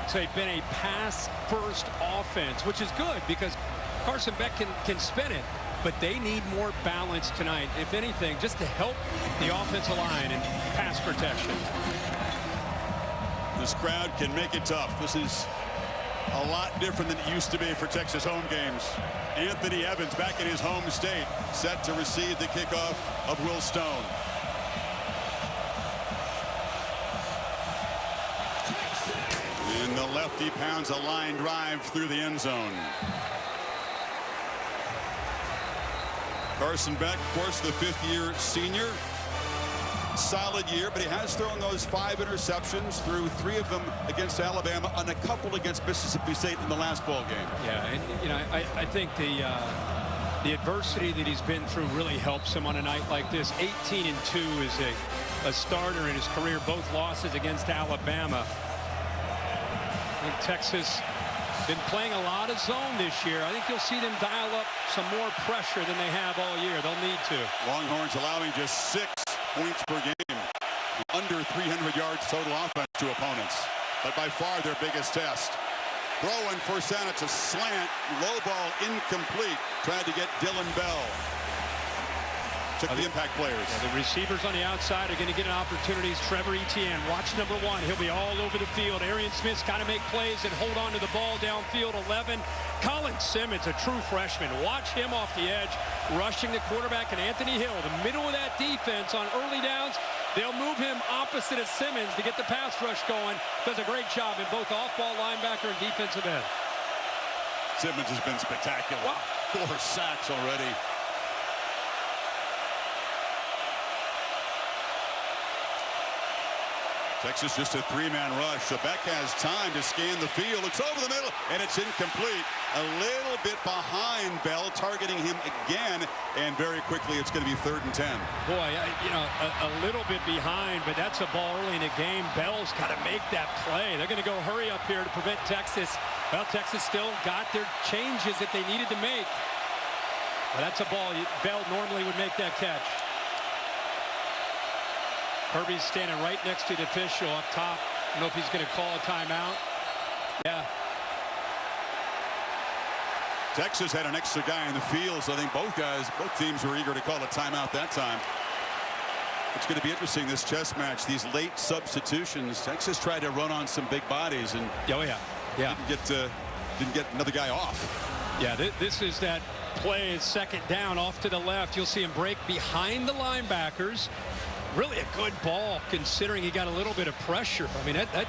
So they've been a pass-first offense, which is good because Carson Beck can spin it. But they need more balance tonight, if anything, just to help the offensive line and pass protection. This crowd can make it tough. This is a lot different than it used to be for Texas home games. Anthony Evans back in his home state, set to receive the kickoff of Will Stone. And the lefty pounds a line drive through the end zone. Carson Beck, of course, the fifth-year senior. Solid year, but he has thrown those 5 interceptions, threw 3 of them against Alabama and a couple against Mississippi State in the last ball game. Yeah, and you know, I think the adversity that he's been through really helps him on a night like this. 18-2 is a starter in his career, both losses against Alabama. I think Texas been playing a lot of zone this year. I think you'll see them dial up some more pressure than they have all year. They'll need to. Longhorns allowing just 6 points per game. Under 300 yards total offense to opponents. But by far their biggest test. Throwing for Santa, it's a slant. Low ball incomplete. Tried to get Dylan Bell. Took the impact players. Yeah, the receivers on the outside are going to get an opportunity. Trevor Etienne, watch number 1. He'll be all over the field. Arian Smith's got to make plays and hold on to the ball downfield. 11. Colin Simmons, a true freshman. Watch him off the edge, rushing the quarterback and Anthony Hill. The middle of that defense on early downs. They'll move him opposite of Simmons to get the pass rush going. Does a great job in both off-ball linebacker and defensive end. Simmons has been spectacular. Wow. 4 sacks already. Texas just a 3-man rush. So Beck has time to scan the field. It's over the middle, and it's incomplete. A little bit behind Bell, targeting him again, and very quickly it's going to be 3rd and 10. Boy, you know, a little bit behind, but that's a ball early in the game. Bell's got to make that play. They're going to go hurry up here to prevent Texas. Well, Texas still got their changes that they needed to make. Well, that's a ball Bell normally would make that catch. Kirby's standing right next to the official up top. I don't know if he's going to call a timeout. Yeah. Texas had an extra guy in the field, so I think both teams were eager to call a timeout that time. It's going to be interesting, this chess match, these late substitutions. Texas tried to run on some big bodies and didn't get another guy off. Yeah, this is that play, 2nd down off to the left. You'll see him break behind the linebackers. Really a good ball considering he got a little bit of pressure. I mean, that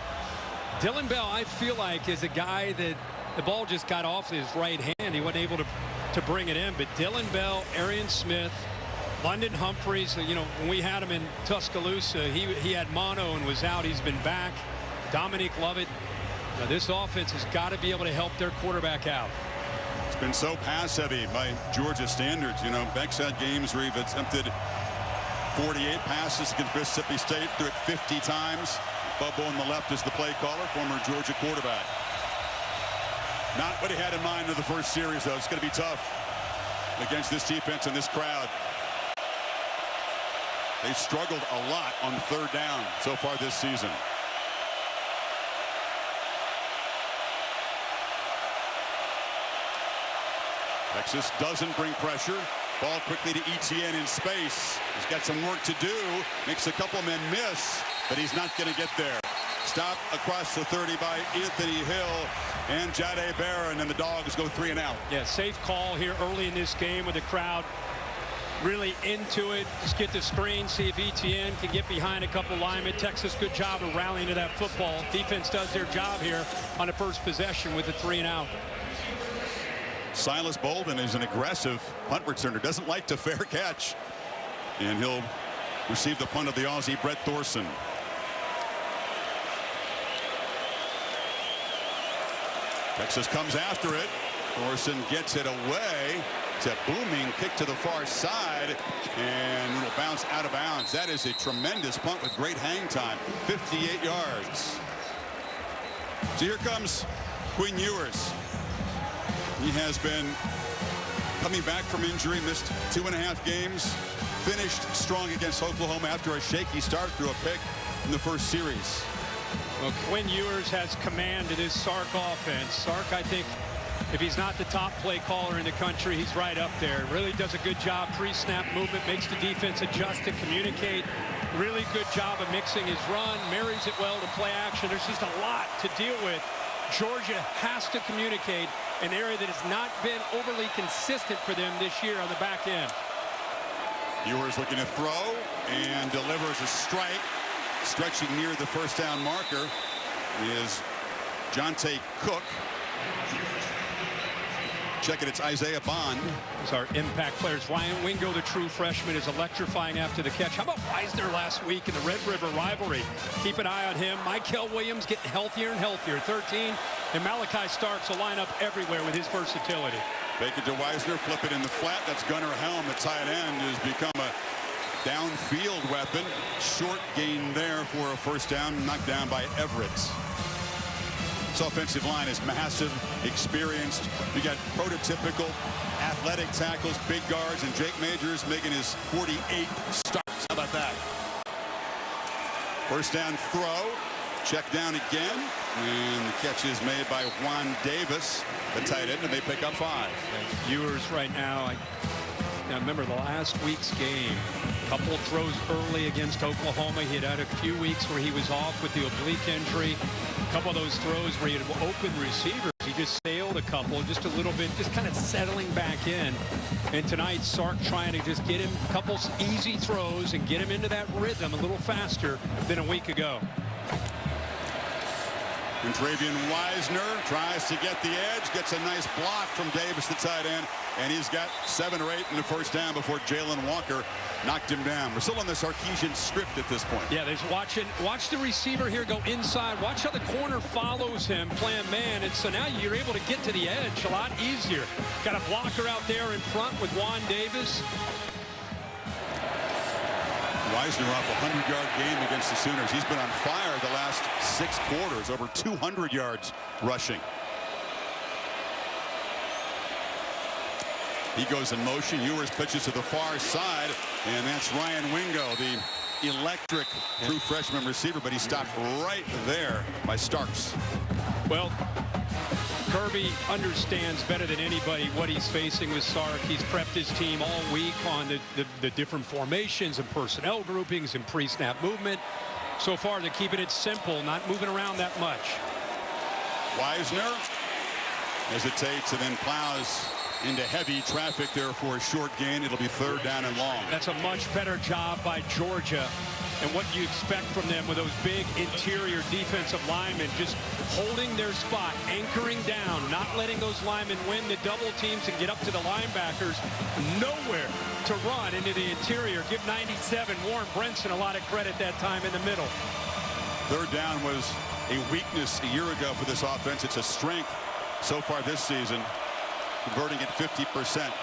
Dylan Bell, I feel like, is a guy that the ball just got off his right hand. He wasn't able to bring it in. But Dylan Bell, Arian Smith, London Humphreys, you know, when we had him in Tuscaloosa, he had mono and was out. He's been back. Dominique Lovett. Now, this offense has got to be able to help their quarterback out. It's been so pass heavy by Georgia standards. You know, Beck's had games where he's attempted 48 passes against Mississippi State, threw it 50 times. Bubba on the left is the play caller, former Georgia quarterback. Not what he had in mind in the first series, though. It's going to be tough against this defense and this crowd. They've struggled a lot on 3rd down so far this season. Texas doesn't bring pressure. Ball quickly to Etienne in space. He's got some work to do. Makes a couple men miss, but he's not going to get there. Stop across the 30 by Anthony Hill and Jahdae Barron, and the Dogs go 3 and out. Yeah, safe call here early in this game with the crowd really into it. Just get the screen, see if Etienne can get behind a couple linemen. Texas, good job of rallying to that football. Defense does their job here on the first possession with a 3 and out. Silas Bolden is an aggressive punt returner, doesn't like to fair catch. And he'll receive the punt of the Aussie, Brett Thorson. Texas comes after it. Thorson gets it away. It's a booming kick to the far side, and it'll bounce out of bounds. That is a tremendous punt with great hang time, 58 yards. So here comes Quinn Ewers. He has been coming back from injury, missed 2.5 games, finished strong against Oklahoma after a shaky start through a pick in the first series. Well, Quinn Ewers has command of this Sark offense. Sark, I think, if he's not the top play caller in the country, he's right up there. Really does a good job pre-snap movement, makes the defense adjust to communicate. Really good job of mixing his run, marries it well to play action. There's just a lot to deal with. Georgia has to communicate, an area that has not been overly consistent for them this year on the back end. Ewers looking to throw and delivers a strike. Stretching near the first down marker is Jonte Cook. Checking, it's Isaiah Bond. Those are impact players. Ryan Wingo, the true freshman, is electrifying after the catch. How about Weisner last week in the Red River rivalry? Keep an eye on him. Michael Williams getting healthier and healthier. 13. And Malachi Starks will line up everywhere with his versatility. Fake it to Weisner, flip it in the flat. That's Gunnar Helm, the tight end, has become a downfield weapon. Short gain there for a first down, knocked down by Everett. This offensive line is massive, experienced. You got prototypical athletic tackles, big guards, and Jake Majors making his 48 starts. How about that? First down throw. Check down again. And the catch is made by Juan Davis, the tight end, and they pick up 5. Ewers right now, now remember the last week's game. Couple throws early against Oklahoma. He had a few weeks where he was off with the oblique injury. A couple of those throws where he had open receivers. He just sailed a couple, just a little bit, just kind of settling back in. And tonight, Sark trying to just get him a couple easy throws and get him into that rhythm a little faster than a week ago. And Travian Weisner tries to get the edge, gets a nice block from Davis, the tight end, and he's got 7 or 8 in the first down before Jalen Walker knocked him down. We're still on the Sarkisian script at this point. Yeah, there's watch the receiver here go inside. Watch how the corner follows him playing man, and so now you're able to get to the edge a lot easier. Got a blocker out there in front with Juan Davis. Weisner off a 100-yard game against the Sooners. He's been on fire the last 6 quarters, over 200 yards rushing. He goes in motion. Ewers pitches to the far side, and that's Ryan Wingo, the electric true freshman receiver, but he stopped right there by Starks. Well, Kirby understands better than anybody what he's facing with Sark. He's prepped his team all week on the different formations and personnel groupings and pre-snap movement. So far, they're keeping it simple, not moving around that much. Weisner hesitates and then plows into heavy traffic there for a short gain. It'll be 3rd down and long. That's a much better job by Georgia. And what you expect from them with those big interior defensive linemen just holding their spot, anchoring down, not letting those linemen win the double teams and get up to the linebackers. Nowhere to run into the interior. Give 97 Warren Brinson a lot of credit that time in the middle. 3rd down was a weakness a year ago for this offense. It's a strength so far this season, converting at 50%,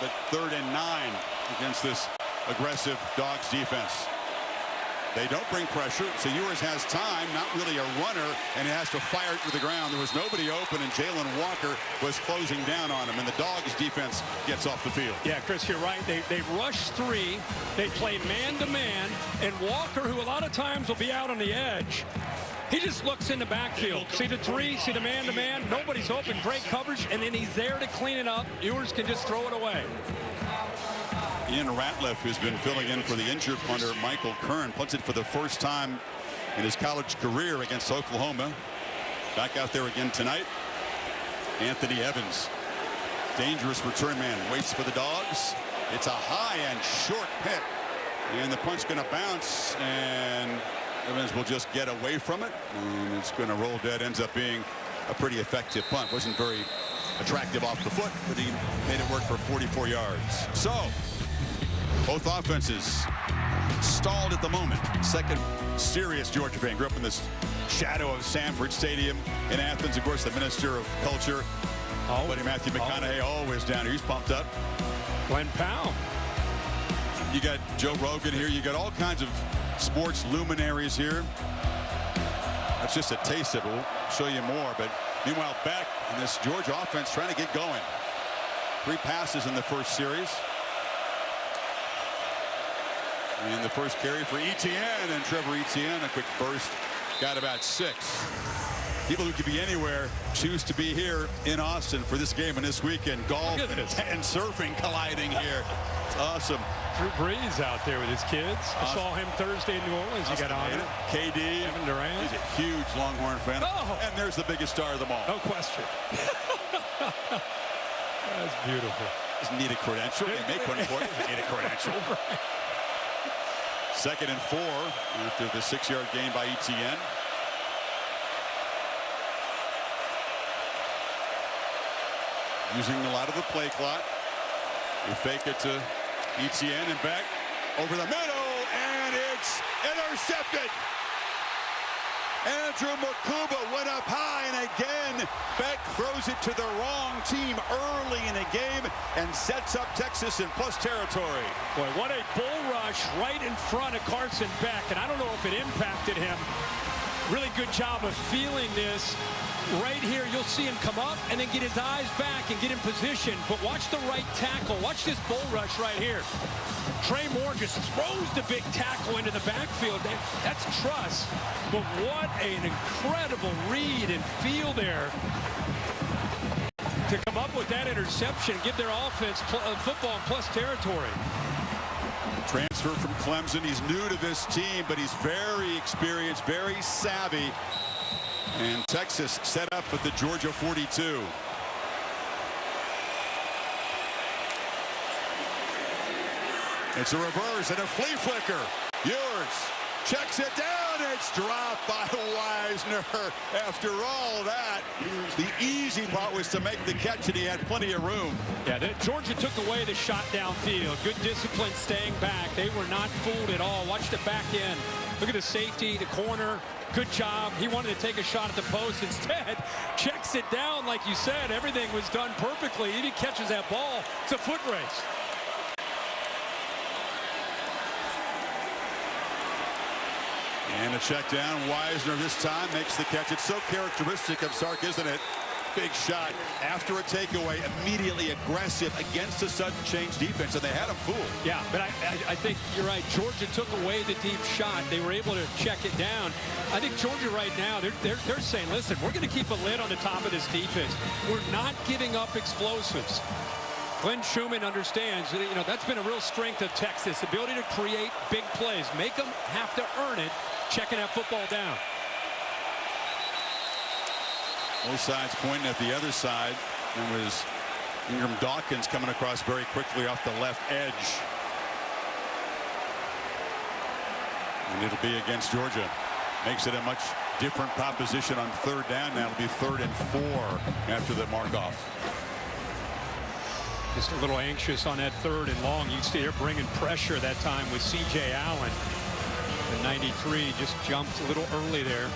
but 3rd and 9 against this aggressive Dogs defense. They don't bring pressure, so Ewers has time, not really a runner, and he has to fire it to the ground. There was nobody open, and Jalen Walker was closing down on him, and the Dogs defense gets off the field. Yeah, Chris, you're right. They rush 3. They play man-to-man, and Walker, who a lot of times will be out on the edge, he just looks in the backfield. See the 3, see the man-to-man. Nobody's open. Great coverage, and then he's there to clean it up. Ewers can just throw it away. Ian Ratliff, who's been filling in for the injured punter Michael Kern, punts it for the first time in his college career against Oklahoma. Back out there again tonight. Anthony Evans, dangerous return man, waits for the Dogs. It's a high and short hit, and the punt's going to bounce, and Evans will just get away from it, and it's going to roll dead. Ends up being a pretty effective punt. Wasn't very attractive off the foot, but he made it work for 44 yards. So both offenses stalled at the moment. Second serious Georgia fan. Grew up in this shadow of Sanford Stadium in Athens. Of course, the Minister of Culture, buddy Matthew McConaughey, always down here. He's pumped up. Glenn Powell. You got Joe Rogan here. You got all kinds of sports luminaries here. That's just a taste of it. We'll show you more. But meanwhile, back in this Georgia offense trying to get going. 3 passes in the first series. And the first carry for Etienne, and Trevor Etienne, a quick burst got about 6. People who could be anywhere choose to be here in Austin for this game and this weekend. Golf and surfing colliding here. It's awesome. Drew Brees out there with his kids. I saw him Thursday in New Orleans. He got honored. KD. Kevin Durant. He's a huge Longhorn fan. Oh. And there's the biggest star of them all. No question. That's beautiful. Doesn't need a credential. They make one for you. Doesn't need a credential. Right. 2nd and 4 after the 6-yard gain by Etienne. Using a lot of the play clock. You fake it to Etienne and back over the middle, and it's intercepted. Andrew Makuba went up high, and again, Beck throws it to the wrong team early in the game and sets up Texas in plus territory. Boy, what a bull rush right in front of Carson Beck, and I don't know if it impacted him. Really good job of feeling this. Right here, you'll see him come up and then get his eyes back and get in position. But watch the right tackle. Watch this bull rush right here. Trey Moore just throws the big tackle into the backfield. That's trust. But what an incredible read and feel there to come up with that interception, give their offense football in plus territory. Transfer from Clemson. He's new to this team, but he's very experienced, very savvy. And Texas set up at the Georgia 42. It's a reverse and a flea flicker. Ewers checks it down. It's dropped by Wisner. After all that, the easy part was to make the catch, and he had plenty of room. Yeah, Georgia took away the shot downfield. Good discipline staying back. They were not fooled at all. Watch the back end. Look at the safety, the corner. Good job. He wanted to take a shot at the post. Instead, checks it down like you said. Everything was done perfectly. If he catches that ball, it's a foot race. And a check down. Wisner this time makes the catch. It's so characteristic of Sark, isn't it? Big shot after a takeaway, immediately aggressive against a sudden change defense, and they had him fooled. Yeah, but I think you're right. Georgia took away the deep shot. They were able to check it down. I think Georgia right now, they're saying, listen, we're going to keep a lid on the top of this defense. We're not giving up explosives. Glenn Schumann understands, you know, that's been a real strength of Texas, the ability to create big plays, make them have to earn it, checking that football down. Both sides pointing at the other side. There was Ingram Dawkins coming across very quickly off the left edge. And it'll be against Georgia. Makes it a much different proposition on 3rd down. Now it'll be 3rd and 4 after the mark-off. Just a little anxious on that 3rd and long. You see they're bringing pressure that time with C.J. Allen. The 93 just jumped a little early there.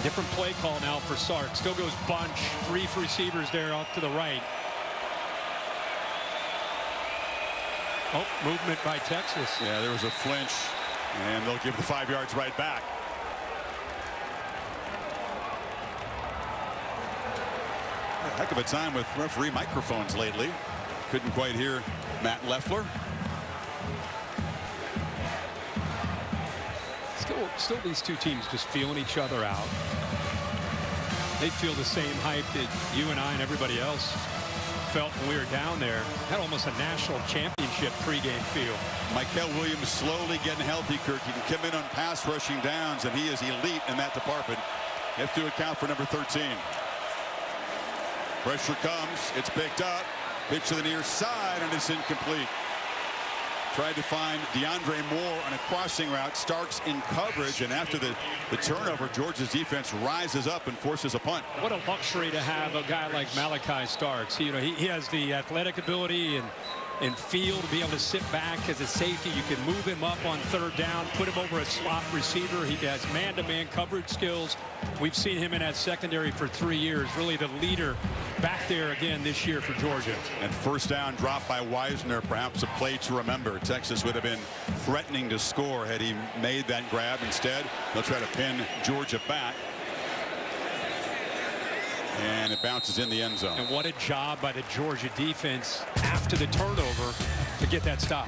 Different play call now for Sark. Still goes bunch. 3 receivers there off to the right. Oh, movement by Texas. Yeah, there was a flinch, and they'll give the 5 yards right back. A heck of a time with referee microphones lately. Couldn't quite hear Matt Leffler. Still these two teams just feeling each other out. They feel the same hype that you and I and everybody else felt when we were down there. Had almost a national championship pregame feel. Michael Williams slowly getting healthy, Kirk. He can come in on pass rushing downs, and he is elite in that department. You have to account for number 13. Pressure comes. It's picked up. Pitch to the near side, and it's incomplete. Tried to find DeAndre Moore on a crossing route. Starks in coverage, and after the turnover, Georgia's defense rises up and forces a punt. What a luxury to have a guy like Malachi Starks. He has the athletic ability and feel to be able to sit back as a safety. You can move him up on 3rd down, put him over a slot receiver. He has man-to-man coverage skills. We've seen him in that secondary for 3 years. Really the leader back there again this year for Georgia. And 1st down drop by Wisner, perhaps a play to remember. Texas would have been threatening to score had he made that grab. Instead, they'll try to pin Georgia back. And it bounces in the end zone. And what a job by the Georgia defense after the turnover to get that stop.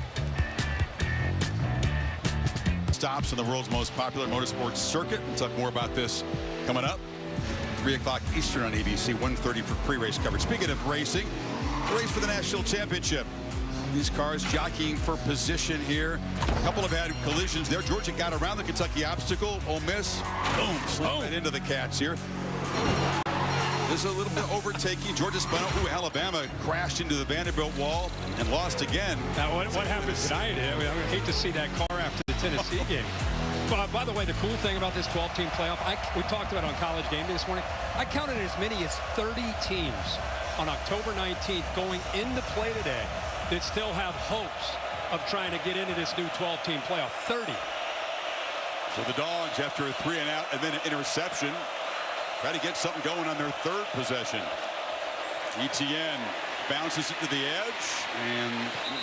stops on the world's most popular motorsports circuit. We'll talk more about this coming up. 3 o'clock Eastern on ABC, 1:30 for pre-race coverage. Speaking of racing, the race for the national championship. These cars jockeying for position here. A couple have had collisions there. Georgia got around the Kentucky obstacle. Ole Miss, boom, slammed right into the Cats here. There's a little bit of overtaking. Georgia spun out. Ooh, Alabama crashed into the Vanderbilt wall and lost again. Now, what happened tonight? I mean, I hate to see that car after the Tennessee game. By the way, the cool thing about this 12-team playoff, we talked about it on College Game Day this morning. I counted as many as 30 teams on October 19th going into play today that still have hopes of trying to get into this new 12-team playoff. 30. So the Dogs, after a 3-and-out and then an interception, try to get something going on their third possession. Etienne bounces it to the edge, and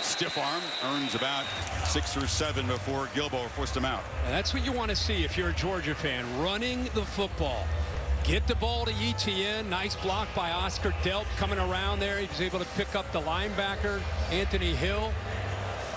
stiff arm earns about 6 or 7 before Gilbo forced him out. And that's what you want to see if you're a Georgia fan. Running the football. Get the ball to Etienne. Nice block by Oscar Delp coming around there. He was able to pick up the linebacker, Anthony Hill.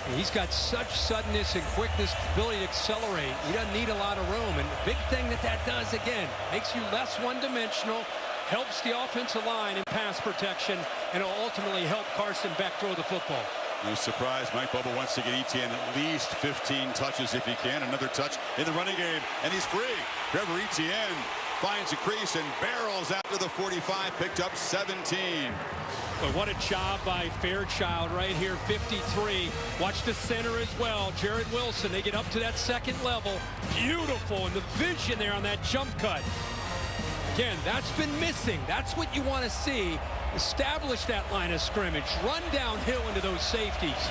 And he's got such suddenness and quickness, ability to accelerate. He doesn't need a lot of room. And the big thing that does, again, makes you less one-dimensional, helps the offensive line in pass protection, and will ultimately help Carson Beck throw the football. No surprise, Mike Bobo wants to get Etienne at least 15 touches if he can. Another touch in the running game, and he's free. Trevor Etienne finds a crease and barrels out to the 45, picked up 17. But what a job by Fairchild right here, 53. Watch the center as well, Jared Wilson. They get up to that second level. Beautiful, and the vision there on that jump cut. Again, that's been missing. That's what you want to see. Establish that line of scrimmage. Run downhill into those safeties.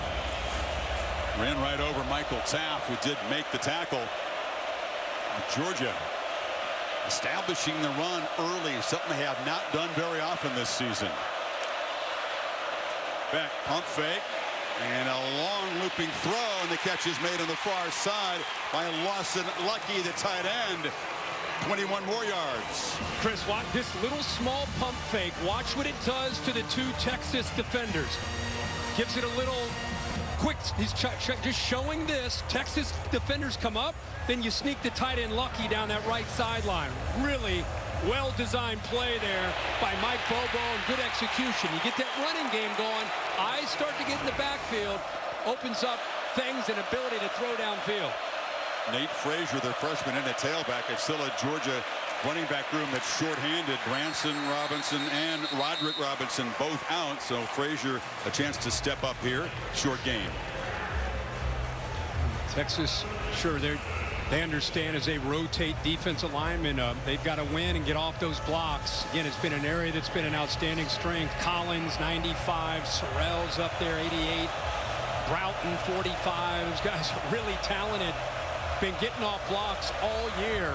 Ran right over Michael Taft, who did make the tackle. Georgia establishing the run early, something they have not done very often this season. Beck, pump fake, and a long looping throw, and the catch is made on the far side by Lawson Lucky, the tight end. 21 more yards. Chris, watch this little small pump fake. Watch what it does to the 2 Texas defenders. Gives it a little quick. He's just showing this. Texas defenders come up, then you sneak the tight end Lucky down that right sideline. Really well-designed play there by Mike Bobo, and good execution. You get that running game going. Eyes start to get in the backfield. Opens up things and ability to throw downfield. Nate Frazier, their freshman in at tailback. It's still a Georgia running back room that's shorthanded. Branson Robinson and Roderick Robinson both out. So Frazier a chance to step up here. Short game. Texas, sure, they understand as they rotate defensive linemen. They've got to win and get off those blocks. Again, it's been an area that's been an outstanding strength. Collins, 95. Sorrell's up there, 88. Broughton, 45. Those guys are really talented. Been getting off blocks all year.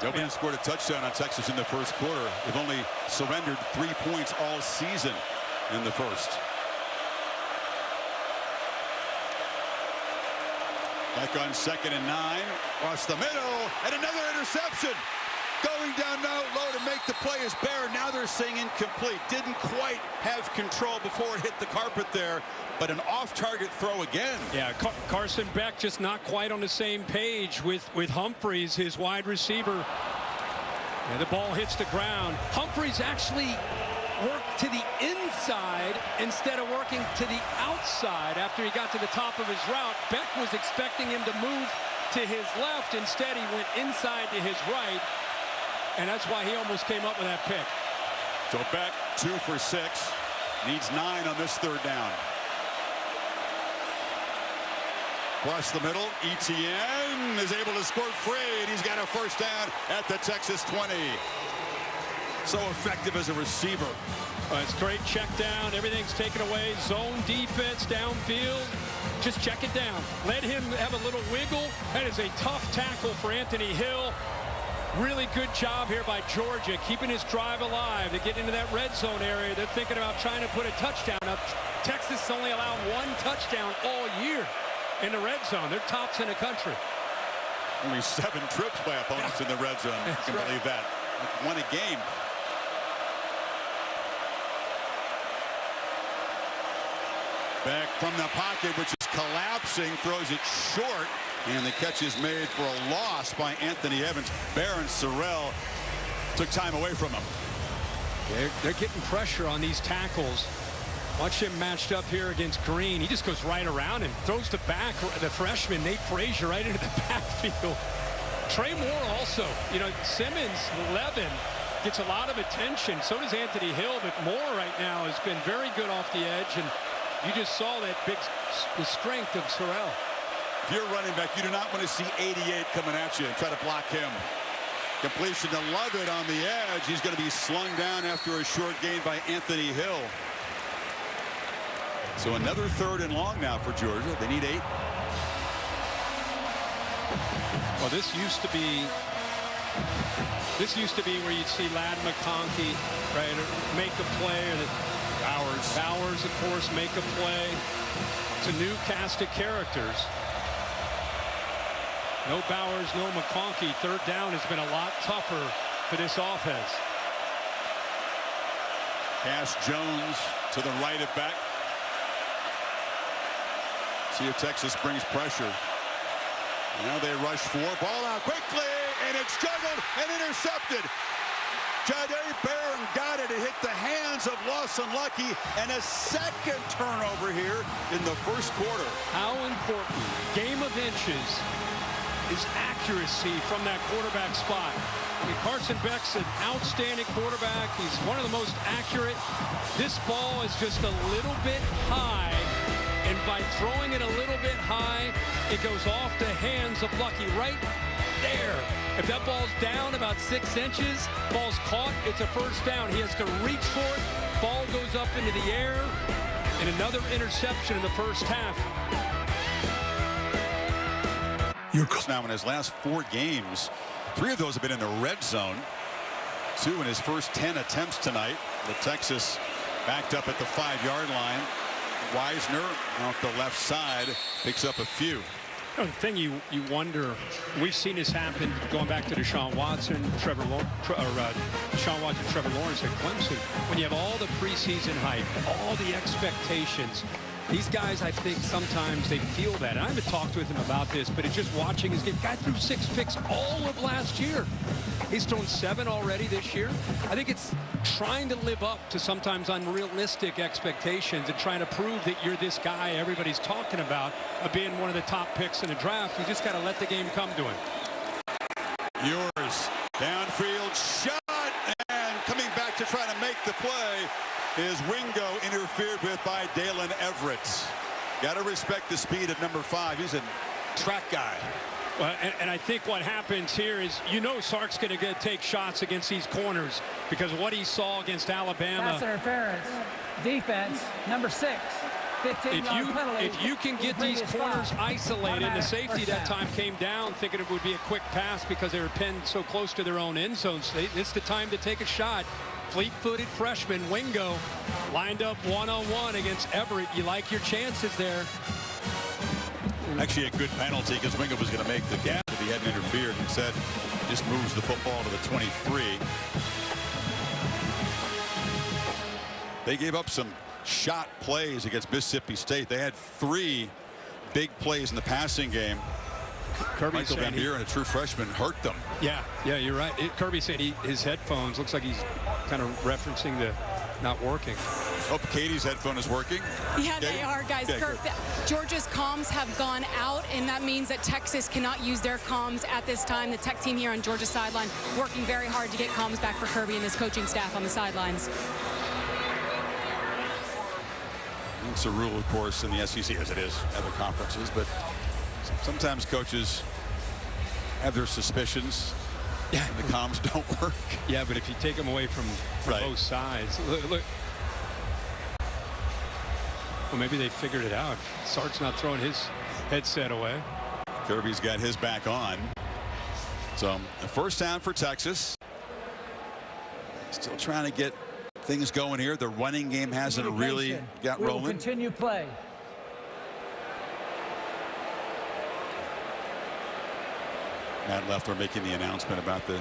Nobody scored a touchdown on Texas in the first quarter. They've only surrendered 3 points all season in the first. Back on 2nd and 9. Across the middle, and another interception. Going down low to make the play is Bear. Now they're saying incomplete. Didn't quite have control before it hit the carpet there, but an off-target throw again. Yeah, Carson Beck just not quite on the same page with Humphreys, his wide receiver. And the ball hits the ground. Humphreys actually worked to the inside instead of working to the outside after he got to the top of his route. Beck was expecting him to move to his left. Instead, he went inside to his right. And that's why he almost came up with that pick. So Beck 2 for 6. Needs 9 on this 3rd down. Across the middle, Etienne is able to score free, and he's got a first down at the Texas 20. So effective as a receiver. It's great check down. Everything's taken away. Zone defense downfield. Just check it down. Let him have a little wiggle. That is a tough tackle for Anthony Hill. Really good job here by Georgia, keeping his drive alive. They get into that red zone area. They're thinking about trying to put a touchdown up. Texas only allowed 1 touchdown all year in the red zone. They're tops in the country. Only 7 trips by opponents in the red zone. I can believe that. Won a game. Back from the pocket, which is collapsing, throws it short. And the catch is made for a loss by Anthony Evans. Baron Sorrell took time away from him. They're getting pressure on these tackles. Watch him matched up here against Green. He just goes right around him, throws the freshman Nate Frazier right into the backfield. Trey Moore also, Simmons, Levin gets a lot of attention. So does Anthony Hill, but Moore right now has been very good off the edge, and you just saw that the strength of Sorrell. If you're running back, you do not want to see 88 coming at you and try to block him. Completion to Lovett on the edge. He's going to be slung down after a short gain by Anthony Hill. So another 3rd and long now for Georgia. They need 8. Well, this used to be where you'd see Ladd McConkey, right, or make a play, or Bowers, of course, make a play. It's a new cast of characters. No Bowers, no McConkey. 3rd down has been a lot tougher for this offense. Pass Jones to the right of back. See if Texas brings pressure. Now they rush 4. Ball out quickly, and it's juggled and intercepted. Jahdae Barron got it. It hit the hands of Lawson Lucky, and a second turnover here in the first quarter. How important, game of inches, is accuracy from that quarterback spot. I mean, Carson Beck's an outstanding quarterback. He's one of the most accurate. This ball is just a little bit high, and by throwing it a little bit high, it goes off the hands of Lucky right there. If that ball's down about 6 inches, ball's caught, it's a first down. He has to reach for it. Ball goes up into the air, and another interception in the first half. Now in his last 4 games, 3 of those have been in the red zone. 2 in his first 10 attempts tonight. The Texas backed up at the 5-yard line. Wisner off the left side picks up a few. The thing you wonder, we've seen this happen going back to Deshaun Watson, Trevor Lawrence at Clemson. When you have all the preseason hype, all the expectations, these guys, I think sometimes they feel that. And I haven't talked with him about this, but it's just watching his game. Guy threw 6 picks all of last year. He's thrown 7 already this year. I think it's trying to live up to sometimes unrealistic expectations and trying to prove that you're this guy everybody's talking about of being one of the top picks in the draft. You just got to let the game come to him. Yours downfield shot, and coming back to try to make the play is Wingo, interfered with by Dalen Everett. Got to respect the speed of number 5. He's a track guy. Well, and I think what happens here is, Sark's going to take shots against these corners because of what he saw against Alabama. Pass interference. Defense, number 6. 15-yard penalty. If you can get these corners isolated, the safety that time came down thinking it would be a quick pass because they were pinned so close to their own end zones. It's the time to take a shot. Fleet-footed freshman Wingo lined up one-on-one against Everett. You like your chances there. Actually a good penalty because Wingo was going to make the catch if he hadn't interfered. Instead, just moves the football to the 23. They gave up some shot plays against Mississippi State. They had 3 big plays in the passing game. Kirby Michael Van Buren, a true freshman, hurt them. Yeah, you're right. Kirby said his headphones, looks like he's kind of referencing the not working. Hope Katie's headphone is working. Yeah, they are, guys. Okay, Kirk, Georgia's comms have gone out, and that means that Texas cannot use their comms at this time. The Tech team here on Georgia's sideline working very hard to get comms back for Kirby and his coaching staff on the sidelines. It's a rule, of course, in the SEC, as it is other conferences, but sometimes coaches have their suspicions. Yeah, the comms don't work. Yeah, but if you take them away from both sides, look. Well, maybe they figured it out. Sark's not throwing his headset away. Kirby's got his back on. So the first down for Texas. Still trying to get things going here. The running game hasn't really got rolling. Continue play. Matt Leffler making the announcement about the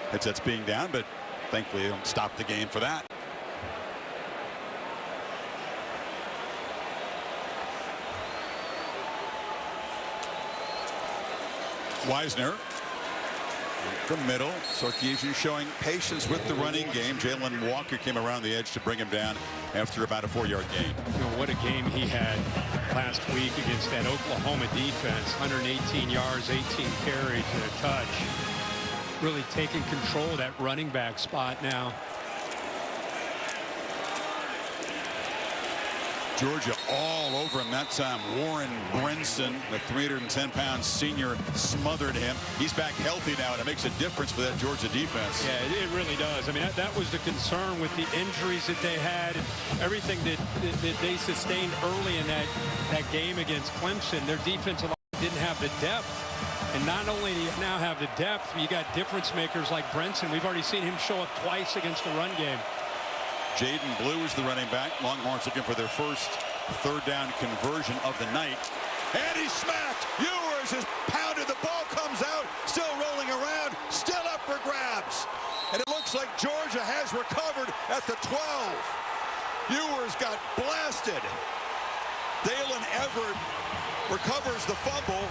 headsets being down, but thankfully they don't stop the game for that. Wisner. The middle. Sarkisian showing patience with the running game. Jalen Walker came around the edge to bring him down after about a 4-yard gain. You know, what a game he had last week against that Oklahoma defense. 118 yards, 18 carries, and a touch. Really taking control of that running back spot now. Georgia all over him that time. Warren Brinson, the 310-pound senior, smothered him. He's back healthy now, and it makes a difference for that Georgia defense. Yeah, it really does. I mean, that was the concern with the injuries that they had and everything that they sustained early in that game against Clemson. Their defensive line didn't have the depth. And not only do you now have the depth, you got difference makers like Brinson. We've already seen him show up twice against the run game. Jaden Blue is the running back. Longhorns looking for their first third down conversion of the night. And he's smacked. Ewers has pounded. The ball comes out. Still rolling around. Still up for grabs. And it looks like Georgia has recovered at the 12. Ewers got blasted. Dalen Everett recovers the fumble.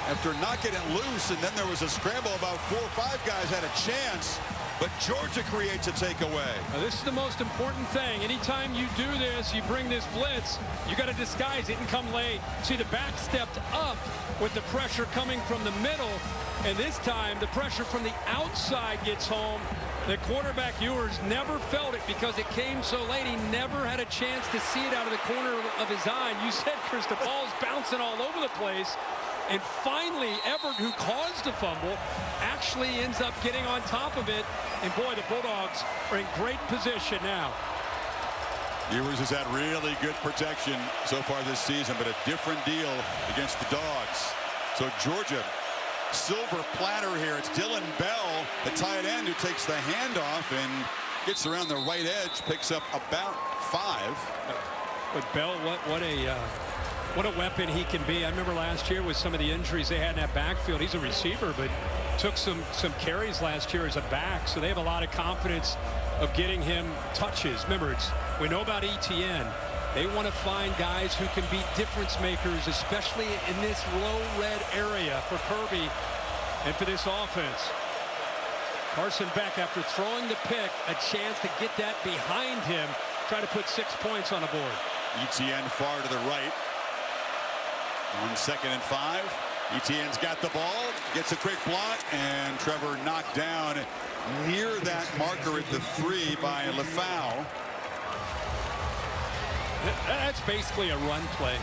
After knocking it loose, and then there was a scramble. About 4 or 5 guys had a chance, but Georgia creates a takeaway. Now, this is the most important thing. Anytime you do this, you bring this blitz, you got to disguise it and come late. See, the back stepped up with the pressure coming from the middle, and this time the pressure from the outside gets home. The quarterback Ewers never felt it because it came so late. He never had a chance to see it out of the corner of his eye. And you said, Chris, the ball's bouncing all over the place. And finally, Everett, who caused the fumble, actually ends up getting on top of it. And boy, the Bulldogs are in great position now. Ewers has had really good protection so far this season, but a different deal against the Dogs. So Georgia, silver platter here. It's Dylan Bell, the tight end, who takes the handoff and gets around the right edge, picks up about 5. But Bell, what a weapon he can be. I remember last year with some of the injuries they had in that backfield. He's a receiver, but took some carries last year as a back, so they have a lot of confidence of getting him touches. Remember, we know about ETN. They want to find guys who can be difference makers, especially in this low red area for Kirby and for this offense. Carson Beck, after throwing the pick, a chance to get that behind him, try to put 6 points on the board. ETN far to the right. On 2nd and 5. ETN's got the ball, gets a quick block, and Trevor knocked down near that marker at the 3 by LaFau. That's basically a run play.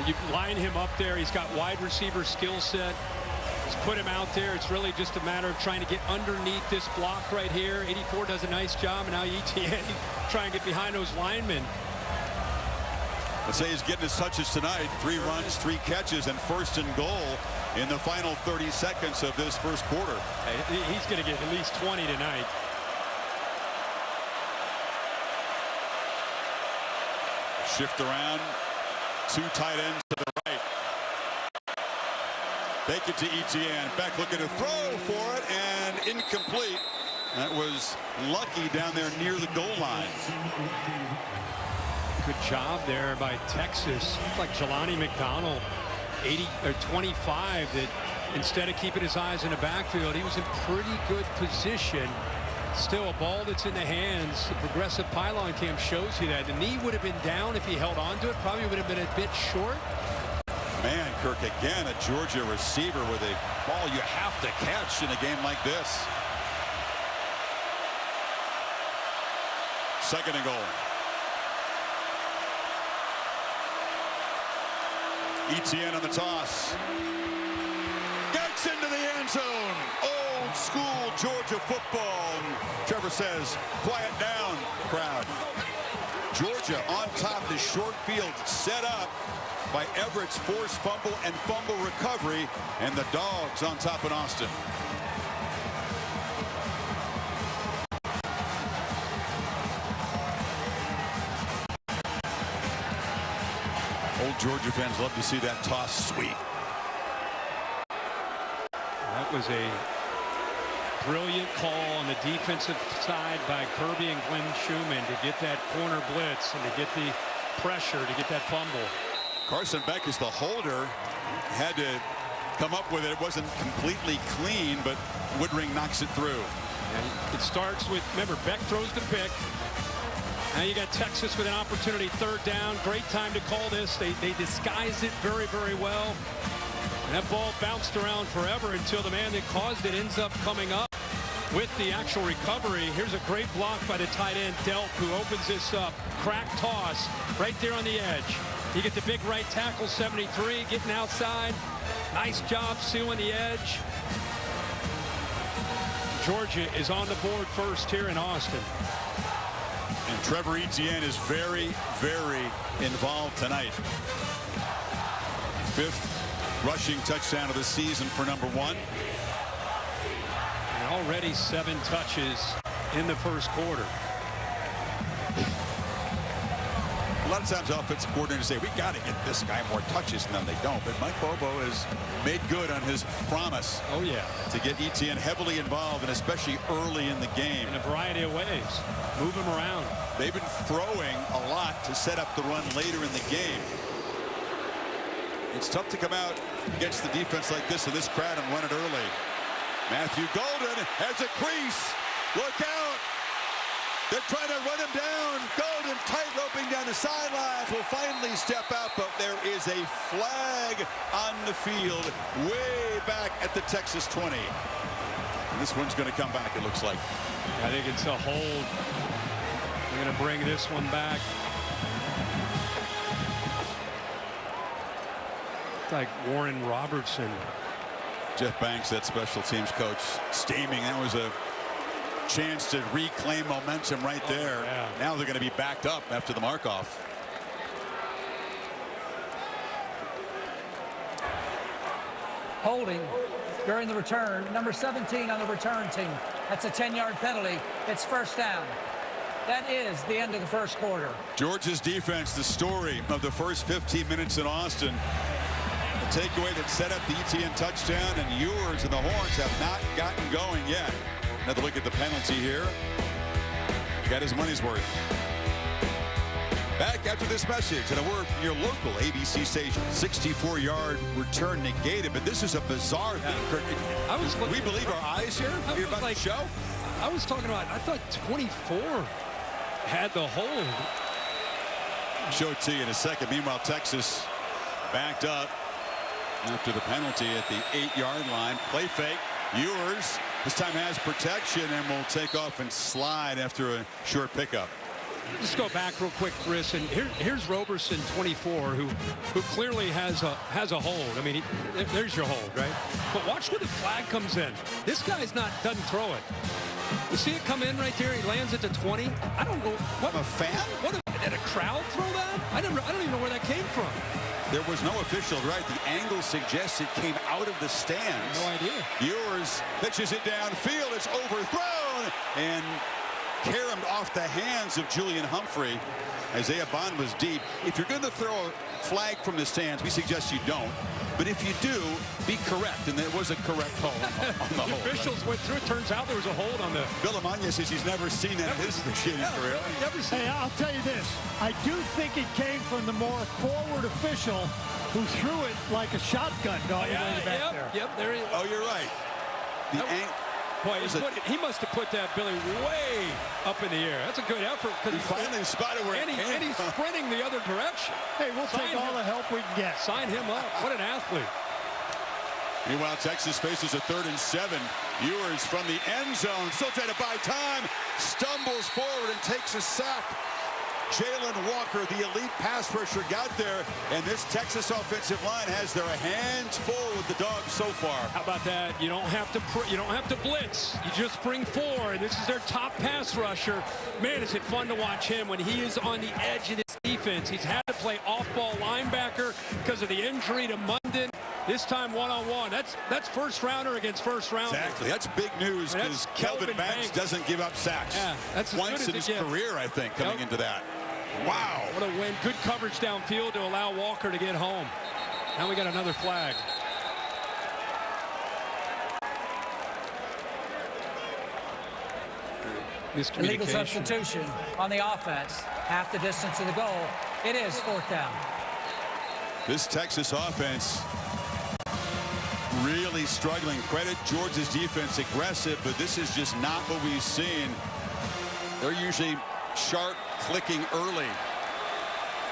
You line him up there. He's got wide receiver skill set. Just put him out there. It's really just a matter of trying to get underneath this block right here. 84 does a nice job, and now ETN trying to get behind those linemen. Let's say he's getting his touches tonight. 3 runs, 3 catches, and 1st and goal in the final 30 seconds of this first quarter. Hey, he's going to get at least 20 tonight. Shift around. 2 tight ends to the right. Fake it to ETN. Beck looking to throw for it, and incomplete. That was lucky down there near the goal line. Good job there by Texas. It's like Jelani McDonald, 25, that instead of keeping his eyes in the backfield, he was in pretty good position. Still a ball that's in the hands. The progressive pylon cam shows you that. The knee would have been down if he held on to it. Probably would have been a bit short. Man, Kirk, again, a Georgia receiver with a ball you have to catch in a game like this. 2nd and goal. ETN on the toss. Gets into the end zone. Old school Georgia football. And Trevor says, quiet down, crowd. Georgia on top, the short field set up by Everett's forced fumble and fumble recovery. And the Dogs on top in Austin. Old Georgia fans love to see that toss sweep. That was a brilliant call on the defensive side by Kirby and Glenn Schumann to get that corner blitz and to get the pressure to get that fumble. Carson Beck is the holder. Had to come up with it. It wasn't completely clean, but Woodring knocks it through. It starts with, remember, Beck throws the pick. Now you got Texas with an opportunity, third down. Great time to call this. They disguised it very, very well. And that ball bounced around forever until the man that caused it ends up coming up with the actual recovery. Here's a great block by the tight end, Delp, who opens this up. Crack toss right there on the edge. You get the big right tackle, 73, getting outside. Nice job sealing the edge. Georgia is on the board first here in Austin. And Trevor Etienne is very, very involved tonight. 5th rushing touchdown of the season for number 1. And already 7 touches in the first quarter. A lot of times offensive coordinators say, we got to get this guy more touches, and then they don't. But Mike Bobo has made good on his promise. Oh, yeah. To get Etienne heavily involved, and especially early in the game. In a variety of ways. Move him around. They've been throwing a lot to set up the run later in the game. It's tough to come out against the defense like this in this crowd and run it early. Matthew Golden has a crease. Look out. They're trying to run him down. Golden tight roping down the sidelines. Will finally step out, but there is a flag on the field way back at the Texas 20. And this one's going to come back, it looks like. I think it's a hold. They're going to bring this one back. It's like Warren Robertson. Jeff Banks, that special teams coach, steaming. That was a chance to reclaim momentum right there. Oh, yeah. Now they're going to be backed up after the mark-off. Holding during the return. Number 17 on the return team. That's a 10-yard penalty. It's first down. That is the end of the first quarter. Georgia's defense, the story of the first 15 minutes in Austin. The takeaway that set up the Etienne touchdown, and Ewers and the Horns have not gotten going yet. Another look at the penalty here. Got his money's worth. Back after this message, and a word from your local ABC station. 64-yard return negated, but this is a bizarre thing. We believe our eyes here? You're about to show? I was talking about, I thought 24 had the hold. I'll show it to you in a second. Meanwhile, Texas backed up after the penalty at the 8-yard line. Play fake. Ewers this time has protection and will take off and slide after a short pickup. Let's go back real quick, Chris, and here's Roberson, 24, who clearly has a hold. I mean, there's your hold, right? But watch where the flag comes in. This guy's doesn't throw it. You see it come in right there. He lands at the 20. I don't know what a fan. Did a crowd throw that? I don't even know where that came from. There was no official, right? The angle suggests it came out of the stands. No idea. Ewers pitches it downfield. It's overthrown and caromed off the hands of Julian Humphrey. Isaiah Bond was deep. If you're going to throw a flag from the stands, we suggest you don't. But if you do, be correct. And there was a correct call on the hold. Officials went through. It turns out there was a hold on the. Bill Amanya says he's never seen that in his officiating career. Hey, I'll tell you this. I do think it came from the more forward official who threw it like a shotgun all the way back there. Yep, there he is. Oh, you're right. Boy, he must have put that, Billy, way up in the air. That's a good effort. He finally spotted where it came. And he's sprinting the other direction. Hey, we'll take all the help we can get. Sign him up. What an athlete. Meanwhile, Texas faces a 3rd and 7. Ewers from the end zone, still trying to buy time, stumbles forward and takes a sack. Jalen Walker, the elite pass rusher, got there, and this Texas offensive line has their hands full with the Dogs so far. How about that? You don't have to blitz. You just bring 4, and this is their top pass rusher. Man, is it fun to watch him when he is on the edge of this defense. He's had to play off-ball linebacker because of the injury to Munden. This time one-on-one. That's first-rounder against first-rounder. Exactly. That's big news because Kelvin Banks doesn't give up sacks. Yeah, that's once in his career, I think, coming into that. Wow. What a win. Good coverage downfield to allow Walker to get home. Now we got another flag. Illegal substitution on the offense. Half the distance of the goal. It is 4th down. This Texas offense really struggling. Credit Georgia's defense, aggressive, but this is just not what we've seen. They're usually sharp, clicking early.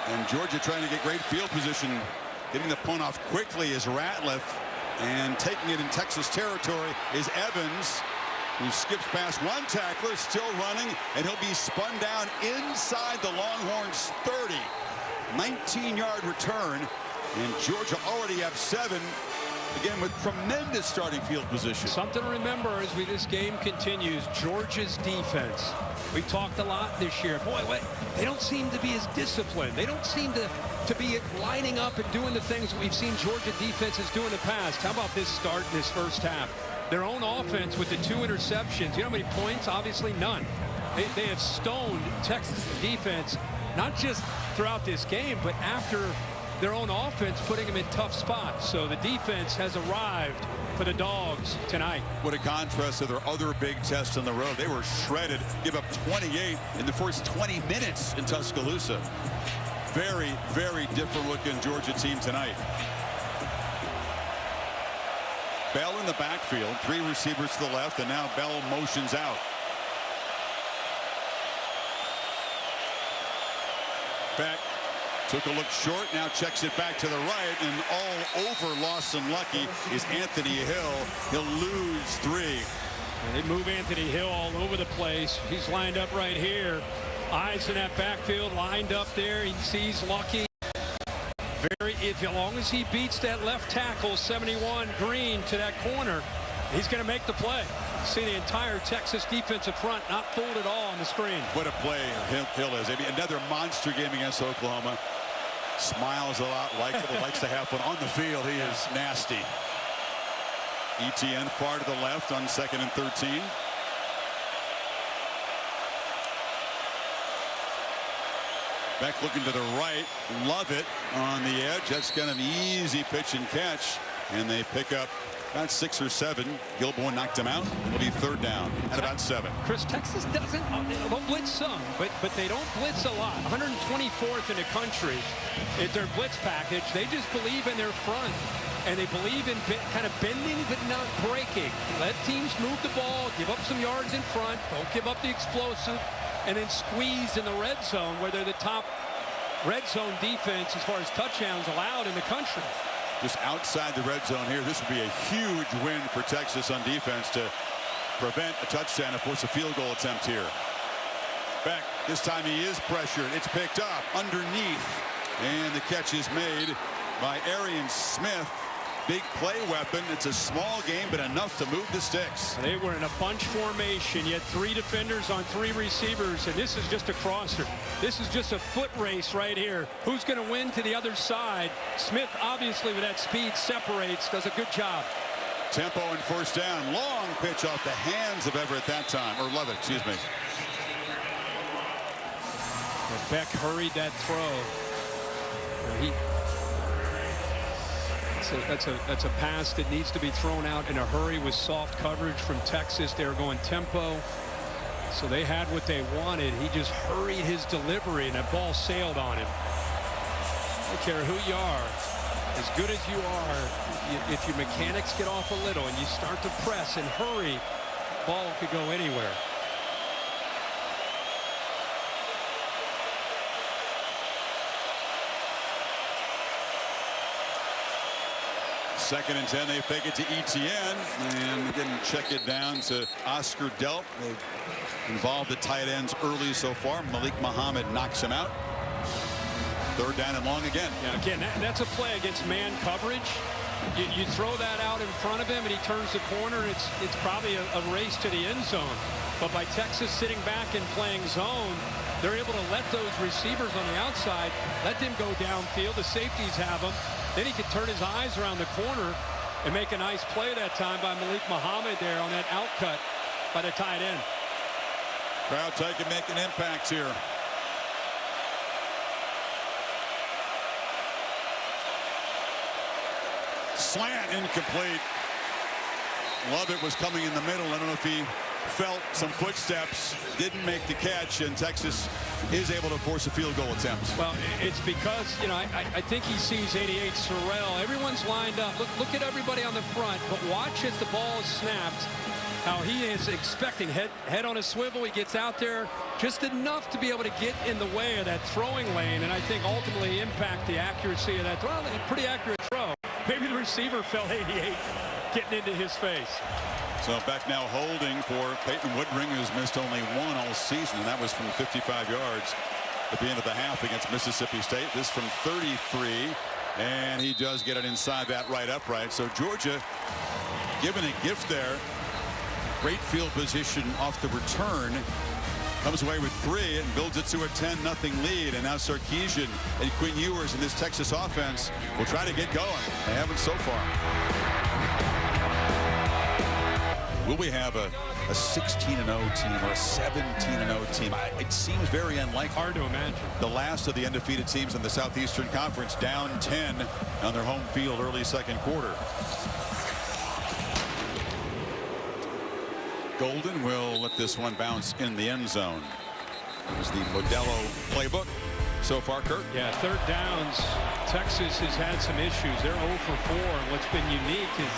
And Georgia trying to get great field position. Getting the punt off quickly is Ratliff. And taking it in Texas territory is Evans, who skips past one tackler, still running, and he'll be spun down inside the Longhorns 30. 19-yard return, and Georgia already have 7. Again, with tremendous starting field position. Something to remember as this game continues. Georgia's defense. We talked a lot this year. Boy, they don't seem to be as disciplined. They don't seem to be lining up and doing the things that we've seen Georgia defenses do in the past. How about this start in this first half? Their own offense with the 2 interceptions. You know how many points? Obviously none. They have stoned Texas defense, not just throughout this game, but after their own offense, putting them in tough spots. So the defense has arrived for the Dogs tonight. What a contrast to their other big test on the road. They were shredded, give up 28 in the first 20 minutes in Tuscaloosa. Very, very different looking Georgia team tonight. Bell in the backfield, 3 receivers to the left, and now Bell motions out. Beck took a look short, now checks it back to the right, and all over Lawson Lucky is Anthony Hill. He'll lose 3. And they move Anthony Hill all over the place. He's lined up right here. Eyes in that backfield, lined up there. He sees Lucky. As long as he beats that left tackle, 71 Green, to that corner, he's going to make the play. See the entire Texas defensive front not fooled at all on the screen. What a play Hill is. I mean, another monster game against Oklahoma. Smiles a lot, likes to have fun on the field. He is nasty. ETN far to the left on 2nd and 13. Beck looking to the right. Love it on the edge. That's kind of an easy pitch and catch. And they pick up about 6 or 7. Gilbourne knocked him out. It'll be 3rd down at about 7. Chris, Texas they'll blitz some, but they don't blitz a lot. 124th in the country at their blitz package. They just believe in their front, and they believe in kind of bending but not breaking. Let teams move the ball, give up some yards in front, don't give up the explosive, and then squeeze in the red zone, where they're the top red zone defense as far as touchdowns allowed in the country. Just outside the red zone here. This would be a huge win for Texas on defense to prevent a touchdown and force a field goal attempt here. Beck, this time he is pressured. It's picked up underneath, and the catch is made by Arian Smith. Big play weapon. It's a small game, but enough to move the sticks. They were in a bunch formation. You had 3 defenders on 3 receivers, and this is just a crosser. This is just a foot race right here. Who's going to win to the other side? Smith, obviously, with that speed, separates, does a good job. Tempo and 1st down. Long pitch off the hands of Everett that time, or Lovett, excuse me. And Beck hurried that throw. That's a pass that needs to be thrown out in a hurry with soft coverage from Texas. They were going tempo, so they had what they wanted. He just hurried his delivery, and that ball sailed on him. I don't care who you are, as good as you are, if your mechanics get off a little and you start to press and hurry, the ball could go anywhere. Second and 10, they fake it to ETN, and again check it down to Oscar Delp. They've involved the tight ends early so far. Malik Muhammad knocks him out. 3rd down and long again. Yeah, again, that's a play against man coverage. You throw that out in front of him, and he turns the corner. It's probably a race to the end zone. But by Texas sitting back and playing zone, they're able to let those receivers on the outside, let them go downfield. The safeties have them. Then he can turn his eyes around the corner and make a nice play that time by Malik Muhammad there on that out cut by the tight end. Crowd taking make an impact here. Slant incomplete. Lovett was coming in the middle. I don't know if he felt some footsteps, didn't make the catch, and Texas is able to force a field goal attempt. Well, it's because, you know, I think he sees 88 Sorrell. Everyone's lined up. Look at everybody on the front, but watch as the ball is snapped, how he is expecting head on a swivel. He gets out there just enough to be able to get in the way of that throwing lane, and I think ultimately impact the accuracy of that throw. A pretty accurate throw. Maybe the receiver felt 88 getting into his face. So back now holding for Peyton Woodring, who's missed only one all season, and that was from 55 yards at the end of the half against Mississippi State. This from 33, and he does get it inside that right upright. So Georgia given a gift there. Great field position off the return. Comes away with 3 and builds it to a 10-0 lead. And now Sarkisian and Quinn Ewers in this Texas offense will try to get going. They haven't so far. Will we have a 16-0 team or a 17-0 team? It seems very unlikely. Hard to imagine. The last of the undefeated teams in the Southeastern Conference down 10 on their home field early second quarter. Golden will let this one bounce in the end zone. It was the Modelo playbook so far, Kurt. Yeah, third downs. Texas has had some issues. They're 0 for 4. And what's been unique is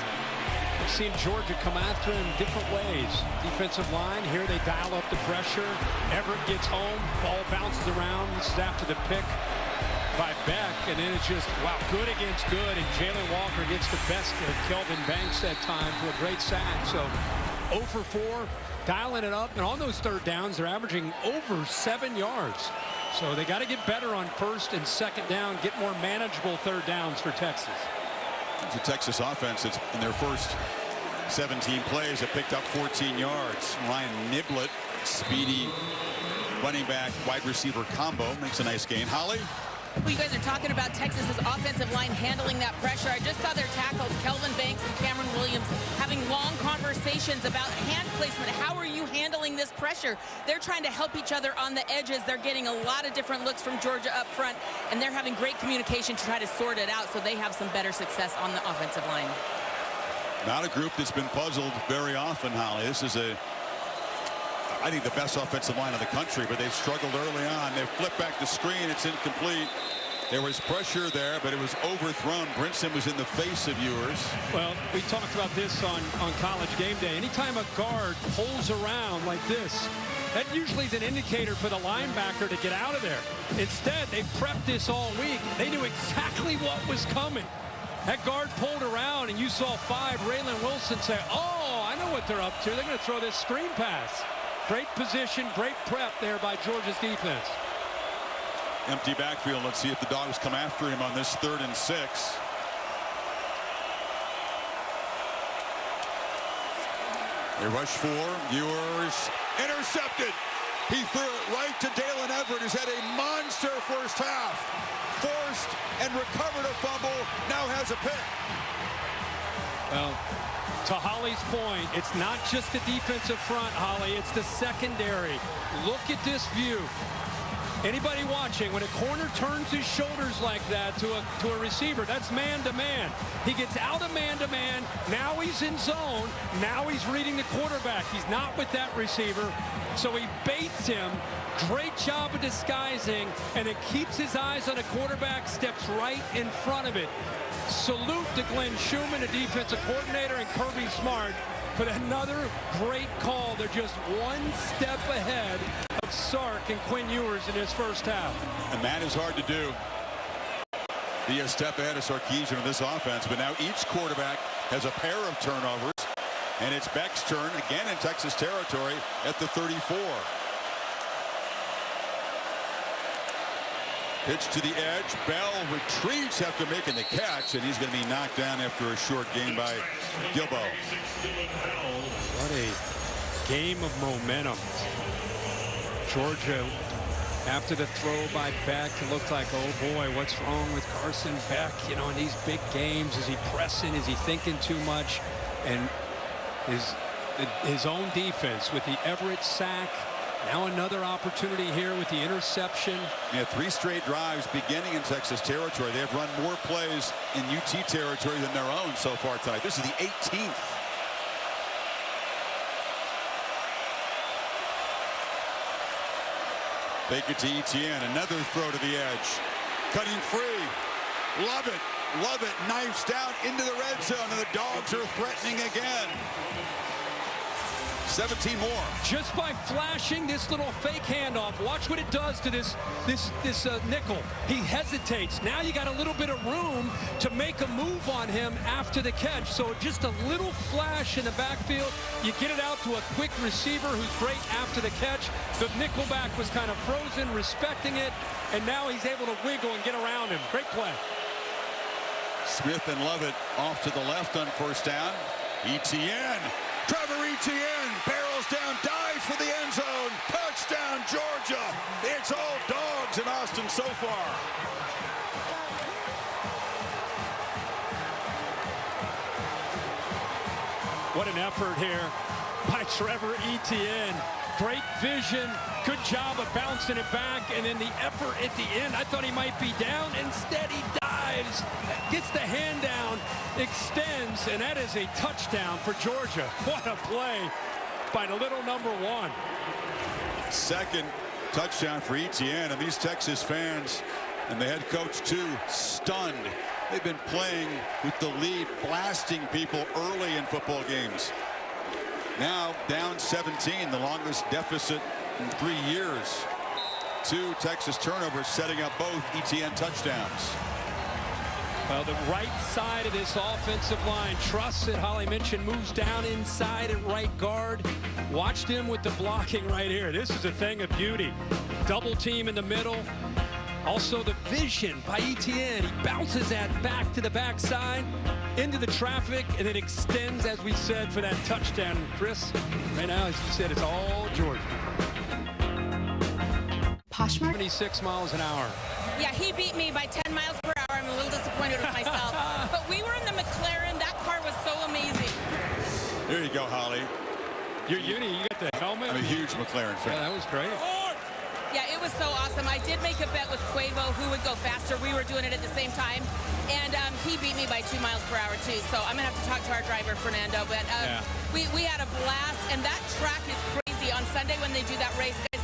we've seen Georgia come after him different ways. Defensive line, here they dial up the pressure. Everett gets home. Ball bounces around. This is after the pick by Beck. And then it's just, wow, good against good. And Jalen Walker gets the best of Kelvin Banks that time for a great sack. So 0 for 4, dialing it up, and on those third downs they're averaging over 7 yards. So they got to get better on first and second down, get more manageable third downs for Texas. The Texas offense, it's in their first 17 plays, it picked up 14 yards. Ryan Niblett, speedy running back wide receiver combo, makes a nice gain. Holly? Well, you guys are talking about Texas's offensive line handling that pressure. I just saw their tackles, Kelvin Banks and Cameron Williams, having long conversations about hand placement. How are you handling this pressure? They're trying to help each other on the edges. They're getting a lot of different looks from Georgia up front, and they're having great communication to try to sort it out so they have some better success on the offensive line. Not a group that's been puzzled very often, Holly. This is I think the best offensive line in the country, but they've struggled early on. They flip back the screen. It's incomplete. There was pressure there, but it was overthrown. Brinson was in the face of Ewers. Well, we talked about this on College Game Day. Anytime a guard pulls around like this, that usually is an indicator for the linebacker to get out of there. Instead, they prepped this all week. They knew exactly what was coming. That guard pulled around, and you saw 5, Raylan Wilson, say, oh, I know what they're up to. They're going to throw this screen pass. Great position, great prep there by Georgia's defense. Empty backfield. Let's see if the Dogs come after him on this 3rd and 6. They rush 4. Ewers intercepted. He threw it right to Dalen Everett, who's had a monster first half. Forced and recovered a fumble. Now has a pick. Well, to Holly's point, it's not just the defensive front, Holly. It's the secondary. Look at this view. Anybody watching, when a corner turns his shoulders like that to a receiver, that's man-to-man. He gets out of man-to-man. Now he's in zone. Now he's reading the quarterback. He's not with that receiver, so he baits him. Great job of disguising, and it keeps his eyes on the quarterback, steps right in front of it. Salute to Glenn Schumann, the defensive coordinator, and Kirby Smart for another great call. They're just one step ahead of Sark and Quinn Ewers in his first half. And that is hard to do. Be a step ahead of Sarkisian in this offense, but now each quarterback has a pair of turnovers, and it's Beck's turn again in Texas territory at the 34. Pitch to the edge. Bell retreats after making the catch, and he's going to be knocked down after a short gain by Gilbo. What a game of momentum. Georgia, after the throw by Beck, it looked like, oh boy, what's wrong with Carson Beck? You know, in these big games, is he pressing? Is he thinking too much? And his own defense with the Everett sack. Now another opportunity here with the interception. Yeah, 3 straight drives beginning in Texas territory. They have run more plays in UT territory than their own so far tonight. This is the 18th. Fake it to Etienne. Another throw to the edge. Cutting free. Love it. Love it. Knifes down into the red zone, and the Dogs are threatening again. 17 more. Just by flashing this little fake handoff, watch what it does to this nickel. He hesitates. Now you got a little bit of room to make a move on him after the catch. So just a little flash in the backfield. You get it out to a quick receiver who's great after the catch. The nickelback was kind of frozen, respecting it, and now he's able to wiggle and get around him. Great play. Smith and Lovett off to the left on first down. Etienne. Trevor Etienne barrels down, dives for the end zone. Touchdown, Georgia. It's all Dogs in Austin so far. What an effort here by Trevor Etienne. Great vision. Good job of bouncing it back. And then the effort at the end, I thought he might be down. Instead, he dives, gets the hand down, extends, and that is a touchdown for Georgia. What a play by the little number 1. Second touchdown for Etienne, and these Texas fans and the head coach too, stunned. They've been playing with the lead, blasting people early in football games. Now down 17, the longest deficit in 3 years. 2 Texas turnovers setting up both Etienne touchdowns. Well, the right side of this offensive line, trusts it. Holly mentioned, moves down inside at right guard. Watched him with the blocking right here. This is a thing of beauty. Double team in the middle. Also the vision by Etienne. He bounces that back to the backside, into the traffic, and then extends, as we said, for that touchdown. Chris, right now, as you said, it's all Georgia. Poshmark. 76 miles an hour. Yeah, he beat me by 10 miles per hour. I'm a little disappointed with myself. But we were in the McLaren. That car was so amazing. Here you go, Holly. Your uni, you got the helmet. I'm a huge McLaren fan. Yeah, that was great. Yeah, it was so awesome. I did make a bet with Quavo who would go faster. We were doing it at the same time. And he beat me by 2 miles per hour, too. So I'm going to have to talk to our driver, Fernando. But we had a blast. And that track is crazy. On Sunday when they do that race, guys,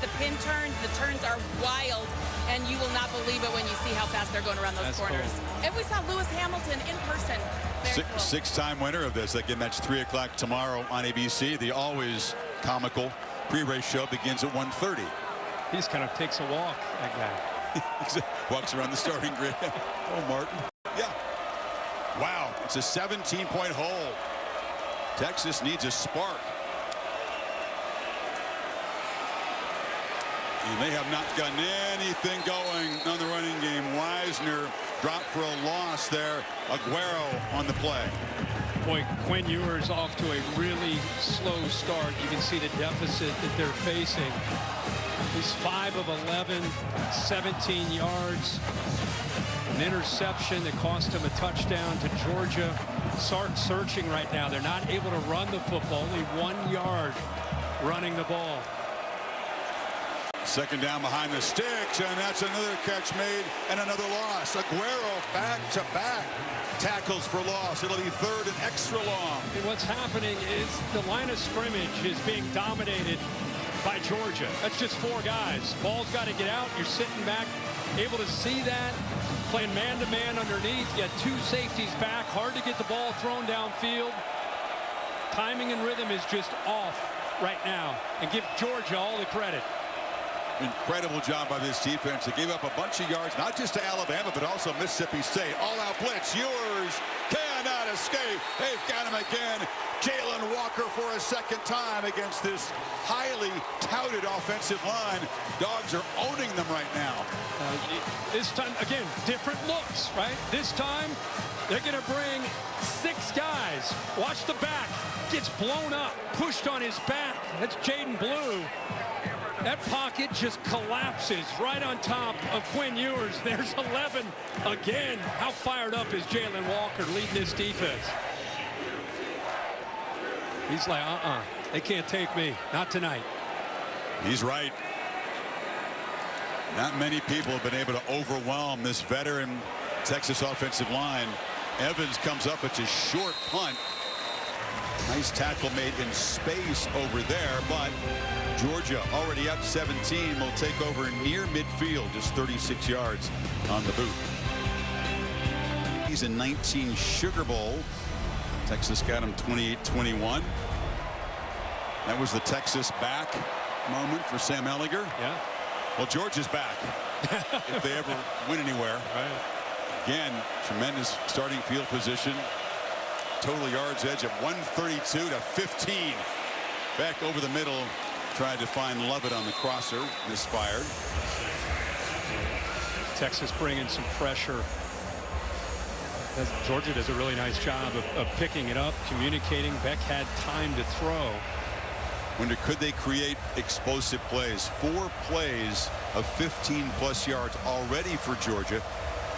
the turns are wild. And you will not believe it when you see how fast they're going around those corners. Cool. And we saw Lewis Hamilton in person. Cool. Six-time winner of this. Again, that's 3 o'clock tomorrow on ABC. The always comical pre-race show begins at 1:30. He just kind of takes a walk, that guy. Walks around the starting grid. Oh, Martin. Yeah. Wow. It's a 17-point hole. Texas needs a spark. And they have not gotten anything going on the running game. Wisner dropped for a loss there. Aguero on the play. Boy, Quinn Ewers off to a really slow start. You can see the deficit that they're facing. He's 5 of 11, 17 yards. An interception that cost him a touchdown to Georgia. Sark searching right now. They're not able to run the football. Only 1 yard running the ball. Second down behind the sticks, and that's another catch made and another loss. Aguero back-to-back tackles for loss. It'll be third and extra long. And what's happening is the line of scrimmage is being dominated by Georgia. That's just 4 guys. Ball's got to get out. You're sitting back, able to see that. Playing man-to-man underneath. You got 2 safeties back. Hard to get the ball thrown downfield. Timing and rhythm is just off right now. And give Georgia all the credit. Incredible job by this defense. They gave up a bunch of yards, not just to Alabama, but also Mississippi State. All-out blitz. Ewers cannot escape. They've got him again. Jalen Walker for a second time against this highly touted offensive line. Dogs are owning them right now. This time, again, different looks, right? This time, they're going to bring 6 guys. Watch the back. Gets blown up, pushed on his back. That's Jaden Blue. That pocket just collapses right on top of Quinn Ewers. There's 11 again. How fired up is Jalen Walker leading this defense? He's like, they can't take me. Not tonight. He's right. Not many people have been able to overwhelm this veteran Texas offensive line. Evans comes up. It's a short punt. Nice tackle made in space over there, but Georgia already up 17 will take over near midfield, just 36 yards on the boot. He's in 19 Sugar Bowl. Texas got him 28-21. That was the Texas back moment for Sam Ehlinger. Yeah. Well, Georgia's back if they ever win anywhere. Right. Again, tremendous starting field position. Total yards edge of 132 to 15. Back over the middle. Tried to find Lovett on the crosser. Misfired. Texas bringing some pressure. Georgia does a really nice job of picking it up, communicating. Beck had time to throw. Wonder, could they create explosive plays? 4 plays of 15+ yards already for Georgia.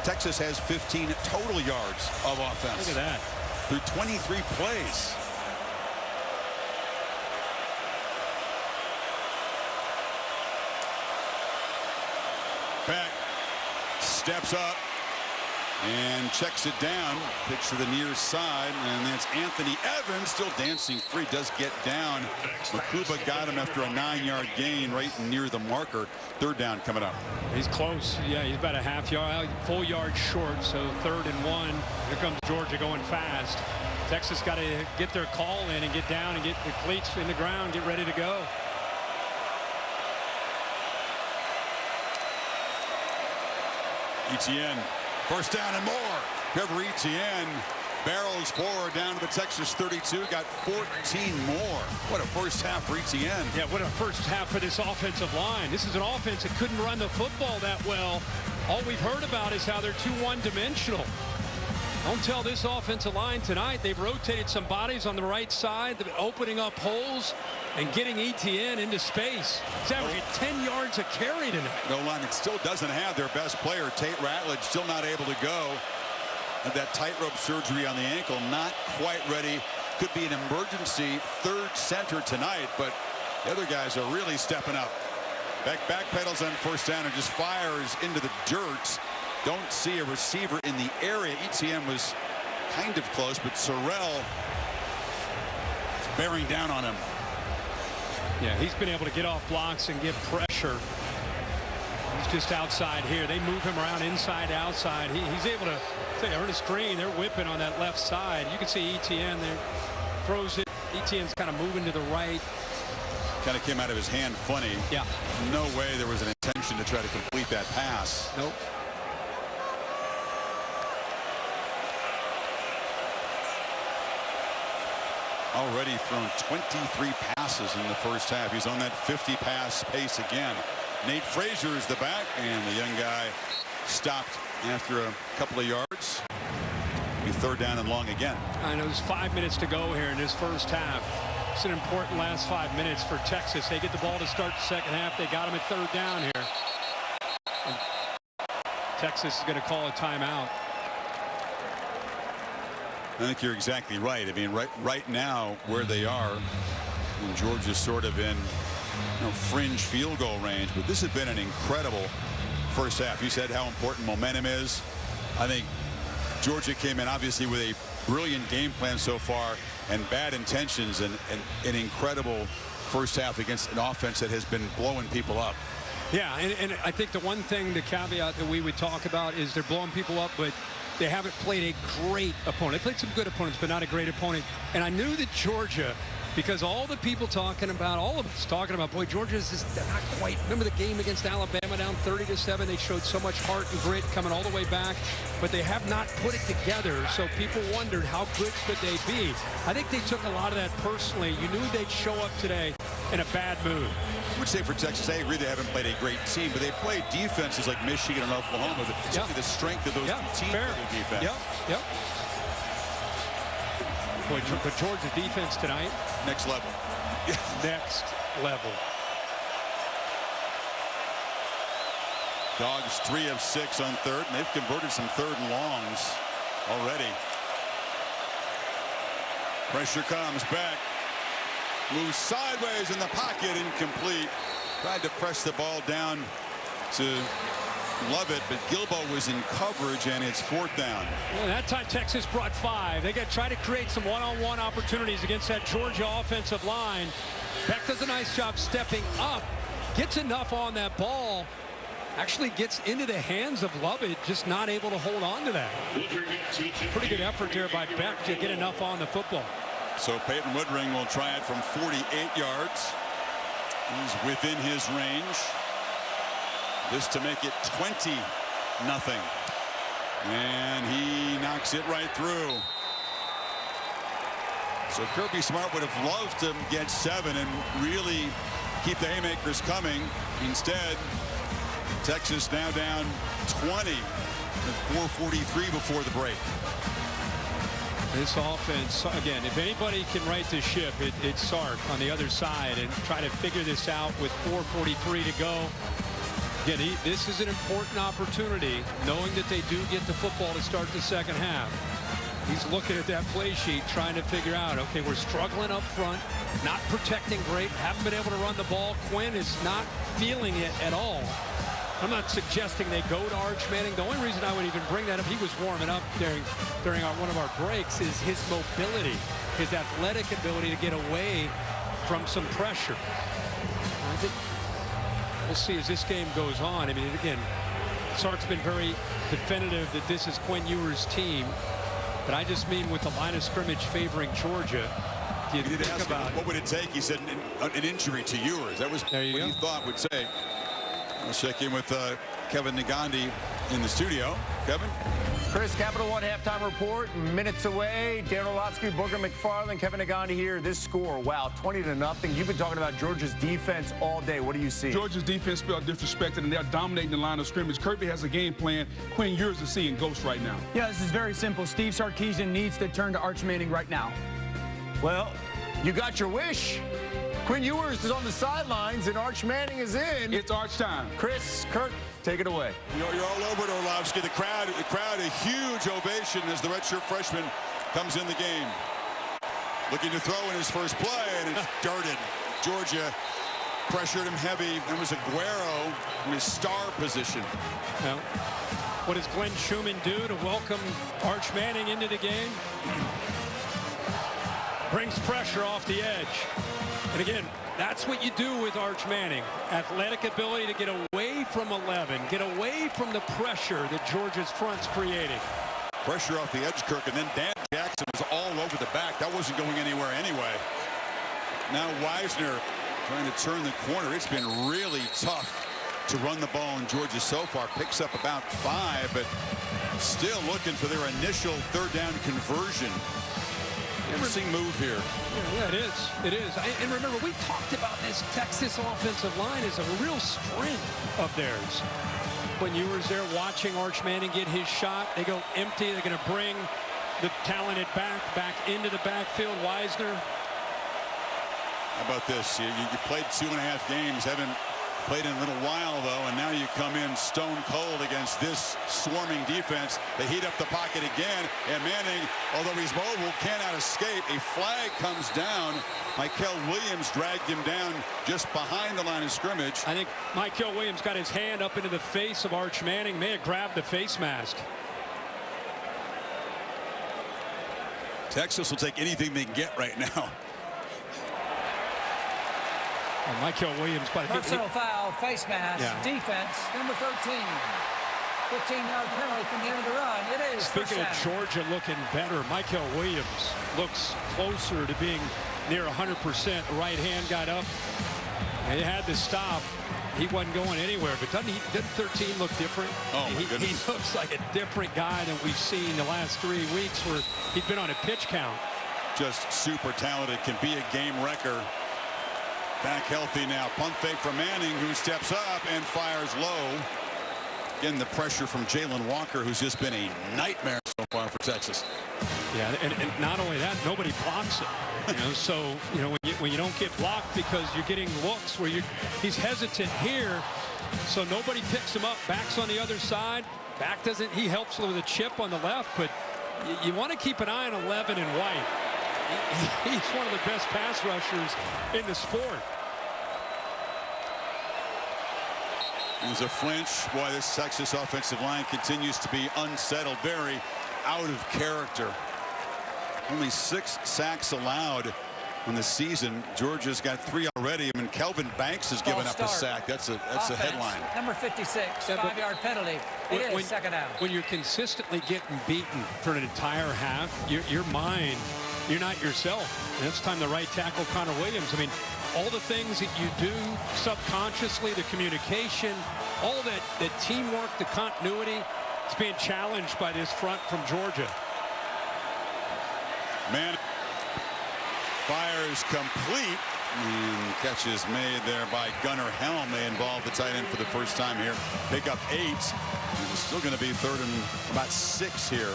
Texas has 15 total yards of offense. Look at that. Through 23 plays. Beck steps up and checks it down. Pitch to the near side, and that's Anthony Evans still dancing free. Does get down. Makuba got him after a 9-yard gain right near the marker. 3rd down coming up. He's close. Yeah, he's about a half yard, full yard short. So 3rd and 1. Here comes Georgia going fast. Texas got to get their call in and get down and get the cleats in the ground, get ready to go. Etienne, 1st down and more. Trevor Etienne barrels forward down to the Texas 32. Got 14 more. What a first half for Etienne. Yeah, what a first half for this offensive line. This is an offense that couldn't run the football that well. All we've heard about is how they're too one-dimensional. Don't tell this offensive line tonight. They've rotated some bodies on the right side, opening up holes and getting Etienne into space. He's averaging 10 yards a carry tonight. No line. It still doesn't have their best player. Tate Ratledge still not able to go. Had that tightrope surgery on the ankle. Not quite ready. Could be an emergency 3rd center tonight, but the other guys are really stepping up. Beck backpedals on 1st down and just fires into the dirt. Don't see a receiver in the area. Etienne was kind of close, but Sorrell is bearing down on him. Yeah, he's been able to get off blocks and get pressure. He's just outside here. They move him around inside, outside. He's able to earn a screen. They're whipping on that left side. You can see Etienne there. Throws it. Etienne's kind of moving to the right. Kind of came out of his hand funny. Yeah. No way there was an intention to try to complete that pass. Nope. Already thrown 23 passes in the first half. He's on that 50 pass pace again. Nate Frazier is the back, and the young guy stopped after a couple of yards. Be 3rd down and long again. I know there's 5 minutes to go here in this first half. It's an important last 5 minutes for Texas. They get the ball to start the second half. They got him at 3rd down here. And Texas is going to call a timeout. I think you're exactly right. I mean, right now where they are, and Georgia's sort of in fringe field goal range, but this has been an incredible first half. You said how important momentum is. I think Georgia came in obviously with a brilliant game plan so far and bad intentions, and an incredible first half against an offense that has been blowing people up. Yeah, and I think the one thing, the caveat that we would talk about is they're blowing people up, but they haven't played a great opponent. They played some good opponents, but not a great opponent. And I knew that Georgia, because all the people talking about, all of us talking about, boy, Georgia's just not quite. Remember the game against Alabama down 30-7? They showed so much heart and grit coming all the way back, but they have not put it together. So people wondered how good could they be. I think they took a lot of that personally. You knew they'd show up today in a bad mood. I would say for Texas, I agree they haven't played a great team, but they played defenses like Michigan and Oklahoma. Certainly the strength of those two teams for their defense. Yep. Boy, but Georgia's defense tonight. Next level. Next level. Dogs 3 of 6 on 3rd, and they've converted some 3rd and longs already. Pressure comes back. Moves sideways in the pocket, incomplete. Tried to press the ball down to Lovett, but Gilbo was in coverage, and it's 4th down. Well, that time Texas brought 5. They got to try to create some one-on-one opportunities against that Georgia offensive line. Beck does a nice job stepping up, gets enough on that ball, actually gets into the hands of Lovett, just not able to hold on to that. Pretty good effort there by Beck to get enough on the football. So Peyton Woodring will try it from 48 yards. He's within his range. This to make it 20-0. And he knocks it right through. So Kirby Smart would have loved to get 7 and really keep the haymakers coming. Instead, Texas now down 20 with 4:43 before the break. This offense, again, if anybody can right the ship, it's Sark on the other side and try to figure this out with 4:43 to go. Again, this is an important opportunity, knowing that they do get the football to start the second half. He's looking at that play sheet, trying to figure out, okay, we're struggling up front, not protecting great, haven't been able to run the ball. Quinn is not feeling it at all. I'm not suggesting they go to Arch Manning. The only reason I would even bring that up, he was warming up during one of our breaks, is his mobility, his athletic ability to get away from some pressure. I think we'll see as this game goes on. I mean, again, Sark's been very definitive that this is Quinn Ewers' team. But I just mean with the line of scrimmage favoring Georgia. Do you think about what would it take? He said an injury to Ewers. That was what he thought would say. I'll check in with Kevin Nagandi in the studio. Kevin? Chris, Capital One halftime report, minutes away. Dan Orlovsky, Booger McFarland, Kevin Nagandi here. This score, wow, 20-0. You've been talking about Georgia's defense all day. What do you see? Georgia's defense felt disrespected, and they're dominating the line of scrimmage. Kirby has a game plan. Quinn Ewers is seeing ghosts right now. Yeah, this is very simple. Steve Sarkisian needs to turn to Arch Manning right now. Well, you got your wish. Quinn Ewers is on the sidelines, and Arch Manning is in. It's Arch time. Chris, Kurt, take it away. You're all over it, Orlovsky. The crowd, a huge ovation as the redshirt freshman comes in the game. Looking to throw in his first play, and it's darted. Georgia pressured him heavy. It was Aguero in his star position. Now, what does Glenn Schumann do to welcome Arch Manning into the game? Brings pressure off the edge. And again, that's what you do with Arch Manning. Athletic ability to get away from 11, get away from the pressure that Georgia's front's creating. Pressure off the edge, Kirk, and then Dan Jackson was all over the back. That wasn't going anywhere anyway. Now Wisner trying to turn the corner. It's been really tough to run the ball in Georgia so far. Picks up about 5, but still looking for their initial third down conversion. Interesting move here. Yeah, it is. It is. And remember, we talked about this Texas offensive line as a real strength of theirs. When Ewers there watching Arch Manning get his shot, they go empty. They're going to bring the talented back into the backfield. Wisner. How about this? You played 2.5 games, haven't played in a little while, though, and now you come in stone cold against this swarming defense. They heat up the pocket again, and Manning, although he's mobile, cannot escape. A flag comes down. Mykel Williams dragged him down just behind the line of scrimmage. I think Mykel Williams got his hand up into the face of Arch Manning. May have grabbed the face mask. Texas will take anything they can get right now. Mykel Williams, but personal foul, face mask, defense, number 13. 15-yard penalty from the end of the run. It is. Speaking of Georgia looking better, Mykel Williams looks closer to being near 100%. Right hand got up. He had to stop. He wasn't going anywhere, but doesn't 13 look different? Oh, my goodness. He looks like a different guy than we've seen the last 3 weeks where he's been on a pitch count. Just super talented, can be a game wrecker. Back healthy now. Punt fake from Manning, who steps up and fires low. Again, the pressure from Jalen Walker, who's just been a nightmare so far for Texas. Yeah, and not only that, nobody blocks it. So when you don't get blocked because you're getting looks where he's hesitant here, so nobody picks him up. Back's on the other side. Back doesn't. He helps with a chip on the left, but you want to keep an eye on 11 and White. He's one of the best pass rushers in the sport. There's a flinch. Boy, this Texas offensive line continues to be unsettled, very out of character. Only 6 sacks allowed on the season. Georgia's got 3 already. I mean, Kelvin Banks has given up a sack. That's a headline. Number 56, 5-yard penalty. It is second down. When you're consistently getting beaten for an entire half, your mind, you're not yourself. And it's time the right tackle, Connor Williams. I mean, all the things that you do subconsciously, the communication, all that, the teamwork, the continuity, it's being challenged by this front from Georgia. Man fires complete, and catch is made there by Gunnar Helm. They involve the tight end for the first time here. Pick up 8. It's still going to be 3rd and about 6 here.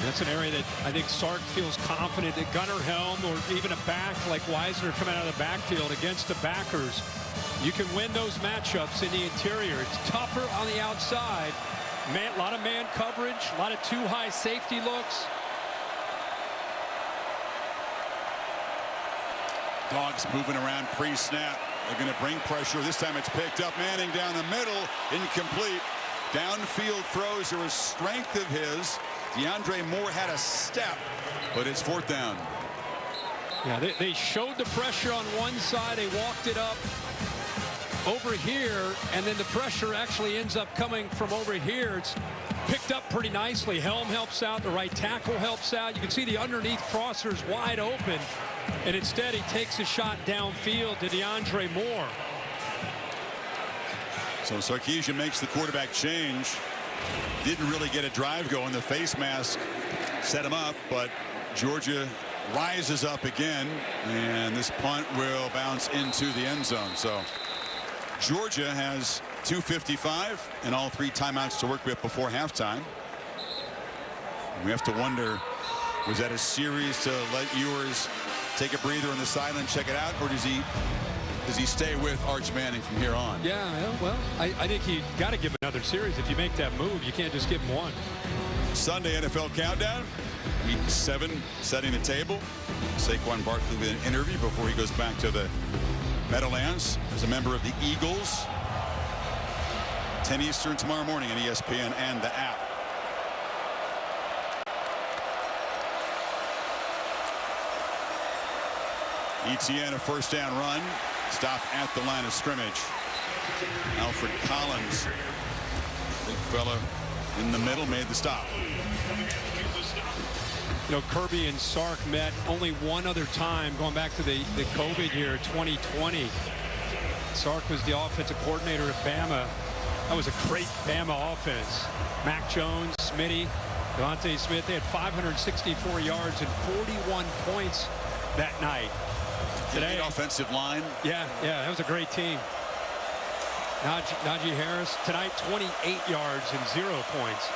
That's an area that I think Sark feels confident that Gunnar Helm or even a back like Weisner coming out of the backfield against the backers. You can win those matchups in the interior. It's tougher on the outside. Man, a lot of man coverage, a lot of too high safety looks. Dogs moving around pre-snap. They're going to bring pressure. This time it's picked up. Manning down the middle. Incomplete. Downfield throws are a strength of his. DeAndre Moore had a step, but it's 4th down. Yeah, they showed the pressure on one side. They walked it up over here, and then the pressure actually ends up coming from over here. It's picked up pretty nicely. Helm helps out. The right tackle helps out. You can see the underneath crossers wide open. And instead, he takes a shot downfield to DeAndre Moore. So Sarkisian makes the quarterback change. Didn't really get a drive going. The face mask set him up, but Georgia rises up again, and this punt will bounce into the end zone. So Georgia has 2:55 and all 3 timeouts to work with before halftime. We have to wonder, was that a series to let Ewers take a breather on the sideline, check it out, or does he stay with Arch Manning from here on? Yeah, well, I think you got to give another series. If you make that move, you can't just give him one. Sunday NFL Countdown, Week 7, setting the table. Saquon Barkley with an interview before he goes back to the Meadowlands as a member of the Eagles. 10 Eastern tomorrow morning on ESPN and the app. ETN, a first down run. Stop at the line of scrimmage. Alfred Collins, big fella in the middle, made the stop. You know, Kirby and Sark met only one other time going back to the COVID year, 2020. Sark was the offensive coordinator at Bama. That was a great Bama offense. Mac Jones, Smitty, Devontae Smith, they had 564 yards and 41 points that night. Today, offensive line. Yeah, that was a great team. Najee Harris tonight, 28 yards and 0 points.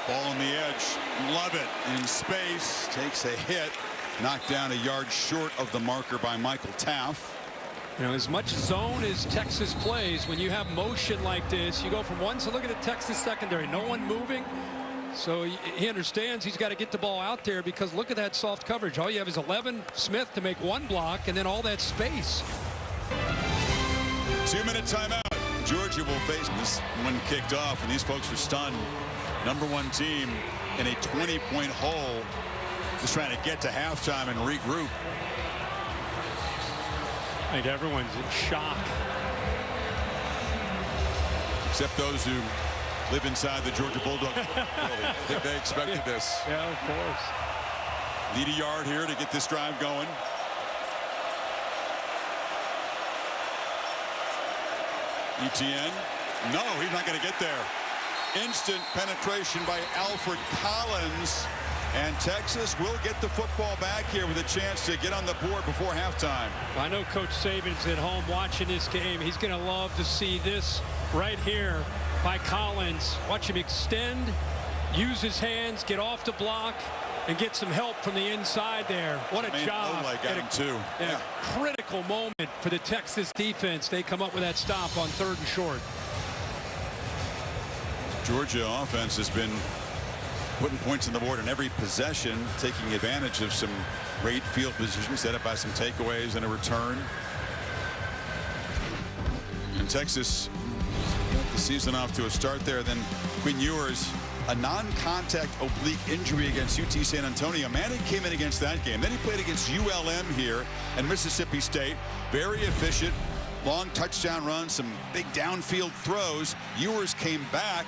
Ball on the edge. Love it in space. Takes a hit. Knocked down a yard short of the marker by Michael Taff. You know, as much zone as Texas plays, when you have motion like this, you go from one. So look at the Texas secondary. No one moving. So he understands he's got to get the ball out there because look at that soft coverage. All you have is 11 Smith to make one block and then all that space. 2-minute timeout. Georgia will face this one kicked off, and these folks are stunned. #1 team in a 20-point hole, just trying to get to halftime and regroup. I think everyone's in shock. Except those who live inside the Georgia Bulldogs. I think they expected this. Yeah, of course. Need a yard here to get this drive going. ETN. No, he's not going to get there. Instant penetration by Alfred Collins. And Texas will get the football back here with a chance to get on the board before halftime. I know Coach Saban's at home watching this game. He's going to love to see this right here by Collins. Watch him extend, use his hands, get off the block, and get some help from the inside there. What a job. And a critical moment for the Texas defense. They come up with that stop on 3rd and short. Georgia offense has been putting points on the board in every possession, taking advantage of some great field position set up by some takeaways and a return. And Texas, the season off to a start there. Then Quinn Ewers, a non-contact oblique injury against UT San Antonio. Manning came in against that game. Then he played against ULM here and Mississippi State. Very efficient, long touchdown runs, some big downfield throws. Ewers came back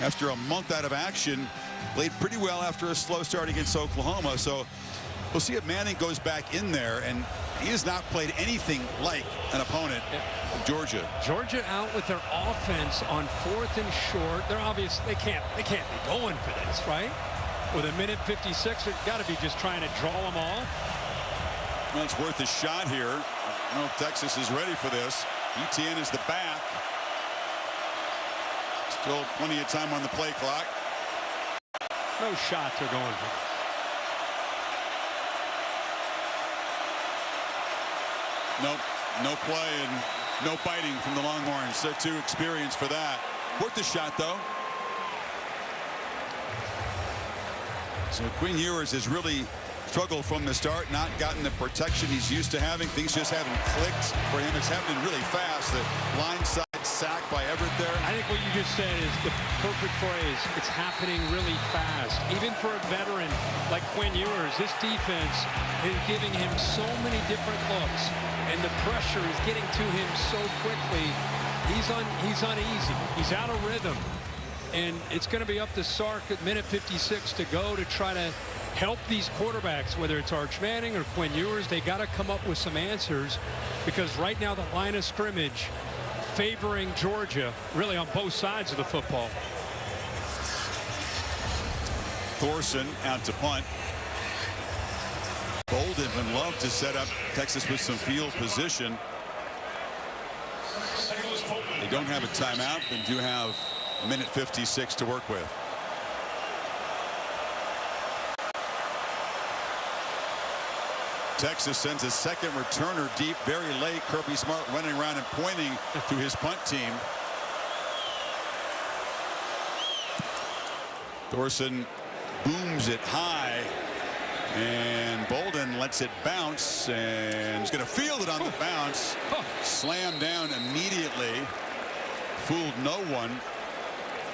after a month out of action. Played pretty well after a slow start against Oklahoma. So we'll see if Manning goes back in there, and he has not played anything like an opponent. Georgia out with their offense on 4th and short. They're obvious they can't be going for this, right? With a minute 56, they've got to be just trying to draw them off. Well, it's worth a shot here. I don't know if Texas is ready for this. ETN is the back. Still plenty of time on the play clock. No shots are going for. Nope, no play and no biting from the Longhorns. They're too experienced for that. Worth the shot, though. So Quinn Ewers has really struggled from the start, not gotten the protection he's used to having. Things just haven't clicked for him. It's happening really fast. The line side sack by Everett there. I think what you just said is the perfect phrase. It's happening really fast. Even for a veteran like Quinn Ewers, this defense is giving him so many different looks, and the pressure is getting to him so quickly. He's uneasy. He's out of rhythm, and it's going to be up to Sark at minute 56 to go to try to help these quarterbacks, whether it's Arch Manning or Quinn Ewers. They got to come up with some answers, because right now the line of scrimmage favoring Georgia really on both sides of the football. Thorson out to punt. Bolden would love to set up Texas with some field position. They don't have a timeout, but do have a minute 56 to work with. Texas sends a second returner deep very late. Kirby Smart running around and pointing to his punt team. Thorson booms it high, and Bolden lets it bounce, and he's going to field it on the bounce. Slammed down immediately. Fooled no one.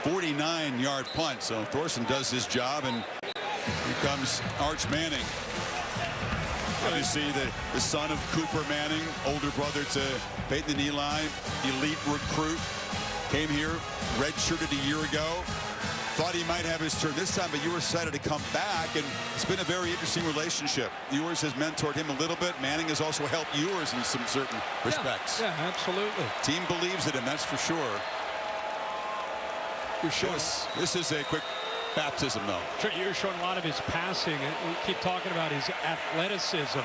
49-yard punt. So Thorson does his job, and here comes Arch Manning. Obviously the son of Cooper Manning, older brother to Peyton and Eli, elite recruit. Came here, redshirted a year ago. Thought he might have his turn this time, but Ewers decided to come back, and it's been a very interesting relationship. Ewers has mentored him a little bit. Manning has also helped Ewers in some certain respects. Yeah, absolutely. Team believes in him, that's for sure. This is a quick baptism, though. You're showing a lot of his passing. We keep talking about his athleticism.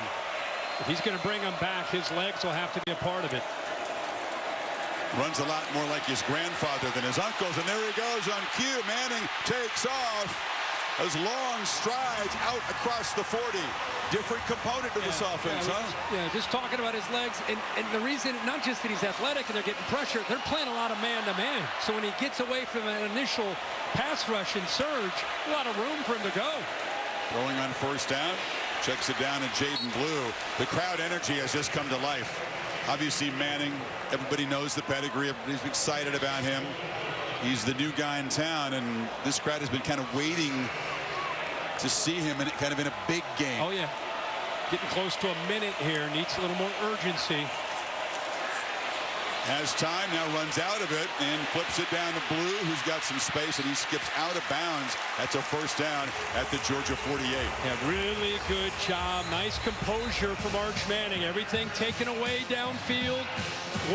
If he's going to bring him back, his legs will have to be a part of it. Runs a lot more like his grandfather than his uncles, and there he goes on cue. Manning takes off. Those long strides out across the 40. Different component to this offense, huh? Yeah, just talking about his legs. And the reason, not just that he's athletic and they're getting pressure, they're playing a lot of man-to-man. So when he gets away from an initial pass rush and surge, a lot of room for him to go. Throwing on first down. Checks it down to Jaden Blue. The crowd energy has just come to life. Obviously, Manning, everybody knows the pedigree. Everybody's excited about him. He's the new guy in town, and this crowd has been kind of waiting to see him in kind of in a big game. Oh, yeah. Getting close to a minute here. Needs a little more urgency. Has time, now runs out of it and flips it down to Blue, who's got some space, and he skips out of bounds. That's a first down at the Georgia 48. Yeah, really good job. Nice composure from Arch Manning. Everything taken away downfield.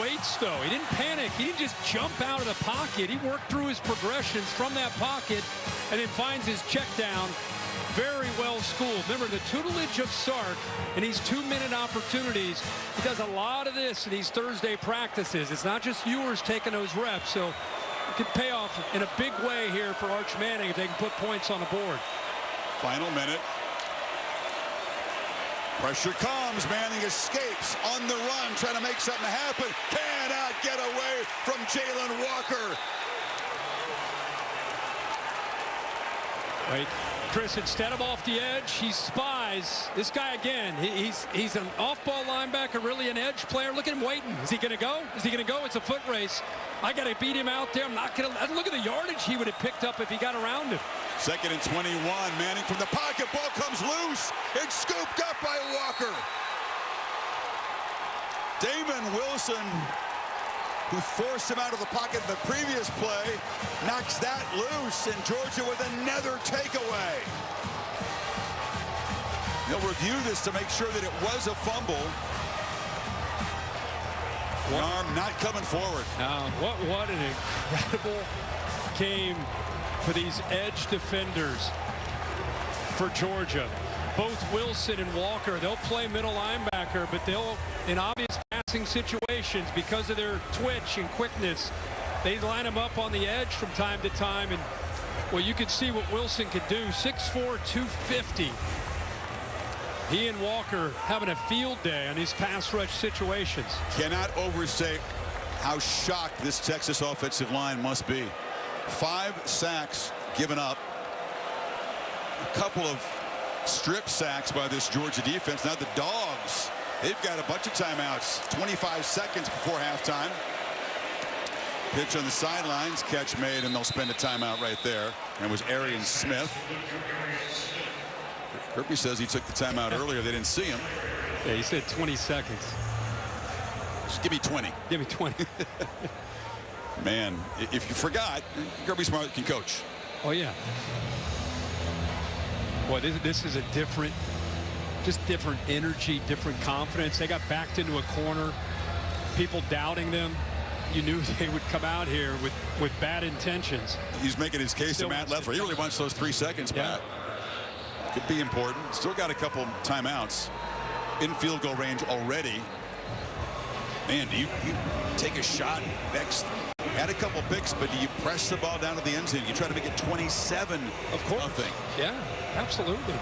Waits, though. He didn't panic. He didn't just jump out of the pocket. He worked through his progressions from that pocket and then finds his check down. Very well schooled. Remember the tutelage of Sark and these 2-minute opportunities. He does a lot of this in these Thursday practices. It's not just Ewers taking those reps, so it could pay off in a big way here for Arch Manning if they can put points on the board. Final minute. Pressure comes. Manning escapes on the run, trying to make something happen. Cannot get away from Jalen Walker. Wait, Chris, instead of off the edge, he spies. This guy again, he's an off-ball linebacker, really an edge player. Look at him waiting. Is he going to go? Is he going to go? It's a foot race. I got to beat him out there. I'm not going to. Look at the yardage he would have picked up if he got around him. 2nd and 21. Manning from the pocket. Ball comes loose. It's scooped up by Walker. Damon Wilson, who forced him out of the pocket in the previous play, knocks that loose, and Georgia with another takeaway. They'll review this to make sure that it was a fumble. The arm not coming forward. Now, what an incredible game for these edge defenders for Georgia. Both Wilson and Walker, they'll play middle linebacker, but they'll, in obvious passing situations, because of their twitch and quickness, they line them up on the edge from time to time. And, well, you can see what Wilson could do. 6'4", 250. He and Walker having a field day on these pass rush situations. Cannot overstate how shocked this Texas offensive line must be. 5 sacks given up. A couple of strip sacks by this Georgia defense. Now the Dogs, they've got a bunch of timeouts. 25 seconds before halftime. Pitch on the sidelines, catch made, and they'll spend a timeout right there. And it was Arian Smith. Kirby says he took the timeout earlier. They didn't see him. Yeah, he said 20 seconds. Just give me 20. Give me 20. Man, if you forgot, Kirby Smart can coach. Oh, yeah. Boy, this is a different energy, different confidence. They got backed into a corner. People doubting them. You knew they would come out here with bad intentions. He's making his case to Matt Leffler. He really wants those 3 seconds back. Could be important. Still got a couple timeouts in field goal range already. Man, do you take a shot next? Had a couple picks, but do you press the ball down to the end zone? You try to make it 27. Of course. Nothing. Yeah, absolutely.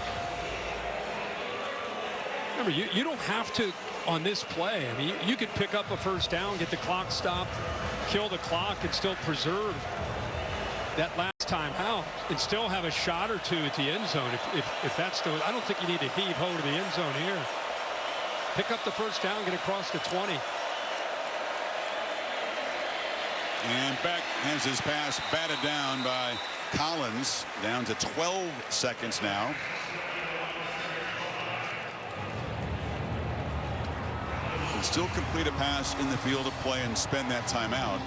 Remember, you don't have to on this play. I mean, you could pick up a first down, get the clock stopped, kill the clock, and still preserve that last time out, and still have a shot or two at the end zone. If that's the, I don't think you need to heave ho to the end zone here. Pick up the first down, get across the 20. And Beck has his pass batted down by Collins. Down to 12 seconds now. Can still complete a pass in the field of play and spend that timeout.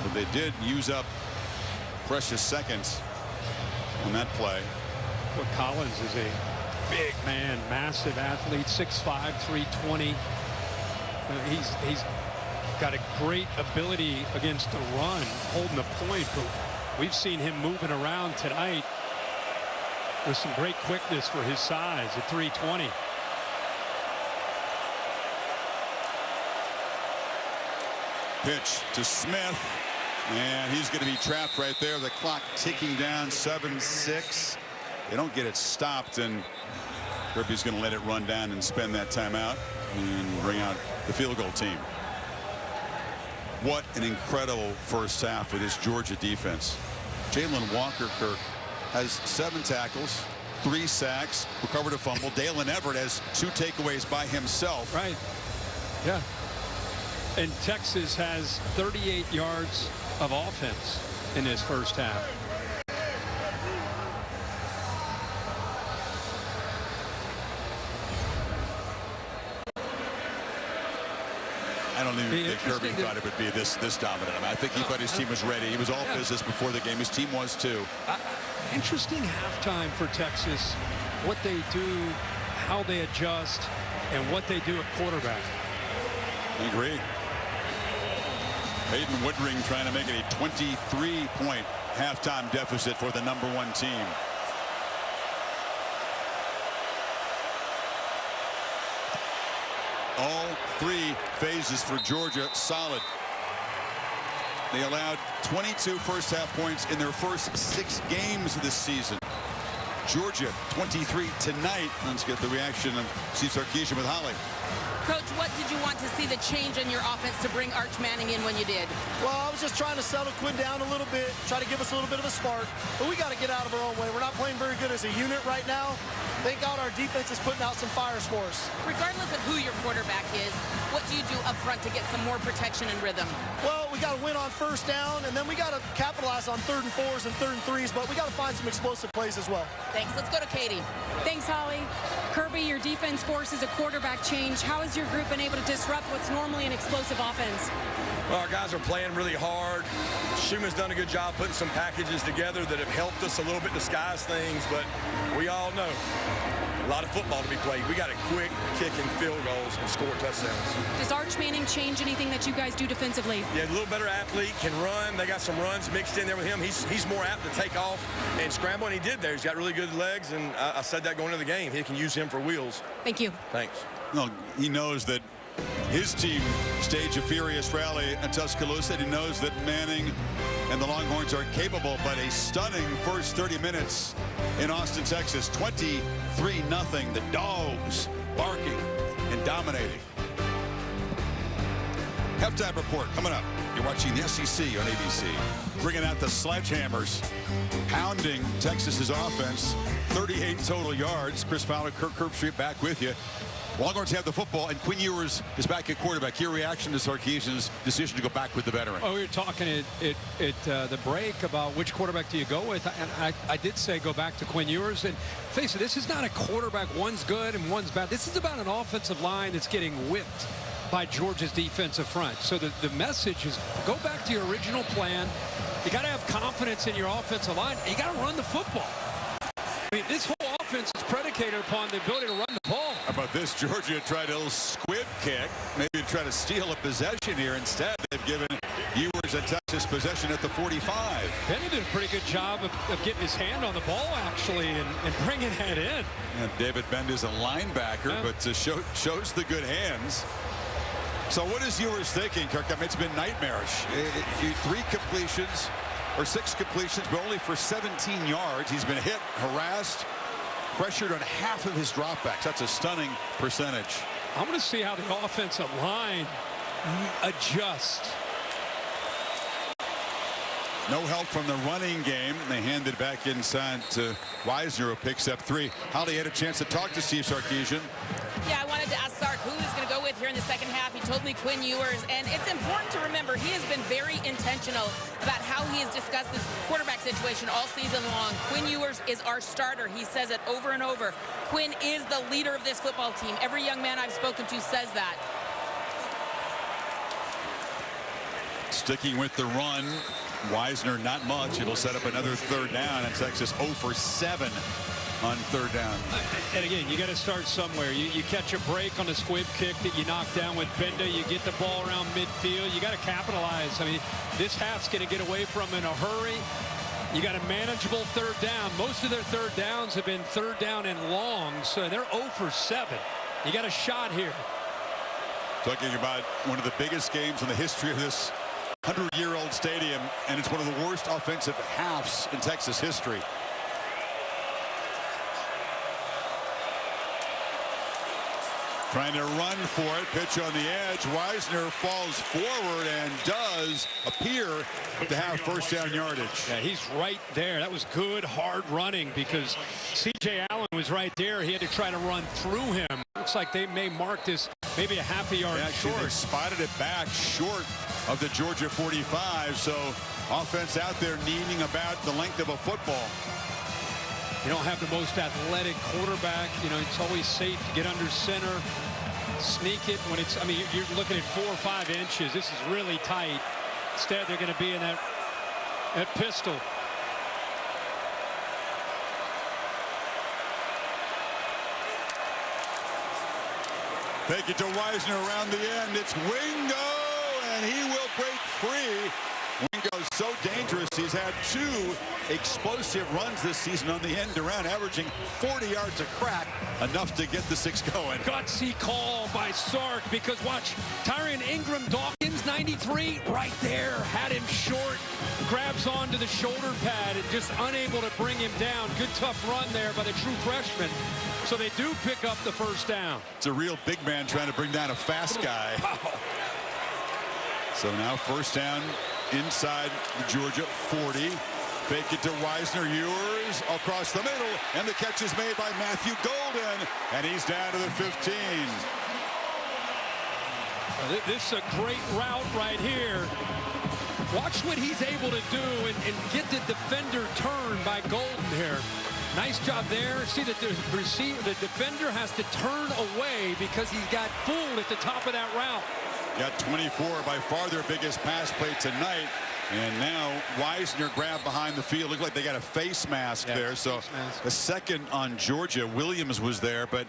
But they did use up precious seconds on that play. Well, Collins is a big man, massive athlete, 6'5", 320. He's got a great ability against the run, holding the point, but we've seen him moving around tonight with some great quickness for his size at 320. Pitch to Smith, and he's going to be trapped right there. The clock ticking down, 7-6. They don't get it stopped, and Kirby's going to let it run down and spend that timeout and bring out the field goal team. What an incredible first half for this Georgia defense. Jalen Walker, Kirk, has 7 tackles, 3 sacks, recovered a fumble. Dalen Everett has 2 takeaways by himself. Right. Yeah. And Texas has 38 yards of offense in this first half. I don't even think Kirby thought it would be this dominant. I mean, I think he thought his team was ready. He was all business before the game. His team was too. Interesting halftime for Texas. What they do, how they adjust, and what they do at quarterback. I agree. Hayden Woodring trying to make it a 23-point halftime deficit for the #1 team. All 3 phases for Georgia solid. They allowed 22 first half points in their first 6 games of this season. Georgia 23 tonight. Let's get the reaction of Steve Sarkisian with Holly. Coach, what did you want to see the change in your offense to bring Arch Manning in when you did? Well, I was just trying to settle Quinn down a little bit, try to give us a little bit of a spark, but we got to get out of our own way. We're not playing very good as a unit right now. Thank God our defense is putting out some fires for us. Regardless of who your quarterback is, what do you do up front to get some more protection and rhythm? Well, we got to win on first down, and then we got to capitalize on 3rd and 4s and 3rd and 3s, but we got to find some explosive plays as well. Thanks. Let's go to Katie. Thanks, Holly. Kirby, your defense forces a quarterback change. How has your group been able to disrupt what's normally an explosive offense? Well, our guys are playing really hard. Schumann's done a good job putting some packages together that have helped us a little bit disguise things, but we all know a lot of football to be played. We got to quick kick and field goals and score touchdowns. Does Arch Manning change anything that you guys do defensively? Yeah, a little better athlete, can run. They got some runs mixed in there with him. He's more apt to take off and scramble, and he did there. He's got really good legs, and I said that going into the game. He can use him for wheels. Thank you. Thanks. No, he knows that his team staged a furious rally in Tuscaloosa. He knows that Manning and the Longhorns are capable, but a stunning first 30 minutes in Austin, Texas. 23-0. The Dogs barking and dominating. Halftime report coming up. You're watching the SEC on ABC. Bringing out the sledgehammers, pounding Texas's offense. 38 total yards. Chris Fowler, Kirk Herbstreit back with you. Longhorns have the football, and Quinn Ewers is back at quarterback. Your reaction to Sarkisian's decision to go back with the veteran? Oh, we were talking at the break about which quarterback do you go with, and I did say go back to Quinn Ewers. And face it, this is not a quarterback. One's good and one's bad. This is about an offensive line that's getting whipped by Georgia's defensive front. So the message is go back to your original plan. You got to have confidence in your offensive line. You got to run the football. I mean, this whole offense is predicated upon the ability to run the ball. How about this? Georgia tried a little squib kick, maybe try to steal a possession here. Instead, they've given Ewers a Texas possession at the 45. Benny did a pretty good job of getting his hand on the ball, actually, and bringing that in. And David Bend is a linebacker, but shows the good hands. So what is Ewers thinking, Kirk? I mean, it's been nightmarish. 3 completions, or 6 completions, but only for 17 yards. He's been hit, harassed, pressured on half of his dropbacks. That's a stunning percentage. I'm going to see how the offensive line adjusts. No help from the running game. They hand it back inside to Wisner, who picks up 3. Holly had a chance to talk to Steve Sarkisian. Yeah, I wanted to ask Sark who he's going to go with here in the second half. He told me Quinn Ewers, and it's important to remember he has been very intentional about how he has discussed this quarterback situation all season long. Quinn Ewers is our starter. He says it over and over. Quinn is the leader of this football team. Every young man I've spoken to says that. Sticking with the run, Wisner not much. It'll set up another 3rd down, and Texas 0 for 7 on 3rd down. And again, you got to start somewhere. You catch a break on a squib kick that you knock down with Benda. You get the ball around midfield. You got to capitalize. I mean, this half's going to get away from in a hurry. You got a manageable 3rd down. Most of their 3rd downs have been 3rd down and long, so they're 0 for 7. You got a shot here. Talking about one of the biggest games in the history of this 100-year-old stadium, and it's one of the worst offensive halves in Texas history. Trying to run for it, pitch on the edge. Wisner falls forward and does appear to have 1st down yardage. Yeah, he's right there. That was good, hard running because C.J. Allen was right there. He had to try to run through him. Looks like they may mark this maybe a half a yard short. They spotted it back short of the Georgia 45. So offense out there needing about the length of a football. You don't have the most athletic quarterback. You know, it's always safe to get under center, sneak it when it's, I mean, you're looking at 4 or 5 inches. This is really tight. Instead, they're going to be in that pistol. Take it to Wisner around the end. It's Wingo, and he will break free Wingo's so dangerous. He's had 2 explosive runs this season on the end around, averaging 40 yards a crack, enough to get the 6 going. Gutsy call by Sark, because watch, Tyrion Ingram Dawkins, 93, right there, had him short, grabs onto the shoulder pad and just unable to bring him down. Good tough run there by the true freshman. So they do pick up the first down. It's a real big man trying to bring down a fast guy. Wow. So now first down inside the Georgia 40. Fake it to Wisner. Ewers across the middle, and the catch is made by Matthew Golden, and he's down to the 15. This is a great route right here. Watch what he's able to do and get the defender turned by Golden here. Nice job there. See that the defender has to turn away because he's got fooled at the top of that route. Got 24, by far their biggest pass play tonight. And now Wisner grabbed behind the field. Looked like they got a face mask there. So the second on Georgia, Williams was there, but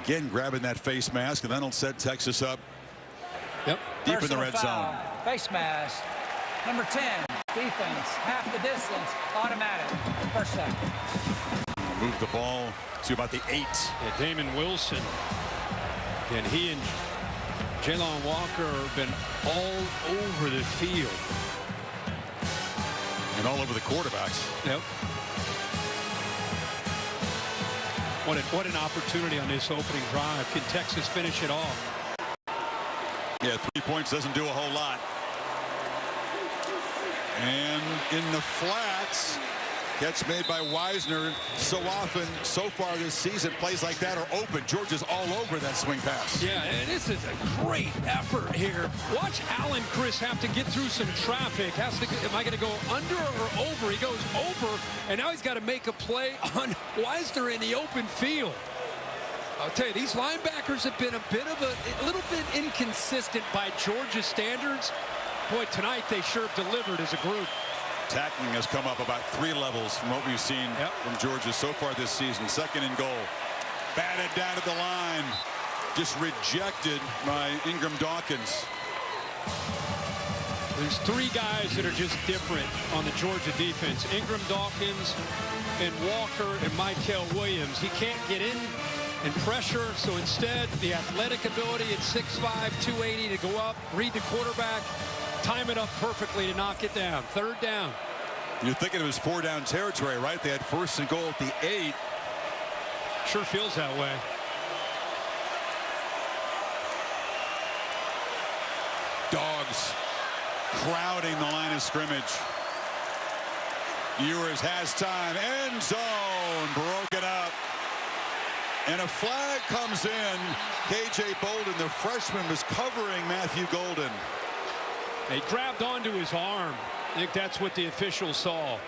again grabbing that face mask, and that'll set Texas up deep in the red zone. Face mask. Number 10. Defense. Half the distance. Automatic. First down. Move the ball to about the 8. Yeah, Damon Wilson. And he and Jalon Walker have been all over the field. And all over the quarterbacks. Yep. What an opportunity on this opening drive. Can Texas finish it off? Yeah, 3 points doesn't do a whole lot. And in the flats, catch made by Wisner. So often, so far this season, plays like that are open. Georgia's all over that swing pass. Yeah, and this is a great effort here. Watch Allen Chris have to get through some traffic. Has to. Am I going to go under or over? He goes over, and now he's got to make a play on Wisner in the open field. I'll tell you, these linebackers have been a little bit inconsistent by Georgia standards. Boy, tonight they sure have delivered as a group. Tackling has come up about 3 levels from what we've seen from Georgia so far this season. Second and goal. Batted down to the line. Just rejected by Ingram Dawkins. There's 3 guys that are just different on the Georgia defense. Ingram Dawkins and Walker and Mykel Williams. He can't get in and pressure, so instead the athletic ability at 6'5", 280 to go up, read the quarterback, time it up perfectly to knock it down. Third down. You're thinking it was 4-down territory, right? They had first and goal at the 8. Sure feels that way. Dogs crowding the line of scrimmage. Ewers has time. End zone broken up. And a flag comes in. K.J. Bolden, the freshman, was covering Matthew Golden. He grabbed onto his arm. I think that's what the official saw.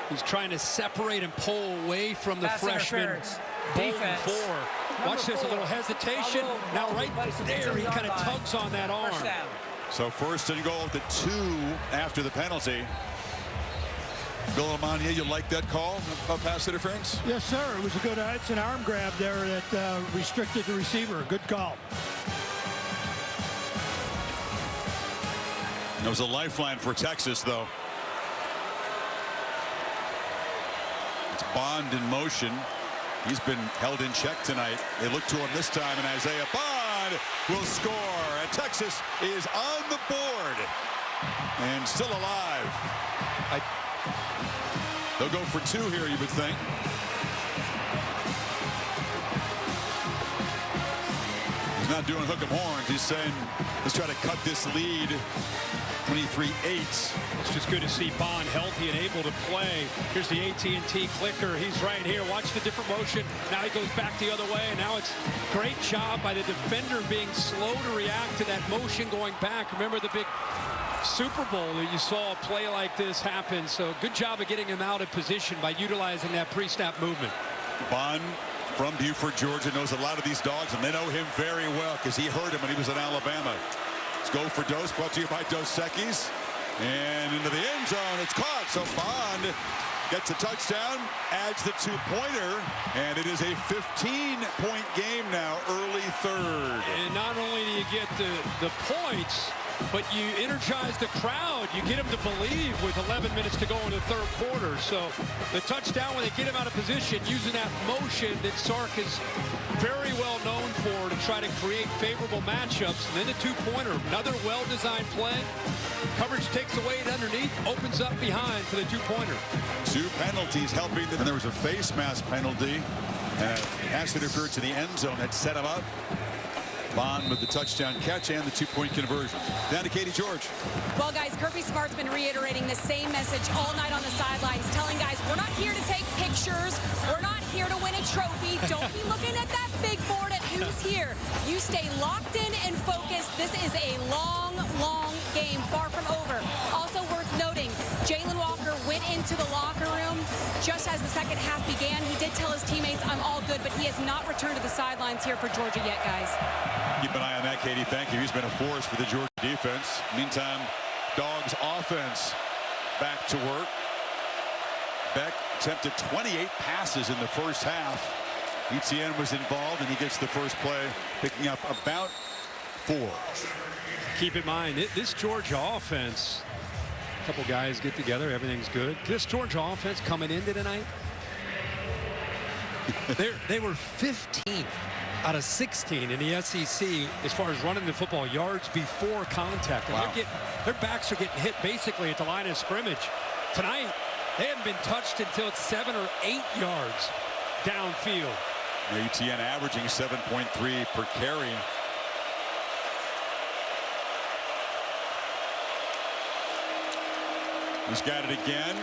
He's trying to separate and pull away from the freshman. Bolden 4. Watch this, a little hesitation. Now right there, he kind of tugs on that arm. So first and goal at the 2 after the penalty. Bill Amania, you like that call of pass interference? Yes, sir. It was a good, it's an arm grab there that restricted the receiver. Good call. It was a lifeline for Texas, though. It's Bond in motion. He's been held in check tonight. They look to him this time, and Isaiah Bond will score. And Texas is on the board and still alive. They'll go for 2 here, you would think. He's not doing hook 'em horns. He's saying, let's try to cut this lead. 23-8. It's just good to see Bond healthy and able to play. Here's the AT&T clicker. He's right here. Watch the different motion. Now he goes back the other way, and now it's great job by the defender being slow to react to that motion going back. Remember the big Super Bowl that you saw a play like this happen. So good job of getting him out of position by utilizing that pre-snap movement. Bond from Buford, Georgia, knows a lot of these dogs, and they know him very well because he heard him when he was in Alabama. Let's go for Dos, brought to you by Dos Equis. And into the end zone, it's caught. So Bond gets a touchdown, adds the two-pointer, and it is a 15-point game now, early third. And not only do you get the points, but you energize the crowd. You get them to believe with 11 minutes to go in the third quarter. So the touchdown, when they get him out of position, using that motion that Sark is very well known for to try to create favorable matchups. And then the two-pointer, another well-designed play. Coverage takes away it underneath, opens up behind for the two-pointer. Two penalties helping them. And there was a face mask penalty. Pass interference in the end zone that set him up. Bond with the touchdown catch and the two-point conversion. Down to Katie George. Well, guys, Kirby Smart's been reiterating the same message all night on the sidelines, telling guys, we're not here to take pictures. We're not here to win a trophy. Don't be looking at that big board at who's here. You stay locked in and focused. This is a long, long game, far from over. Also worth noting, Jalen Walker went into the locker room just as the second half began. He did tell his teammates, I'm all good, but he has not returned to the sidelines here for Georgia yet, guys. Keep an eye on that, Katie. Thank you. He's been a force for the Georgia defense. Meantime, Dogs offense back to work. Beck attempted 28 passes in the first half. Etienne was involved, and he gets the first play, picking up about 4. Keep in mind, this Georgia offense, a couple guys get together, everything's good. This Georgia offense coming into tonight, they were 15th out of 16 in the SEC as far as running the football yards before contact. And wow. Their backs are getting hit basically at the line of scrimmage. Tonight, they haven't been touched until it's 7 or 8 yards downfield. Etienne averaging 7.3 per carry. He's got it again,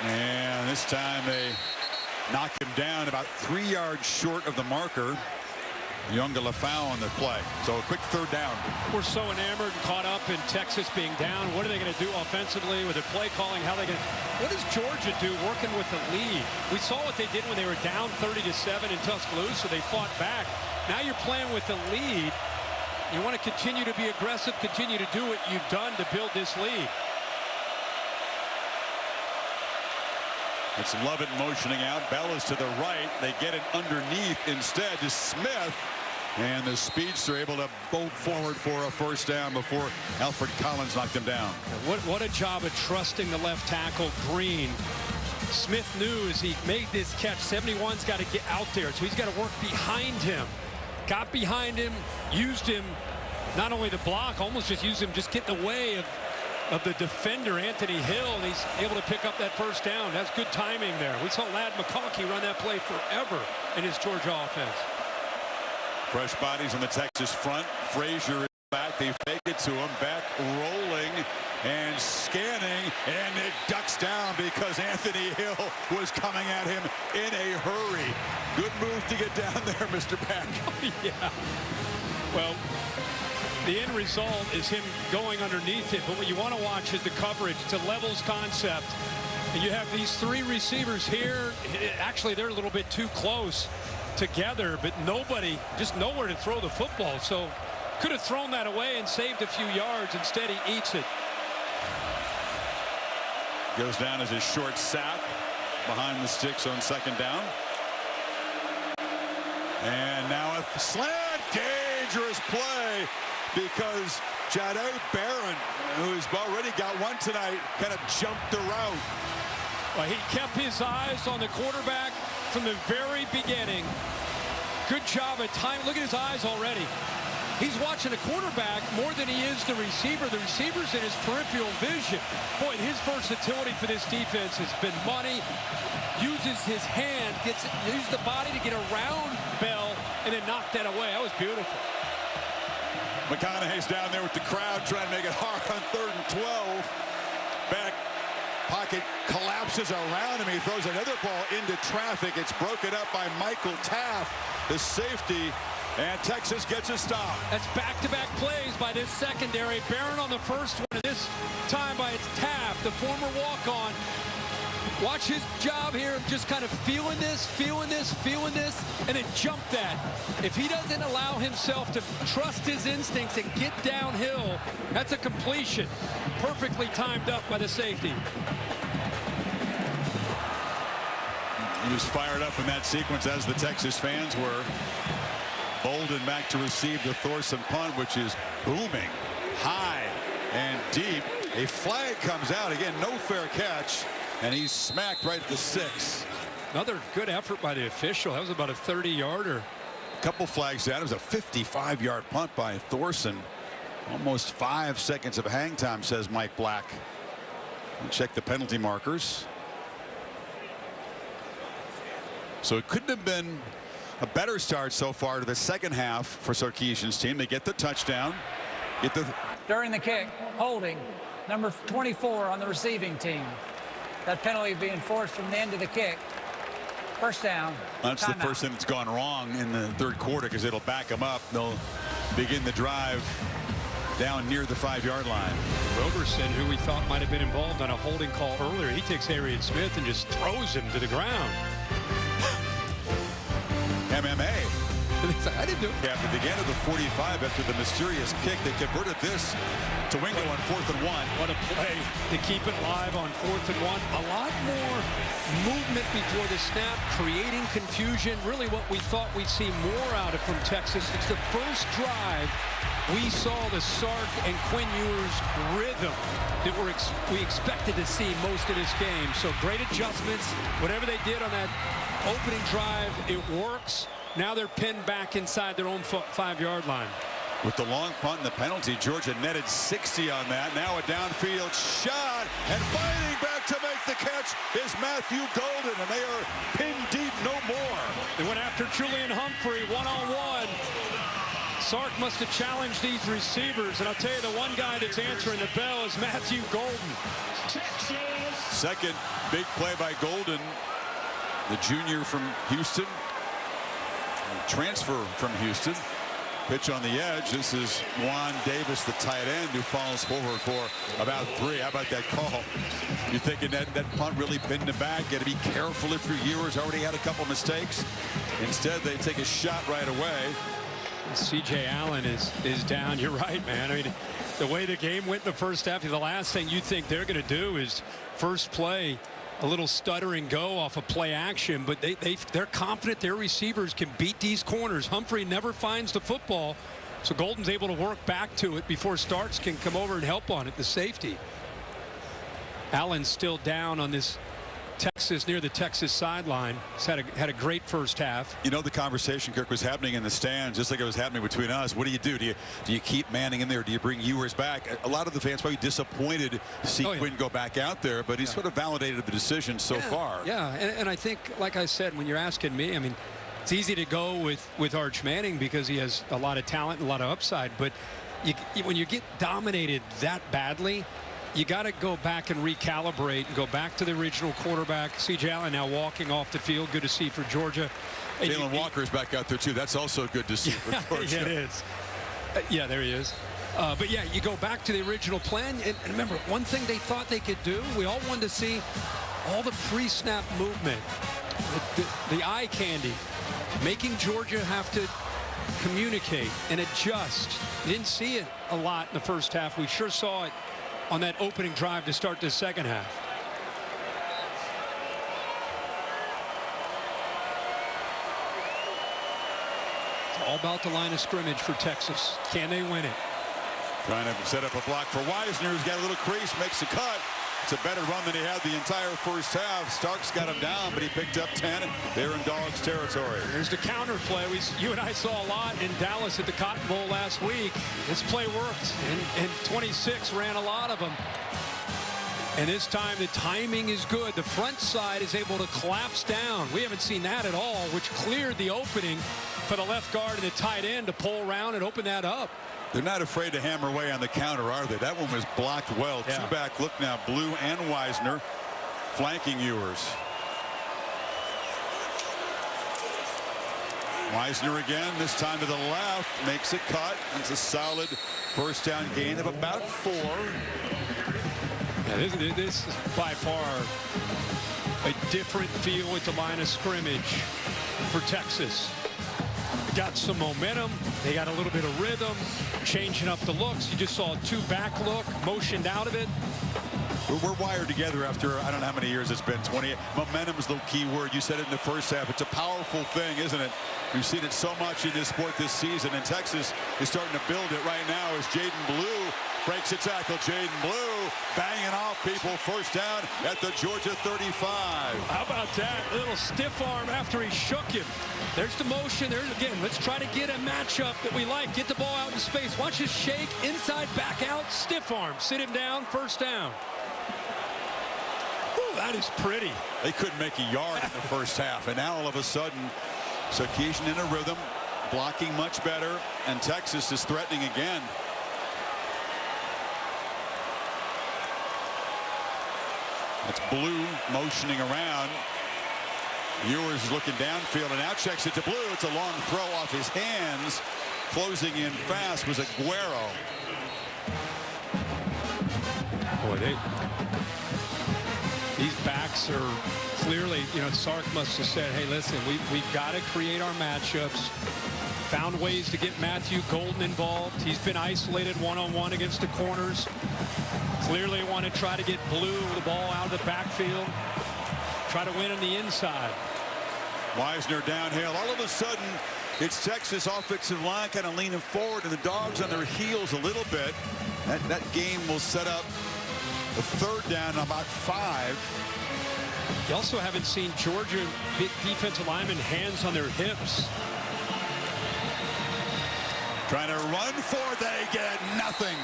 and this time they knock him down about 3 yards short of the marker. Younga Lafau on the play. So a quick third down. We're so enamored and caught up in Texas being down. What are they going to do offensively with their play calling? How they going to? What does Georgia do working with the lead? We saw what they did when they were down 30-7 in Tuscaloosa. They fought back. Now you're playing with the lead. You want to continue to be aggressive, continue to do what you've done to build this lead. It's Lovett motioning out. Bell is to the right. They get it underneath instead to Smith. And the speedster able to bolt forward for a first down before Alfred Collins knocked him down. What a job of trusting the left tackle, Green. Smith knew as he made this catch, 71's got to get out there, so he's got to work behind him. Got behind him, used him, not only the block, almost just used him, just get in the way of the defender, Anthony Hill, and he's able to pick up that first down. That's good timing there. We saw Ladd McConkey run that play forever in his Georgia offense. Fresh bodies on the Texas front. Frazier is back. They fake it to him. Back rolling and scanning, and it ducks down because Anthony Hill was coming at him in a hurry. Good move to get down there, Mr. Pack. Yeah. Well, the end result is him going underneath it, but what you want to watch is the coverage. It's a levels concept. And you have these 3 receivers here. Actually, they're a little bit too close together, but nobody, just nowhere to throw the football. So could have thrown that away and saved a few yards. Instead, he eats it. Goes down as a short sack behind the sticks on second down. And now a slant, dangerous play because Jahdae Barron, who's already got one tonight, kind of jumped the route. Well, he kept his eyes on the quarterback from the very beginning. Good job at time. Look at his eyes already. He's watching the quarterback more than he is the receiver. The receiver's in his peripheral vision. Boy, his versatility for this defense has been money. Uses his hand, uses the body to get around Bell, and then knock that away. That was beautiful. McConaughey's down there with the crowd trying to make it hard on 3rd and 12. Back pocket collapses around him. He throws another ball into traffic. It's broken up by Michael Taft, the safety, and Texas gets a stop. That's back-to-back plays by this secondary. Barron on the first one, and this time by Taft, the former walk-on. Watch his job here of just kind of feeling this, and then jump that. If he doesn't allow himself to trust his instincts and get downhill, that's a completion. Perfectly timed up by the safety. He was fired up in that sequence, as the Texas fans were. Bolden back to receive the Thorson punt, which is booming high and deep. A flag comes out again, no fair catch, and he's smacked right at the 6. Another good effort by the official. That was about a 30-yarder. Couple flags down. It was a 55-yard punt by Thorson. Almost 5 seconds of hang time, says Mike Black. We'll check the penalty markers. So it couldn't have been a better start so far to the second half for Sarkisian's team. They get the touchdown. During the kick, holding, number 24 on the receiving team. That penalty being forced from the end of the kick. First down. That's the first thing that's gone wrong in the third quarter, because it'll back them up. They'll begin the drive down near the 5-yard line. Roberson, who we thought might have been involved on a holding call earlier, he takes Arian Smith and just throws him to the ground. MMA. I didn't do it. At the beginning of the 45, after the mysterious kick, they converted this to Wingo on 4th and 1. What a play to keep it live on 4th and 1. A lot more movement before the snap, creating confusion. Really what we thought we'd see more out of from Texas. It's the first drive we saw the Sark and Quinn Ewers rhythm that we expected to see most of this game. So great adjustments. Whatever they did on that opening drive, it works. Now they're pinned back inside their own 5-yard line. With the long punt and the penalty, Georgia netted 60 on that. Now a downfield shot, and fighting back to make the catch is Matthew Golden, and they are pinned deep no more. They went after Julian Humphrey one-on-one. Sark must have challenged these receivers, and I'll tell you, the one guy that's answering the bell is Matthew Golden. Second big play by Golden, the junior from Houston. Transfer from Houston. Pitch on the edge. This is Juan Davis, the tight end, who falls forward for about 3. How about that call? You're thinking that punt really pinned him back. Got to be careful if your Ewers already had a couple mistakes. Instead, they take a shot right away. C.J. Allen is down. You're right, man. I mean, the way the game went in the first half, the last thing you think they're going to do is first play, a little stutter and go off of play action, but they're confident their receivers can beat these corners. Humphrey never finds the football, so Golden's able to work back to it before Starks can come over and help on it, the safety. Allen's still down on this Texas, near the Texas sideline. He's had a great first half. You know, the conversation, Kirk, was happening in the stands just like it was happening between us. What do you do? Do you keep Manning in there? Do you bring Ewers back? A lot of the fans probably disappointed to see Quinn go back out there, but he's sort of validated the decision so far. Yeah, and I think, like I said, when you're asking me, I mean, it's easy to go with Arch Manning because he has a lot of talent and a lot of upside, but when you get dominated that badly, you got to go back and recalibrate and go back to the original quarterback. C.J. Allen now walking off the field. Good to see for Georgia. Jalen Walker's back out there, too. That's also good to see for Georgia. Yeah, it is. Yeah, there he is. But, yeah, you go back to the original plan. And remember, one thing they thought they could do, we all wanted to see all the pre-snap movement, the eye candy, making Georgia have to communicate and adjust. Didn't see it a lot in the first half. We sure saw it on that opening drive to start the second half. It's all about the line of scrimmage for Texas. Can they win it? Trying to set up a block for Wisner, who's got a little crease, makes a cut. It's a better run than he had the entire first half. Starks got him down, but he picked up 10. They're in Dogs territory. There's the counter play. You and I saw a lot in Dallas at the Cotton Bowl last week. This play worked, and 26 ran a lot of them. And this time the timing is good. The front side is able to collapse down. We haven't seen that at all, which cleared the opening for the left guard and the tight end to pull around and open that up. They're not afraid to hammer away on the counter, are they? That one was blocked well. Yeah. Two-back look now. Blue and Wisner flanking Ewers. Wisner again, this time to the left, makes it cut. It's a solid first down gain of about 4. Yeah, this is by far a different feel at the line of scrimmage for Texas. Got some momentum. They got a little bit of rhythm, changing up the looks. You just saw a 2-back look, motioned out of it. We're wired together after, I don't know how many years it's been, 20. Momentum's the key word. You said it in the first half. It's a powerful thing, isn't it? We've seen it so much in this sport this season, and Texas is starting to build it right now as Jaden Blue breaks a tackle. Jaden Blue banging off people. First down at the Georgia 35. How about that? A little stiff arm after he shook him. There's the motion. There's again. Let's try to get a matchup that we like. Get the ball out in space. Watch his shake. Inside, back out. Stiff arm. Sit him down. First down. Ooh, that is pretty. They couldn't make a yard in the first half, and now all of a sudden, Sarkisian in a rhythm, blocking much better, and Texas is threatening again. That's Blue motioning around. Ewers is looking downfield and out checks it to Blue. It's a long throw off his hands. Closing in fast was Aguero. Boy, these backs are clearly, you know, Sark must have said, hey, listen, we've got to create our matchups. Found ways to get Matthew Golden involved. He's been isolated one-on-one against the corners. Clearly want to try to get Blue the ball out of the backfield. Try to win on the inside. Wisner downhill. All of a sudden, it's Texas offensive line kind of leaning forward, and the Dogs on their heels a little bit. That game will set up a third down and about 5. You also haven't seen Georgia defensive linemen hands on their hips. Trying to run for, they get nothing.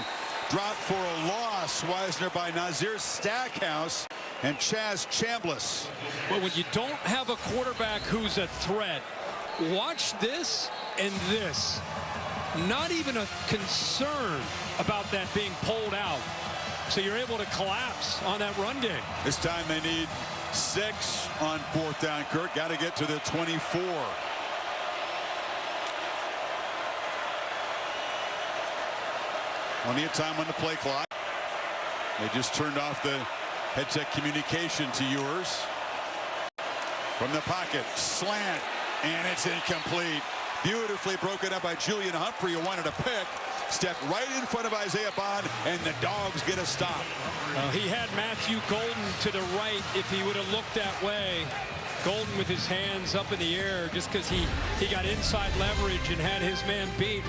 Dropped for a loss. Wisner by Nazir Stackhouse and Chaz Chambliss. But when you don't have a quarterback who's a threat, watch this and this. Not even a concern about that being pulled out. So you're able to collapse on that run game. This time they need 6 on 4th down. Kurt got to get to the 24. Plenty of time on the play clock. They just turned off the headset communication to Ewers. From the pocket, slant, and it's incomplete. Beautifully broken up by Julian Humphrey, who wanted a pick. Stepped right in front of Isaiah Bond, and the Dogs get a stop. He had Matthew Golden to the right if he would have looked that way. Golden with his hands up in the air just because he got inside leverage and had his man beat.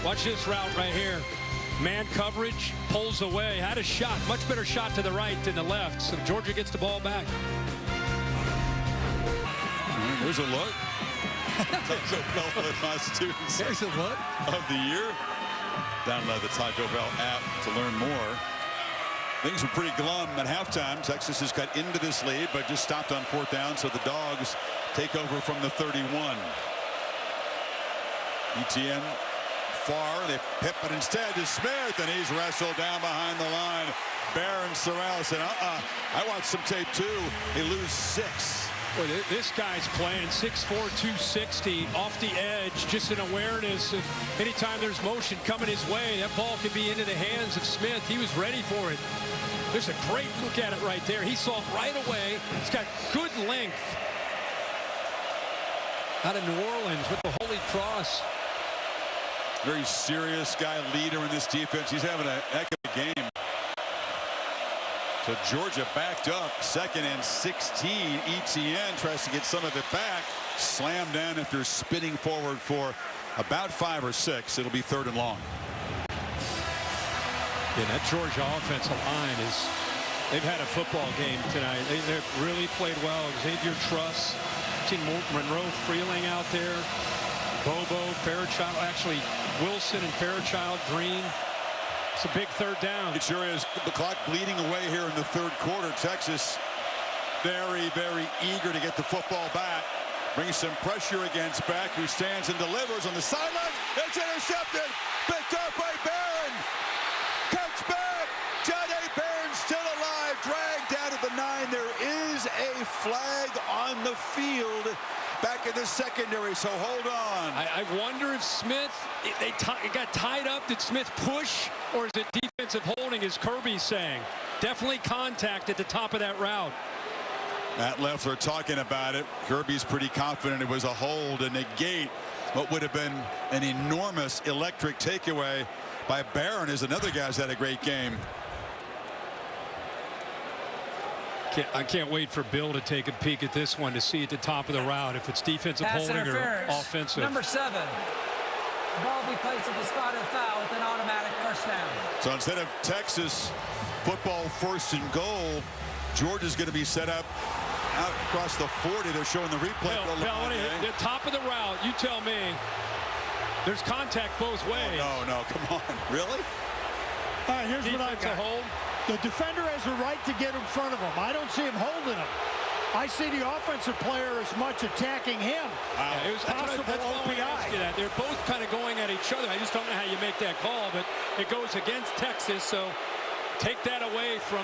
Watch this route right here. Man coverage, pulls away, had a shot, much better shot to the right than the left. So Georgia gets the ball back. There's a look. Taco Bell, one of my students There's a look of the year. Download the Taco Bell app to learn more. Things were pretty glum at halftime. Texas has got into this lead, but just stopped on 4th down, so the Dogs take over from the 31. Etienne far, they pip it instead to Smith, and he's wrestled down behind the line. Barron Sorrell said, I watched some tape too. They lose 6. Boy, this guy's playing 6'4", 260 off the edge, just an awareness of anytime there's motion coming his way, that ball could be into the hands of Smith. He was ready for it. There's a great look at it right there. He saw it right away. He's got good length. Out of New Orleans with the Holy Cross. Very serious guy, leader in this defense. He's having a heck of a game. So Georgia backed up, 2nd and 16. Etienne tries to get some of it back. Slammed down after spinning forward for about 5 or 6. It'll be 3rd and long. Yeah, that Georgia offensive line they've had a football game tonight. They've really played well. Xavier Truss, seen Monroe Freeling out there. Bobo, Fairchild, actually Wilson and Fairchild, Green. It's a big 3rd down. It sure is. The clock bleeding away here in the 3rd quarter. Texas very, very eager to get the football back. Brings some pressure against Beck, who stands and delivers on the sideline. It's intercepted. Picked up by Barron. Cuts back. Jahdae Barron still alive. Dragged down at the 9. There is a flag on the field. Back in the secondary, so hold on. I wonder if Smith, it got tied up. Did Smith push, or is it defensive holding, as Kirby's saying? Definitely contact at the top of that route. Matt Leffler talking about it. Kirby's pretty confident it was a hold to negate what would have been an enormous electric takeaway by Barron, as another guy's had a great game. I can't wait for Bill to take a peek at this one to see at the top of the route if it's defensive Pass holding or interference. offensive. Number 7. The ball be placed at the spot of the foul with an automatic first down. So instead of Texas football 1st and goal, Georgia's going to be set up out across the 40. They're showing the replay. Bill, the top of the route, you tell me. There's contact both ways. Oh, no, come on. Really? All right, here's what I got. Hold. The defender has a right to get in front of him. I don't see him holding him. I see the offensive player as much attacking him. It was possible OPI. They're both kind of going at each other. I just don't know how you make that call, but it goes against Texas, so take that away from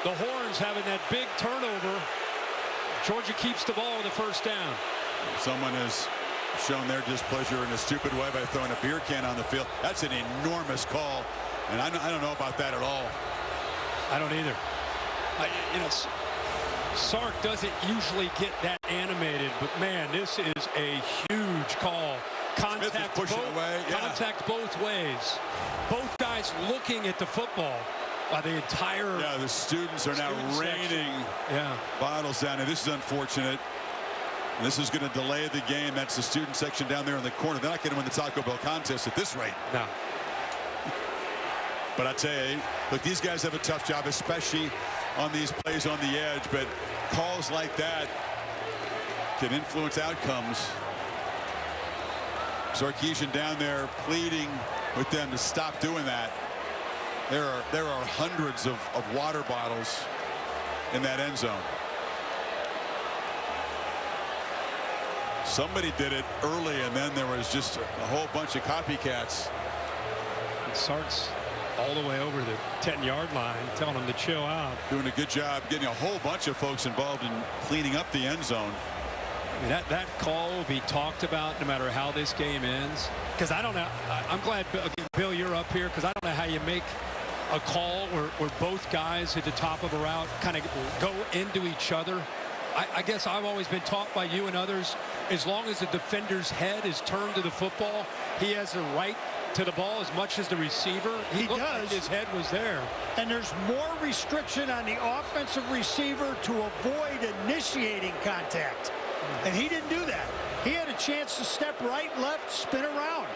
the Horns having that big turnover. Georgia keeps the ball with a first down. Someone has shown their displeasure in a stupid way by throwing a beer can on the field. That's an enormous call, and I don't know about that at all. I don't either. Sark doesn't usually get that animated, but man, this is a huge call. Contact both ways. Both guys looking at the football. The entire the students are now raining bottles down, and this is unfortunate. And this is going to delay the game. That's the student section down there in the corner. They're not going to win the Taco Bell contest at this rate. No. But I tell you, look, these guys have a tough job, especially on these plays on the edge. But calls like that can influence outcomes. Sarkisian down there pleading with them to stop doing that. There are hundreds of water bottles in that end zone. Somebody did it early, and then there was just a whole bunch of copycats. Sark's all the way over the 10-yard line, telling them to chill out. Doing a good job getting a whole bunch of folks involved in cleaning up the end zone. That call will be talked about no matter how this game ends. Because I don't know. I'm glad, Bill, you're up here, because I don't know how you make a call where both guys at the top of a route kind of go into each other. I guess I've always been taught by you and others, as long as the defender's head is turned to the football, he has the right to the ball as much as the receiver. He looked does. Like his head was there. And there's more restriction on the offensive receiver to avoid initiating contact. And he didn't do that. He had a chance to step right, left, spin around.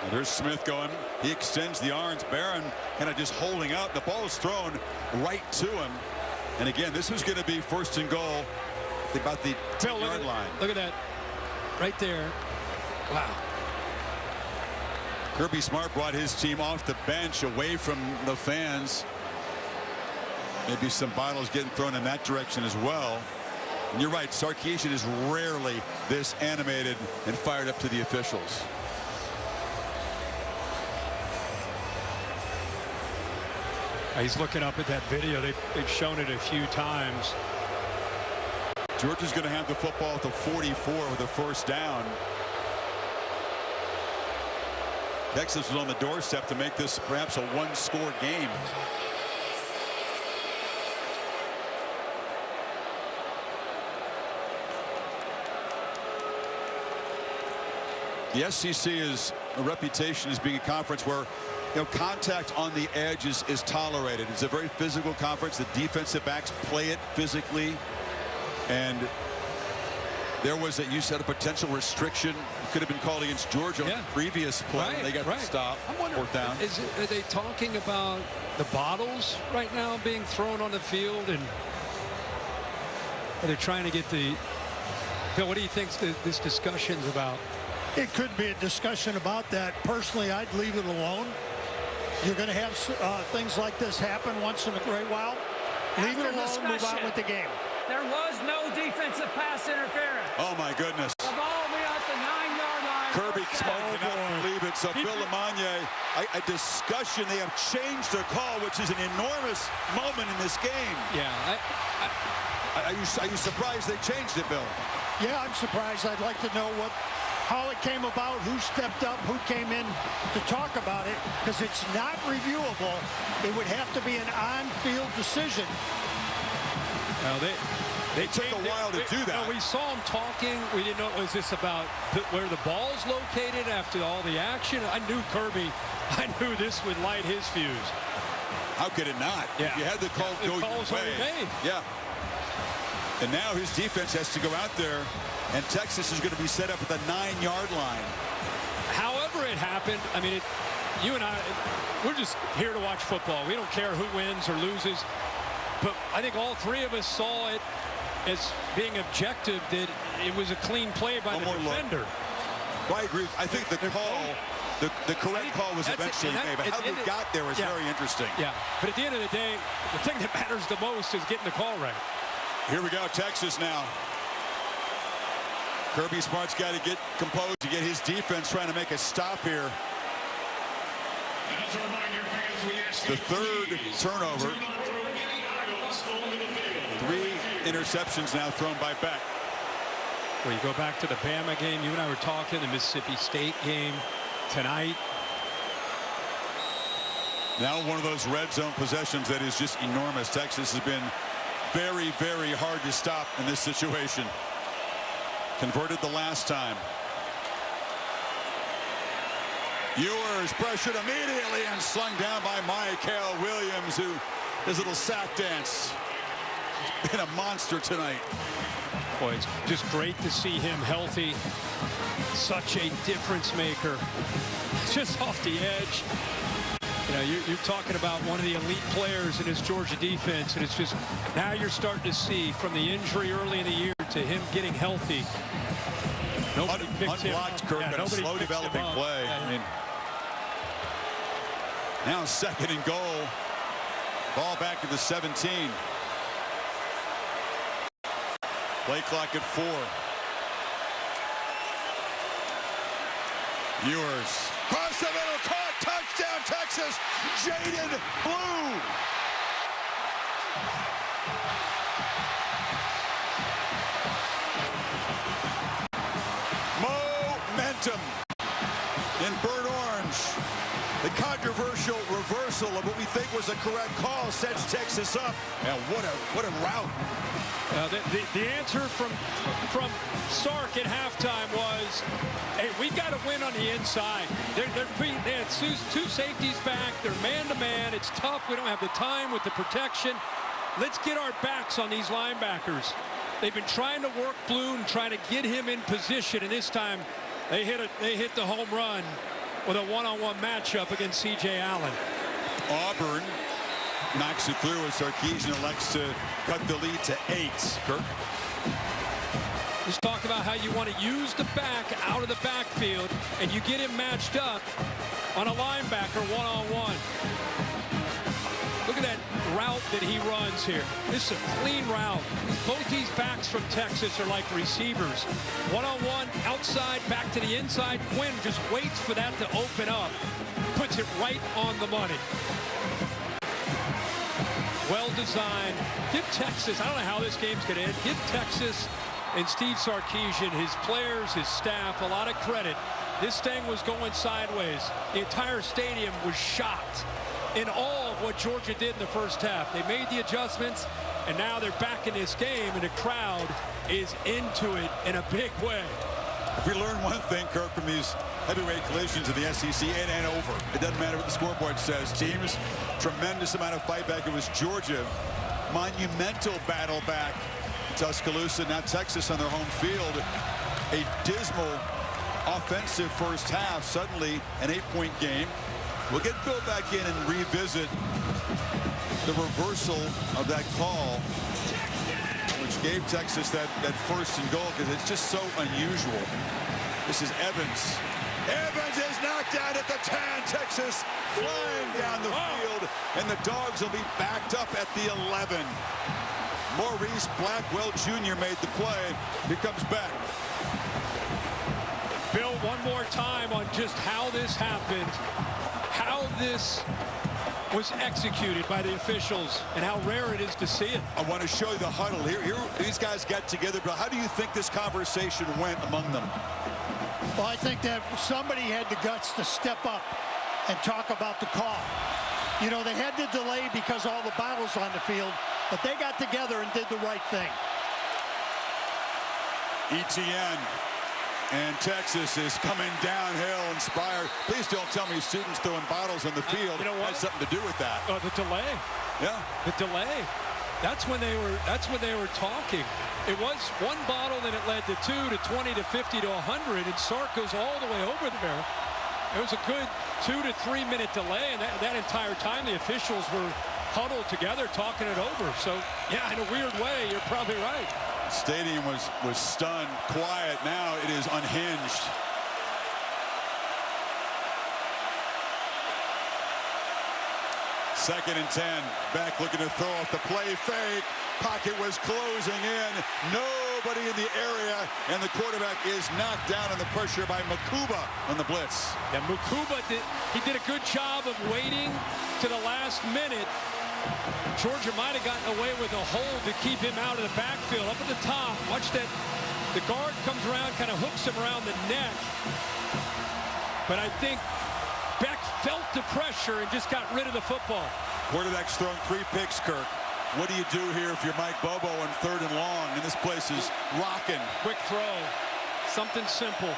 And there's Smith going. He extends the arms. Barron kind of just holding up. The ball is thrown right to him. And again, this was going to be 1st and goal about the 10-yard line. Look at that. Right there. Wow. Kirby Smart brought his team off the bench away from the fans. Maybe some bottles getting thrown in that direction as well. And you're right, Sarkisian is rarely this animated and fired up to the officials. He's looking up at that video. They've shown it a few times. Georgia's going to have the football at the 44 with a first down. Texas was on the doorstep to make this perhaps a one-score game. The SEC is a reputation as being a conference where contact on the edge is tolerated. It's a very physical conference. The defensive backs play it physically. And there was, you said, a potential restriction. It could have been called against Georgia on the previous play. They got stopped. I'm wondering, 4th down. Are they talking about the bottles right now being thrown on the field? And are they trying to get the... Bill, what do you think this discussion's about? It could be a discussion about that. Personally, I'd leave it alone. You're going to have things like this happen once in a great while. Leave it alone, move on with the game. There was no defensive pass interference. Oh, my goodness. The ball will be at the 9-yard line. Kirby Smart cannot believe it. So Bill Lamagna, a discussion. They have changed their call, which is an enormous moment in this game. Yeah. Are you surprised they changed it, Bill? Yeah, I'm surprised. I'd like to know how it came about, who stepped up, who came in to talk about it, because it's not reviewable. It would have to be an on-field decision. Well, they took a while to do that. We saw them talking. We didn't know, was this about where the ball's located after all the action? I knew Kirby. I knew this would light his fuse. How could it not? Yeah. You had the call go your way. Made. Yeah. And now his defense has to go out there, and Texas is going to be set up at the 9-yard line. However it happened, I mean, you and I, we're just here to watch football. We don't care who wins or loses. But I think all three of us saw it as being objective, that it was a clean play by the defender. Well, I agree. I think the call, the correct call was eventually made, but how they got there was very interesting. Yeah, but at the end of the day, the thing that matters the most is getting the call right. Here we go, Texas now. Kirby Smart's got to get composed to get his defense trying to make a stop here. It's the third turnover. 3 interceptions now thrown by Beck. Well, you go back to the Bama game. You and I were talking, the Mississippi State game tonight. Now one of those red zone possessions that is just enormous. Texas has been very, very hard to stop in this situation. Converted the last time. Ewers pressured immediately and slung down by Michael Williams, who his little sack dance. Been a monster tonight. Boy, it's just great to see him healthy. Such a difference maker. Just off the edge. You know, you're talking about one of the elite players in his Georgia defense, and it's just now you're starting to see from the injury early in the year to him getting healthy. Nobody picked him up. Unblocked, Kirk, Yeah, but a slow developing play. Yeah. I mean, now 2nd and goal. Ball back at the 17. Play clock at 4. Ewers. Cross the middle, caught, touchdown, Texas. Jaden Blue. Momentum in burnt orange. The controversial reversal of what we think was a correct call sets Texas up. And what a route. The answer from Sark at halftime was, hey, we got to win on the inside. They had 2 safeties back. They're man-to-man. It's tough. We don't have the time with the protection. Let's get our backs on these linebackers. They've been trying to work Blue and trying to get him in position, and this time they hit the home run with a one-on-one matchup against C.J. Allen. Auburn knocks it through as Sarkisian elects to cut the lead to 8. Kirk? Just talk about how you want to use the back out of the backfield, and you get him matched up on a linebacker one-on-one. Look at that route that he runs here. This is a clean route. Both these backs from Texas are like receivers. One-on-one, outside, back to the inside. Quinn just waits for that to open up. Puts it right on the money. Well designed. Give Texas, I don't know how this game's going to end. Give Texas and Steve Sarkisian, his players, his staff, a lot of credit. This thing was going sideways. The entire stadium was shocked in all of what Georgia did in the first half. They made the adjustments, and now they're back in this game, and the crowd is into it in a big way. If we learn one thing, Kirk, from these heavyweight collisions in the SEC, in and over, it doesn't matter what the scoreboard says. Teams, tremendous amount of fight back. It was Georgia, monumental battle back. Tuscaloosa, now Texas on their home field. A dismal offensive first half, suddenly an 8-point game. We'll get Bill back in and revisit the reversal of that call, which gave Texas that 1st and goal, because it's just so unusual. This is Evans. Evans is knocked out at the 10. Texas flying down the field, and the Dogs will be backed up at the 11. Maurice Blackwell Jr. made the play. Here comes Beck. Bill, one more time on just how this happened, how this was executed by the officials, and how rare it is to see it. I want to show you the huddle. Here these guys got together, but how do you think this conversation went among them? Well, I think that somebody had the guts to step up and talk about the call. You know, they had to delay because all the battles on the field, but they got together and did the right thing. ETN And Texas is coming downhill, inspired. Please don't tell me students throwing bottles on the field has something to do with that. The delay. Yeah. The delay. That's when they were talking. It was one bottle, then it led to 2 to 20 to 50 to 100, and Sark goes all the way over there. It was a good 2 to 3 minute delay, and that entire time the officials were huddled together talking it over. So yeah, in a weird way, you're probably right. Stadium was stunned, quiet. Now it is unhinged. Second and 10. Beck looking to throw off the play fake. Pocket was closing in. Nobody in the area, and the quarterback is knocked down on the pressure by Makuba on the blitz. Yeah, Makuba did a good job of waiting to the last minute. Georgia might have gotten away with a hold to keep him out of the backfield. Up at the top, watch that. The guard comes around, kind of hooks him around the neck. But I think Beck felt the pressure and just got rid of the football. Quarterback's thrown 3 picks, Kirk. What do you do here if you're Mike Bobo on 3rd and long? And this place is rocking. Quick throw. Something simple.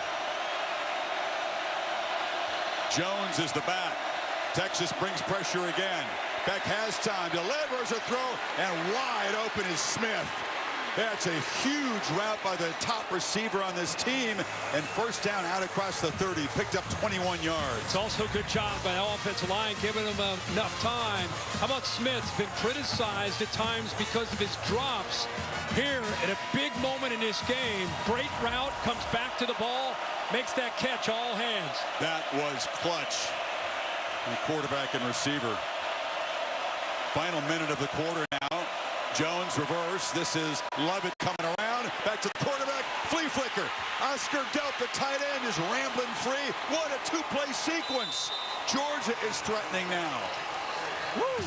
Jones is the back. Texas brings pressure again. Beck has time, delivers a throw, and wide open is Smith. That's a huge route by the top receiver on this team, and first down out across the 30, picked up 21 yards. It's also a good job by the offensive line, giving him enough time. How about Smith's been criticized at times because of his drops. Here, at a big moment in this game, great route, comes back to the ball, makes that catch, all hands. That was clutch. The quarterback and receiver. Final minute of the quarter now. Jones reverse. This is Lovett coming around. Back to the quarterback. Flea flicker. Oscar Delp, the tight end, is rambling free. What a 2-play sequence. Georgia is threatening now. Woo!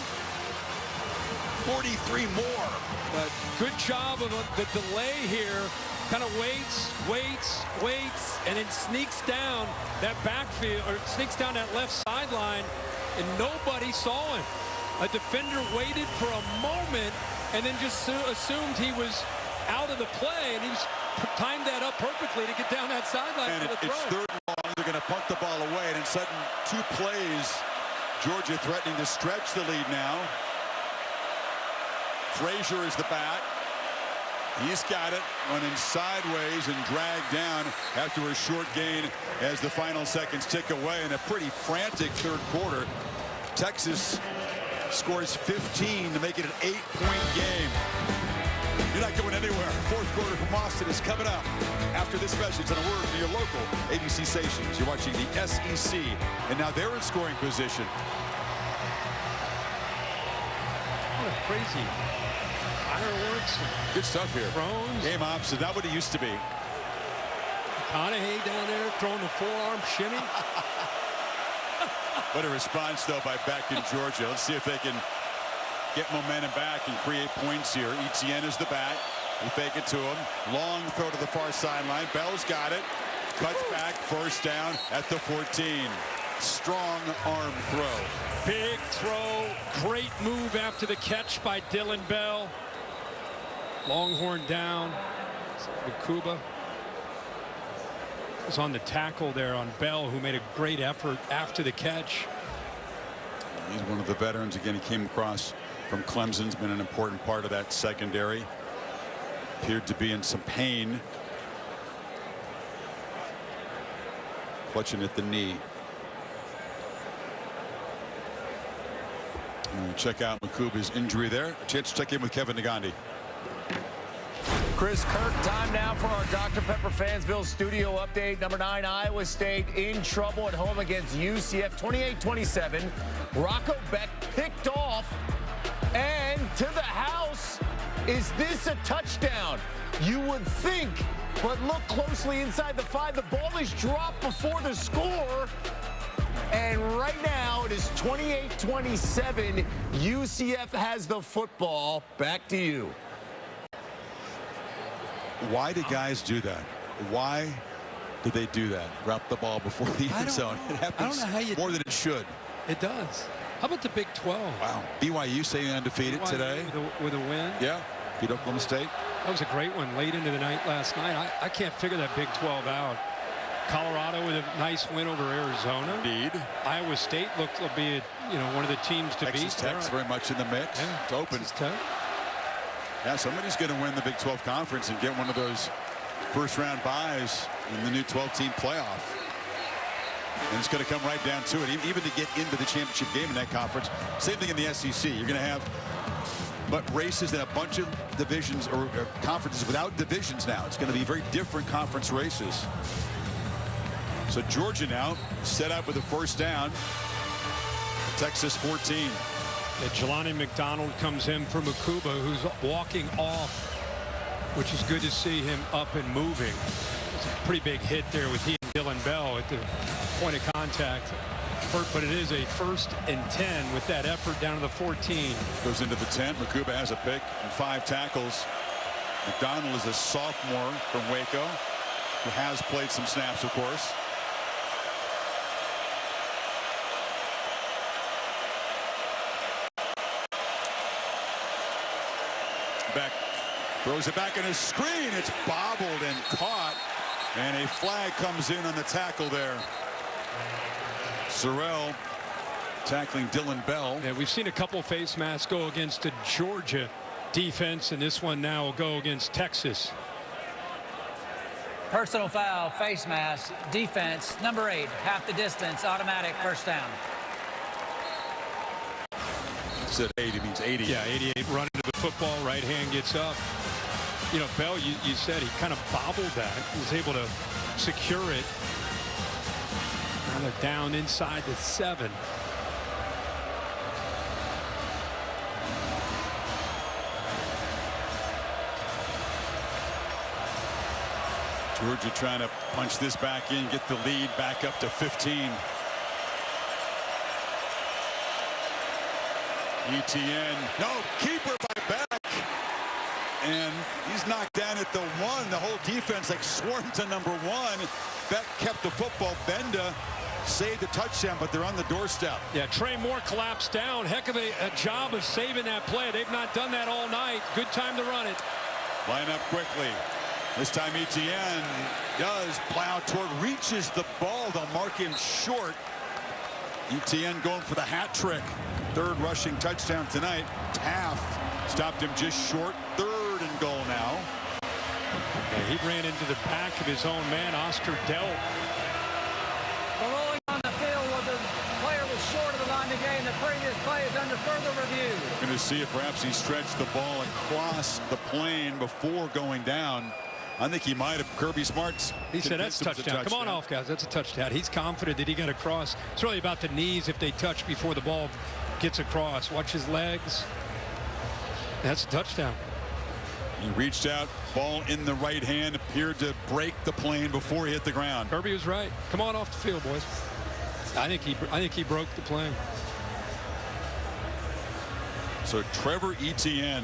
43 more. But good job of the delay here. Kind of waits, and then sneaks down that backfield, or sneaks down that left sideline, and nobody saw him. A defender waited for a moment and then just assumed he was out of the play, and he's timed that up perfectly to get down that sideline for the throw. It's 3rd and long. They're going to punt the ball away, and in sudden 2 plays, Georgia threatening to stretch the lead now. Frazier is the back. He's got it, running sideways and dragged down after a short gain as the final seconds tick away in a pretty frantic 3rd quarter. Texas scores 15 to make it an 8-point game. You're not going anywhere. 4th quarter from Austin is coming up after this message and a word from your local ABC stations. You're watching the SEC, and now they're in scoring position. What a crazy fireworks. Good stuff here. Thrones. Game opposite, not what it used to be. McConaughey down there throwing the forearm shimmy. What a response, though, by Beck in Georgia. Let's see if they can get momentum back and create points here. Etienne is the back. They fake it to him. Long throw to the far sideline. Bell's got it. Cuts back. First down at the 14. Strong arm throw. Big throw. Great move after the catch by Dylan Bell. Longhorn down. Makuba was on the tackle there on Bell, who made a great effort after the catch. He's one of the veterans. Again, he came across from Clemson's been an important part of that secondary. Appeared to be in some pain. Clutching at the knee. We'll check out Makuba's injury there. A chance to check in with Kevin Negandhi. Chris Kirk, time now for our Dr. Pepper Fansville studio update. Number 9, Iowa State in trouble at home against UCF, 28-27. Rocco Beck picked off and to the house. Is this a touchdown? You would think, but look closely inside the 5. The ball is dropped before the score. And right now it is 28-27. UCF has the football. Back to you. Why do guys do that? Why do they do that? Drop the ball before the end zone. It happens more than it should. It does. How about the Big 12? Wow. BYU staying undefeated today. With a win. Yeah. Beat Oklahoma State. That was a great one late into the night last night. I can't figure that Big 12 out. Colorado with a nice win over Arizona. Indeed. Iowa State looked to be, one of the teams to beat. Texas Tech's very much in the mix. Yeah, it's open. Yeah, somebody's going to win the Big 12 Conference and get one of those first-round buys in the new 12-team playoff. And it's going to come right down to it. Even to get into the championship game in that conference. Same thing in the SEC. You're going to have races in a bunch of divisions or conferences without divisions now. It's going to be very different conference races. So Georgia now set up with a first down. Texas 14. And Jelani McDonald comes in for Makuba, who's walking off, which is good to see him up and moving. It's a pretty big hit there with he and Dylan Bell at the point of contact. But it is a 1st and 10 with that effort down to the 14. Goes into the 10. Makuba has a pick and 5 tackles. McDonald is a sophomore from Waco who has played some snaps, of course. Beck throws it back in a screen. It's bobbled and caught. And a flag comes in on the tackle there. Sorrell tackling Dylan Bell. Yeah, we've seen a couple face masks go against the Georgia defense, and this one now will go against Texas. Personal foul, face mask, defense, number 8, half the distance, automatic, first down. Said 80 means 80. Yeah, 88 running to the football, right hand gets up. Bell, you said he kind of bobbled that. He was able to secure it. Now they're down inside the 7. Georgia trying to punch this back in, get the lead back up to 15. ETN, no, keeper by Beck. And he's knocked down at the 1. The whole defense like swarmed to number 1. Beck kept the football. Benda saved the touchdown, but they're on the doorstep. Yeah, Trey Moore collapsed down. Heck of a job of saving that play. They've not done that all night. Good time to run it. Line up quickly. This time ETN does plow toward, reaches the ball. They'll mark him short. ETN going for the hat trick. 3rd rushing touchdown tonight. Taft stopped him just short. 3rd and goal now. Yeah, he ran into the back of his own man, Oscar Delp. The rolling on the field where the player was short of the line of game. The previous play is under further review. Going to see if perhaps he stretched the ball across the plane before going down. I think he might have. Kirby Smart's. He said that's a touchdown. Come on off, guys. That's a touchdown. He's confident that he got across. It's really about the knees if they touch before the ball gets across. Watch his legs. That's a touchdown. He reached out, ball in the right hand, appeared to break the plane before he hit the ground. Kirby was right. Come on off the field, boys. I think he broke the plane. So Trevor Etienne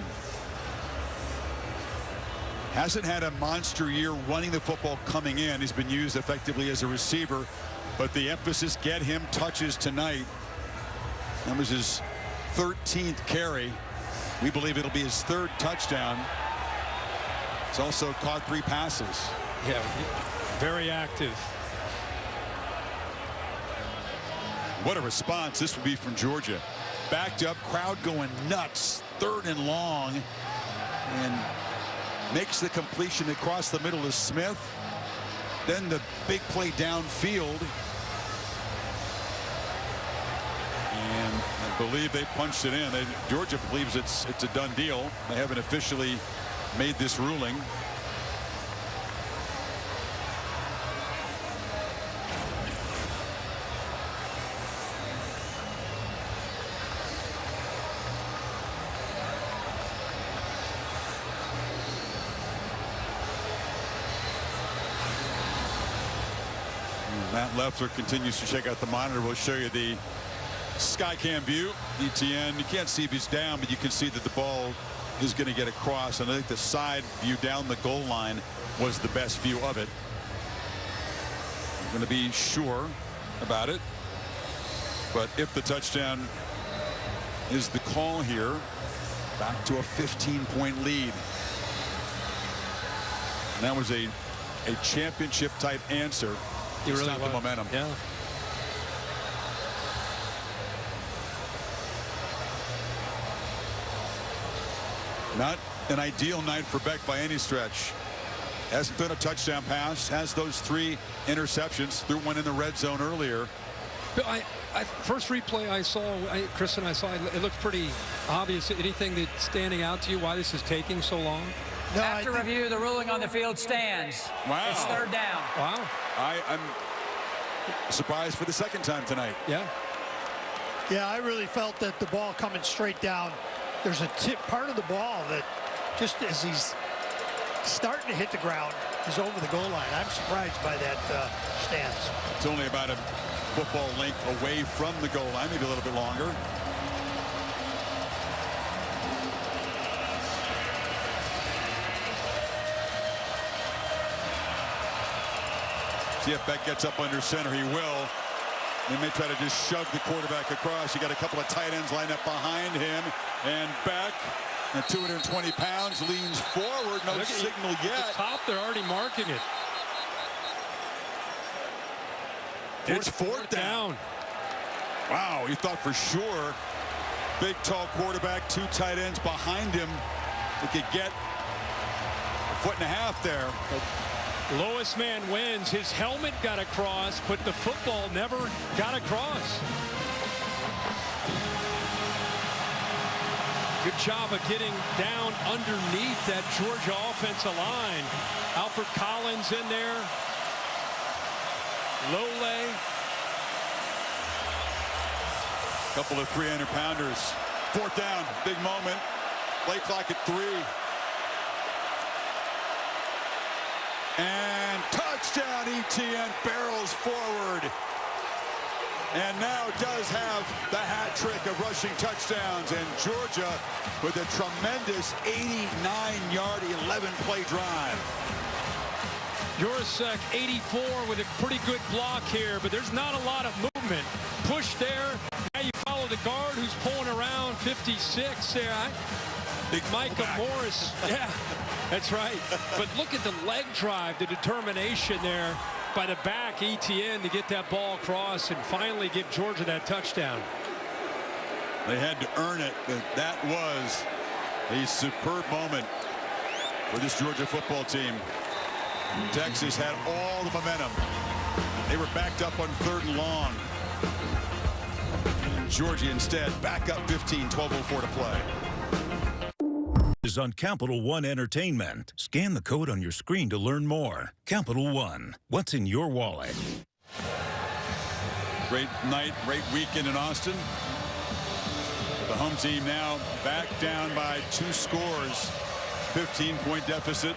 hasn't had a monster year running the football coming in. He's been used effectively as a receiver, but the emphasis, get him touches tonight. That was his 13th carry. We believe it'll be his 3rd touchdown. He's also caught 3 passes. Yeah, very active. What a response this would be from Georgia. Backed up, crowd going nuts. 3rd and long, and makes the completion across the middle to Smith. Then the big play downfield. And I believe they punched it in. Georgia believes it's a done deal. They haven't officially made this ruling. Matt Leffler continues to check out the monitor. We'll show you the Skycam view. ETN, you can't see if he's down, but you can see that the ball is going to get across. And I think the side view down the goal line was the best view of it. I'm going to be sure about it. But if the touchdown is the call here, back to a 15-point lead. And that was a championship type answer He really stopped the momentum. Yeah. Not an ideal night for Beck by any stretch. Hasn't been a touchdown pass. Has those 3 interceptions. Threw one in the red zone earlier. But first replay I saw, Chris and I saw, it looked pretty obvious. Anything that's standing out to you why this is taking so long? No, after review, the ruling on the field stands. Wow. It's 3rd down. Wow. I'm surprised for the 2nd time tonight. Yeah. Yeah, I really felt that the ball coming straight down, there's a part of the ball that just as he's starting to hit the ground is over the goal line. I'm surprised by that stance. It's only about a football length away from the goal line, maybe a little bit longer. See if Beck gets up under center. He will. They may try to just shove the quarterback across. You got a couple of tight ends lined up behind him. And Beck, at 220 pounds, leans forward. No signal yet. At the top, they're already marking it. It's 4th down. Wow, he thought for sure. Big, tall quarterback, 2 tight ends behind him. He could get a 1.5 feet there. Lowest man wins. His helmet got across, but the football never got across. Good job of getting down underneath that Georgia offensive line. Alfred Collins in there. Lole. Couple of 300-pounders. 4th down, big moment. Play clock at 3. And touchdown, ETN barrels forward. And now does have the hat trick of rushing touchdowns. And Georgia with a tremendous 89-yard, 11-play drive. Jurasek 84 with a pretty good block here, but there's not a lot of movement. Push there. Now you follow the guard who's pulling around 56 there. Big Micah Morris. Yeah, that's right. But look at the leg drive, the determination there by the back, ETN, to get that ball across and finally give Georgia that touchdown. They had to earn it, but that was a superb moment for this Georgia football team. Texas had all the momentum. They were backed up on 3rd and long. Georgia instead back up 15, 12:04 to play. Is on Capital One Entertainment. Scan the code on your screen to learn more. Capital One, what's in your wallet? Great night, great weekend in Austin. The home team now back down by 2 scores. 15-point deficit.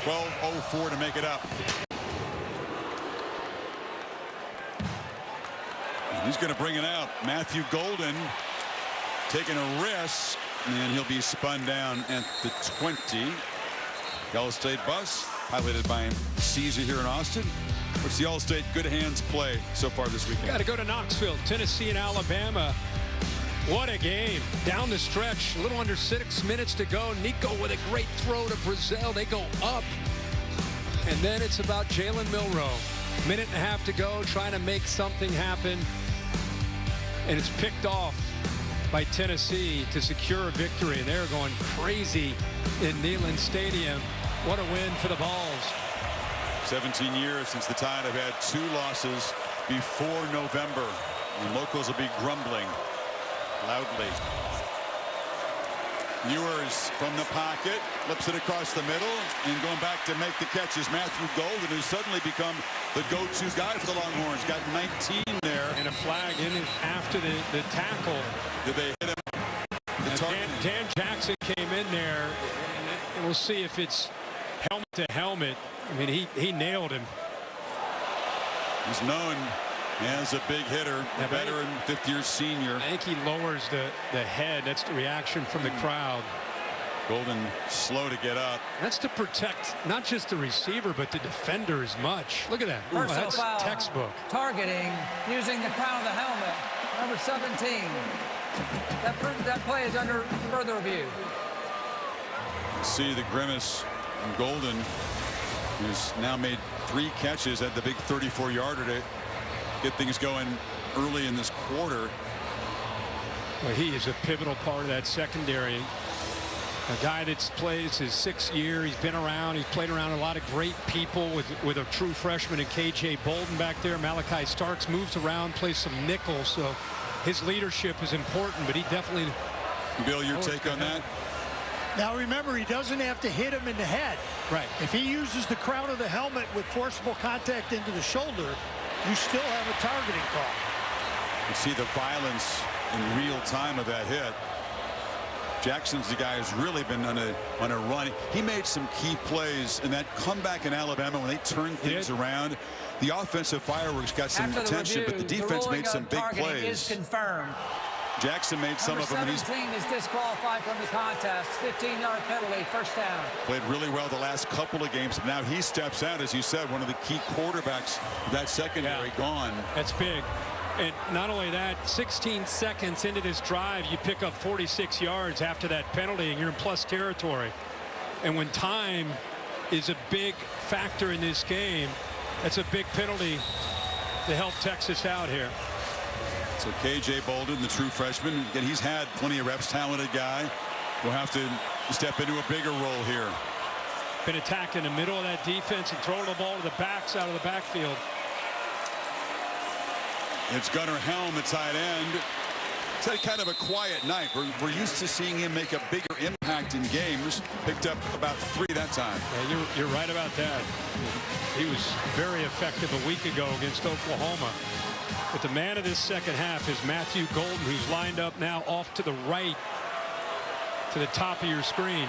12:04 to make it up. And he's going to bring it out. Matthew Golden taking a risk, and he'll be spun down at the 20. All-State bus piloted by Caesar here in Austin. What's the All-State good hands play so far this weekend? Got to go to Knoxville, Tennessee and Alabama. What a game. Down the stretch, a little under 6 minutes to go. Nico with a great throw to Brazil. They go up. And then it's about Jalen Milroe. 1.5 to go, trying to make something happen. And it's picked off by Tennessee to secure a victory. And they're going crazy in Neyland Stadium. What a win for the Vols. 17 years since the Tide have had 2 losses before November. And locals will be grumbling loudly. Ewers from the pocket, flips it across the middle, and going back to make the catch is Matthew Golden, who's suddenly become the go-to guy for the Longhorns. Got 19 there. And a flag in after the tackle. Did they hit him? Dan Jackson came in there, and we'll see if it's helmet to helmet. I mean, he nailed him. He's known as a big hitter, a veteran, 5th-year senior. I think he lowers the head. That's the reaction from the crowd. Golden slow to get up. That's to protect not just the receiver, but the defender as much. Look at that. Personal That's foul. textbook. Targeting using the crown of the helmet. Number 17. That play is under further review. See the grimace from Golden. He's now made 3 catches at the big 34-yarder to get things going early in this quarter. Well, he is a pivotal part of that secondary. A guy that's plays his 6th year. He's been around. He's played around a lot of great people with a true freshman in KJ Bolden back there. Malachi Starks moves around, plays some nickel, so his leadership is important, but he definitely... Bill, your take on that? Now remember, he doesn't have to hit him in the head. Right. If he uses the crown of the helmet with forcible contact into the shoulder, you still have a targeting call. You see the violence in real time of that hit. Jackson's the guy who's really been on a run. He made some key plays in that comeback in Alabama when they turned things around. The offensive fireworks got some attention, but the defense made some big plays. Is confirmed. Jackson made some of them. Number 17 is disqualified from the contest. 15-yard penalty, first down. Played really well the last couple of games. Now he steps out, as you said, one of the key quarterbacks of that secondary gone. That's big. And not only that, 16 seconds into this drive, you pick up 46 yards after that penalty, and you're in plus territory. And when time is a big factor in this game, that's a big penalty to help Texas out here. So KJ Bolden, the true freshman, again, he's had plenty of reps, talented guy. Will have to step into a bigger role here. Been attacking the middle of that defense and throwing the ball to the backs out of the backfield. It's Gunnar Helm, the tight end. It's had kind of a quiet night. We're used to seeing him make a bigger impact in games. Picked up about 3 that time. Yeah, you're right about that. He was very effective a week ago against Oklahoma. But the man of this second half is Matthew Golden, who's lined up now off to the right to the top of your screen.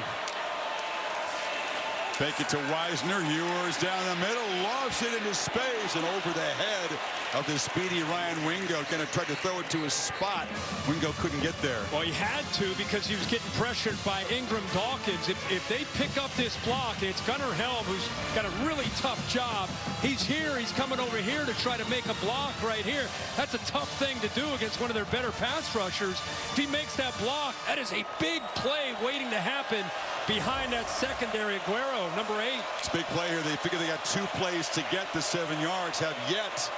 Fake it to Wisner. Ewers down the middle, lofts it into space and over the head of the speedy Ryan Wingo. Going to try to throw it to his spot. Wingo couldn't get there. Well, he had to because he was getting pressured by Ingram Dawkins. If they pick up this block, it's Gunnar Helm, who's got a really tough job. He's here. He's coming over here to try to make a block right here. That's a tough thing to do against one of their better pass rushers. If he makes that block, that is a big play waiting to happen behind that secondary. Aguero, number 8. It's a big play here. They figure they got 2 plays to get the 7 yards. Have yet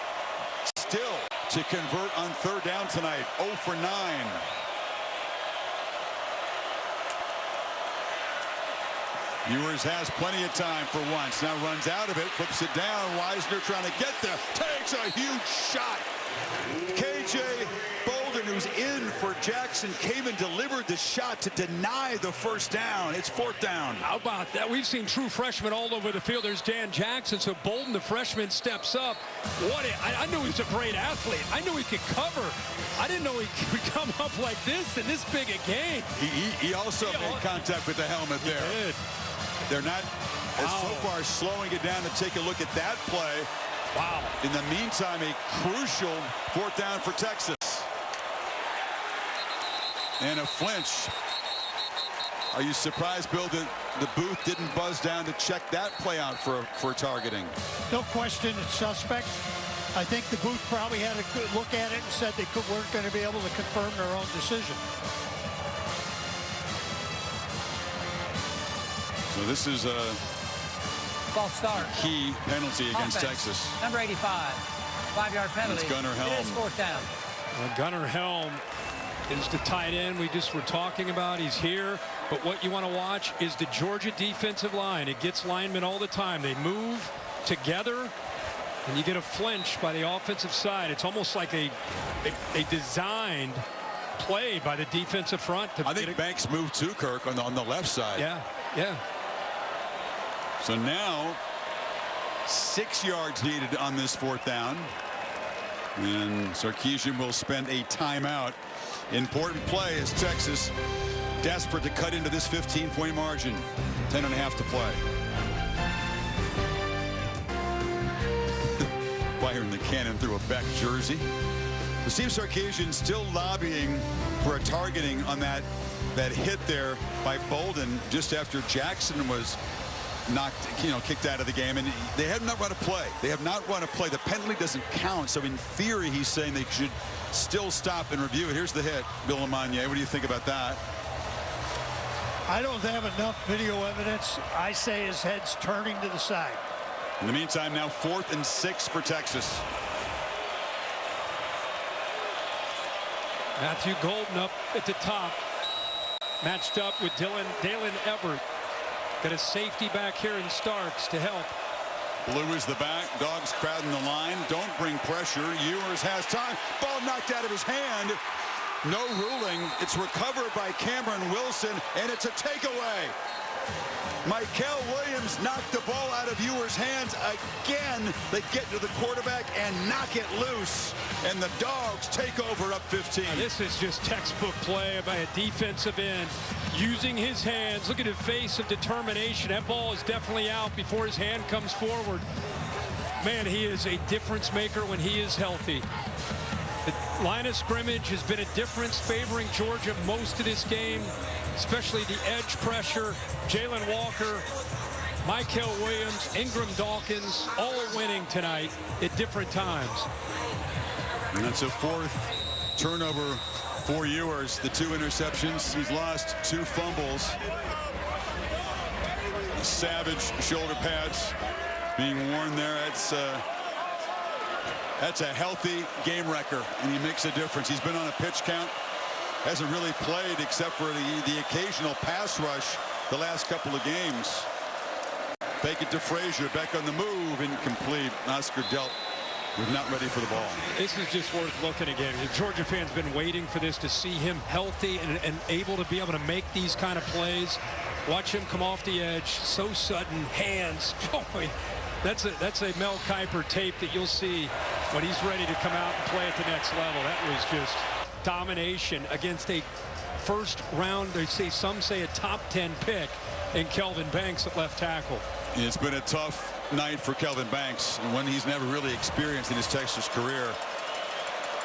still to convert on 3rd down tonight. 0 for 9. Ewers has plenty of time for once. Now runs out of it, flips it down. Wisner trying to get there. Takes a huge shot. KJ Bolden, who's in for Jackson, came and delivered the shot to deny the 1st down. It's 4th down. How about that? We've seen true freshmen all over the field. There's Dan Jackson. So Bolden, the freshman, steps up. I knew he was a great athlete. I knew he could cover. I didn't know he could come up like this in this big a game. He also made contact with the helmet there. He did. They're not so far slowing it down to take a look at that play. Wow. In the meantime, a crucial 4th down for Texas. And a flinch. Are you surprised, Bill, that the booth didn't buzz down to check that play out for targeting? No question, it's suspect. I think the booth probably had a good look at it and said they weren't going to be able to confirm their own decision. So this is a false start. Key penalty against Texas. Number 85, 5-yard penalty. It's Gunnar Helm. It is 4th down. Well, Gunnar Helm is the tight end we just were talking about. He's here. But what you want to watch is the Georgia defensive line. It gets linemen all the time. They move together, and you get a flinch by the offensive side. It's almost like a designed play by the defensive front. I think Banks moved too, Kirk, on the left side. Yeah, yeah. So now 6 yards needed on this 4th down. And Sarkisian will spend a timeout. Important play as Texas desperate to cut into this 15-point margin. 10.5 to play. Firing the cannon through a Beck jersey. Steve Sarkisian still lobbying for a targeting on that hit there by Bolden just after Jackson was kicked out of the game, and they have not run a play. They have not run a play. The penalty doesn't count, so in theory he's saying they should still stop and review it. Here's the hit. Bill Lamagna, what do you think about that? I don't have enough video evidence. I say his head's turning to the side. In the meantime, now 4th and 6 for Texas. Matthew Golden up at the top. Matched up with Dalen Everett. Got a safety back here in Starks to help. Blue is the back. Dogs crowding the line. Don't bring pressure. Ewers has time. Ball knocked out of his hand. No ruling. It's recovered by Cameron Wilson, and it's a takeaway. Michael Williams knocked the ball out of Ewers' hands again. They get to the quarterback and knock it loose, and the Dogs take over up 15. Now, this is just textbook play by a defensive end using his hands. Look at his face of determination. That ball is definitely out before his hand comes forward. Man, he is a difference maker when he is healthy. The line of scrimmage has been a difference favoring Georgia most of this game, especially the edge pressure. Jalen Walker, Michael Williams, Ingram Dawkins, all winning tonight at different times. And that's a 4th turnover for Ewers. The 2 interceptions. He's lost 2 fumbles. Savage shoulder pads being worn there. That's a healthy game wrecker, and he makes a difference. He's been on a pitch count. Hasn't really played except for the occasional pass rush the last couple of games. Fake it to Frazier, back on the move, incomplete. Oscar Delp was not ready for the ball. This is just worth looking again. The Georgia fans been waiting for this, to see him healthy and able to be able to make these kind of plays. Watch him come off the edge, so sudden, hands. That's a Mel Kiper tape that you'll see when he's ready to come out and play at the next level. That was just domination against a first round, some say a top 10 pick in Kelvin Banks at left tackle. It's been a tough night for Kelvin Banks, and one he's never really experienced in his Texas career.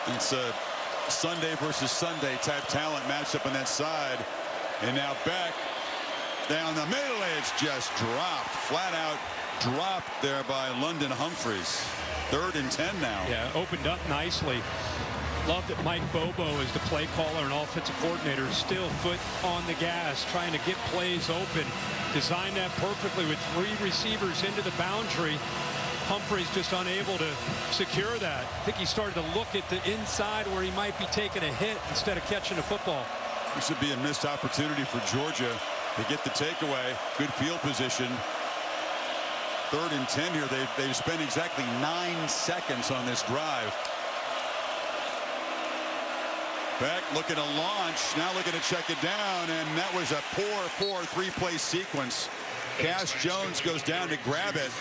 It's a Sunday versus Sunday type talent matched up on that side. And now Beck down the middle. It's just dropped, flat out dropped there by London Humphreys. 3rd and 10 now. Yeah, opened up nicely. Love that Mike Bobo is the play caller and offensive coordinator, still foot on the gas, trying to get plays open. Designed that perfectly with 3 receivers into the boundary. Humphreys just unable to secure that. I think he started to look at the inside where he might be taking a hit instead of catching a football. This would be a missed opportunity for Georgia to get the takeaway. Good field position. 3rd and 10 here. They've spent exactly 9 seconds on this drive. Beck looking to launch, now looking to check it down, and that was a poor 3-play sequence. Cash Jones goes down to grab it,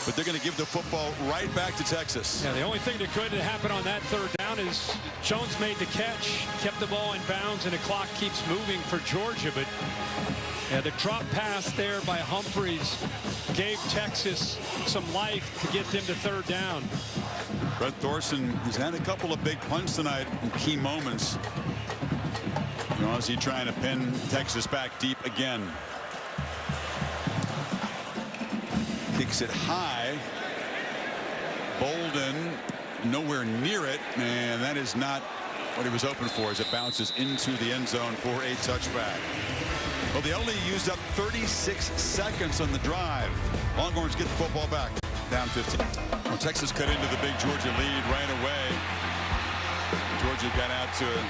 but they're going to give the football right back to Texas. Yeah, the only thing that could happen on that 3rd down is Jones made the catch, kept the ball in bounds, and the clock keeps moving for Georgia. But yeah, the drop pass there by Humphreys gave Texas some life to get them to 3rd down. Brett Thorson has had a couple of big punts tonight in key moments. As he trying to pin Texas back deep again. Kicks it high. Bolden nowhere near it, and that is not what he was open for as it bounces into the end zone for a touchback. Well, they only used up 36 seconds on the drive. Longhorns get the football back. Down 15. Well, Texas cut into the big Georgia lead right away. Georgia got out to a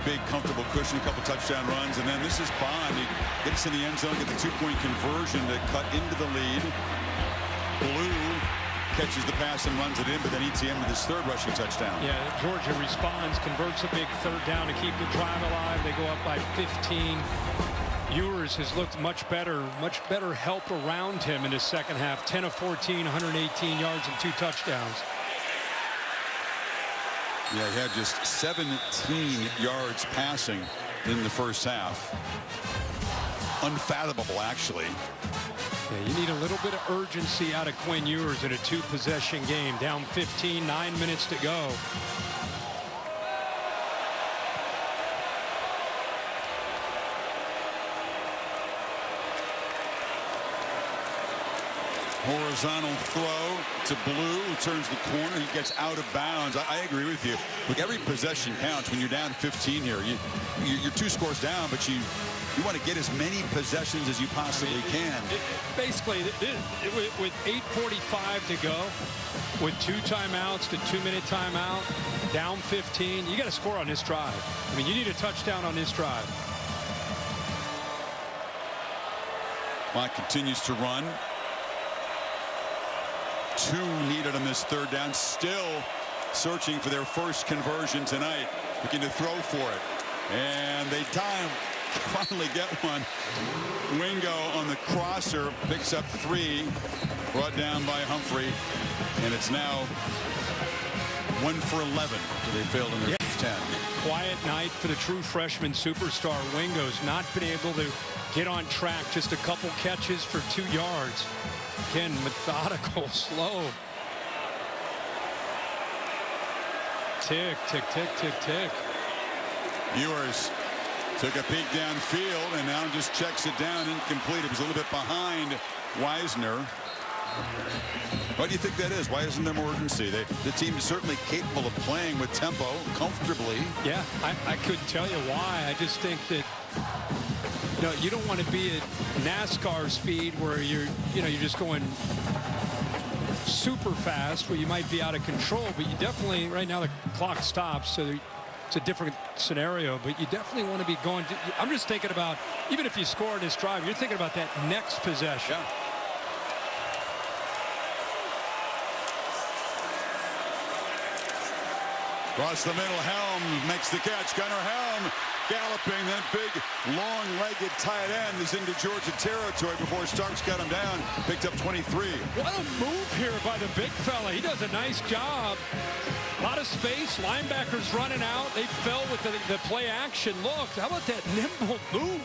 big, comfortable cushion, a couple touchdown runs, and then this is Bond. He gets in the end zone, get the 2-point conversion to cut into the lead. Blue catches the pass and runs it in, but then ETN with his 3rd rushing touchdown. Yeah, Georgia responds, converts a big 3rd down to keep the drive alive. They go up by 15. Ewers has looked much better help around him in his second half. 10 of 14, 118 yards and 2 touchdowns. Yeah, he had just 17 yards passing in the first half. Unfathomable, actually. Yeah, you need a little bit of urgency out of Quinn Ewers in a 2-possession game. Down 15, 9 minutes to go. Horizontal throw to Blue, who turns the corner. He gets out of bounds. I agree with you. Look, every possession counts when you're down 15 here. You're 2 scores down, but you want to get as many possessions as you possibly can. Basically, with 8:45 to go, with 2 timeouts, the 2-minute timeout, down 15, you got to score on this drive. I mean, you need a touchdown on this drive. Clock continues to run. 2 needed on this 3rd down. Still searching for their first conversion tonight. Looking to throw for it. And they finally get one. Wingo on the crosser picks up 3. Brought down by Humphrey. And it's now 1 for 11. So they failed in their first 10. Quiet night for the true freshman superstar. Wingo's not been able to get on track. Just a couple catches for 2 yards. Again, methodical, slow. Tick, tick, tick, tick, tick. Ewers took a peek downfield and now just checks it down, incomplete. It was a little bit behind Wisner. What do you think that is? Why isn't there more urgency? The team is certainly capable of playing with tempo comfortably. Yeah, I couldn't tell you why. I just think that you don't want to be at NASCAR speed where you're just going super fast where you might be out of control, but you definitely, right now the clock stops, so it's a different scenario, but you definitely want to be going. I'm just thinking about, even if you score in this drive, you're thinking about that next possession. Yeah. Across the middle, Helm makes the catch. Gunnar Helm galloping. That big, long-legged tight end is into Georgia territory before Starks got him down. Picked up 23. What a move here by the big fella. He does a nice job. A lot of space. Linebackers running out. They fell with the play action look. How about that nimble move?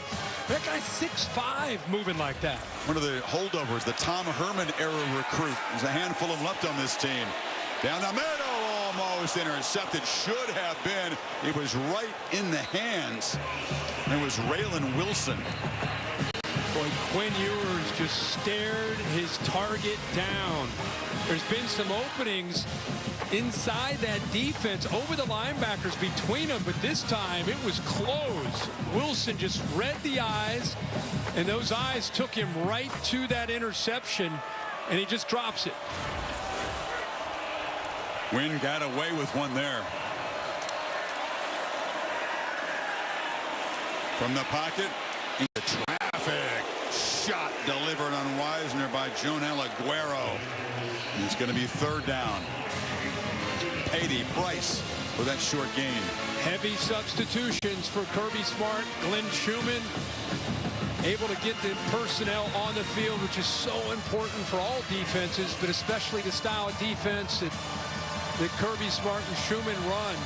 That guy's 6'5", moving like that. One of the holdovers, the Tom Herman era recruit. There's a handful of them left on this team. Down the middle, almost intercepted. Should have been. It was right in the hands. It was Raylan Wilson. Boy, Quinn Ewers just stared his target down. There's been some openings inside that defense, over the linebackers, between them, but this time it was closed. Wilson just read the eyes, and those eyes took him right to that interception, and he just drops it. Wynn got away with one there. From the pocket, into traffic. Shot delivered on Wisner by Jonel Aguero. And it's going to be 3rd down. Patey, Bryce for that short gain. Heavy substitutions for Kirby Smart. Glenn Schumann able to get the personnel on the field, which is so important for all defenses, but especially the style of defense that Kirby Smart and Schumann run.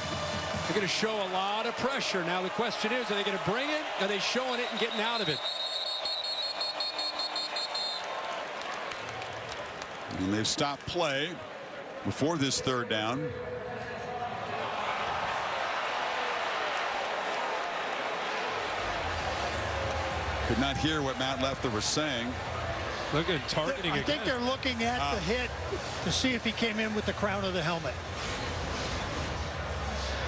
They're going to show a lot of pressure. Now the question is, are they going to bring it? Are they showing it and getting out of it? And they've stopped play before this 3rd down. Could not hear what Matt Leffler was saying. Look at targeting I think they're looking at the hit to see if he came in with the crown of the helmet.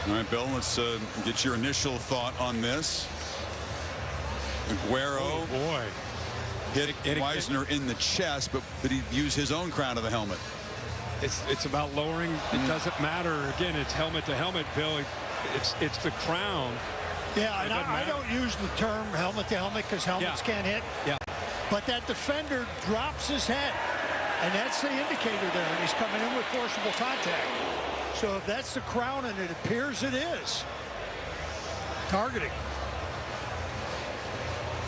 All right, Bill, let's get your initial thought on this. Aguero, oh boy, hit Wisner in the chest, but he used his own crown of the helmet. It's about lowering. It doesn't matter. Again, it's helmet to helmet, Bill. It's the crown. Yeah, and I don't use the term helmet to helmet because helmets can't hit. Yeah. But that defender drops his head, and that's the indicator there, and he's coming in with forcible contact. So if that's the crown, and it appears it is, targeting.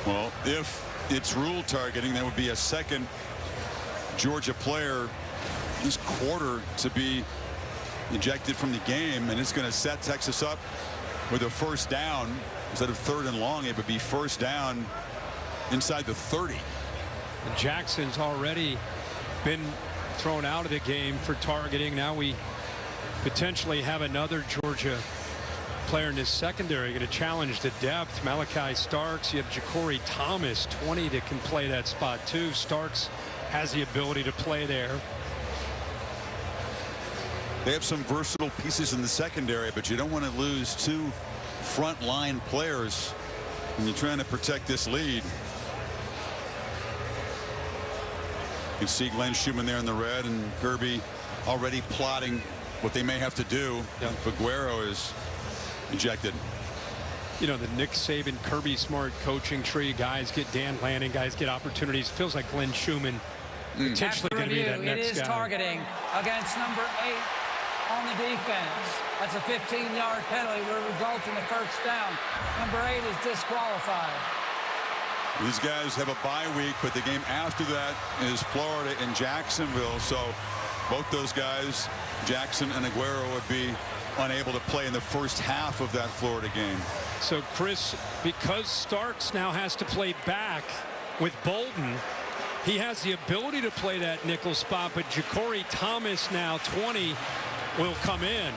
Well, if it's rule targeting, that would be a second Georgia player this quarter to be ejected from the game, and it's going to set Texas up with a 1st down. Instead of 3rd and long, it would be 1st down inside the 30. And Jackson's already been thrown out of the game for targeting. Now we potentially have another Georgia player in this secondary going to challenge the depth. Malachi Starks, you have Ja'Cory Thomas, 20, that can play that spot too. Starks has the ability to play there. They have some versatile pieces in the secondary, but you don't want to lose two front-line players when you're trying to protect this lead. You can see Glenn Schumann there in the red, and Kirby already plotting what they may have to do. Yep. Figueroa is ejected. You know, the Nick Saban, Kirby Smart coaching tree. Guys get Dan Lanning, guys get opportunities. Feels like Glenn Schumann potentially going to be that next guy. It is targeting against number 8 on the defense. That's a 15-yard penalty will result in the first down. Number 8 is disqualified. These guys have a bye week, but the game after that is Florida and Jacksonville. So both those guys, Jackson and Aguero, would be unable to play in the first half of that Florida game. So, Chris, because Starks now has to play back with Bolden, he has the ability to play that nickel spot, but Ja'Cory Thomas, now 20, will come in.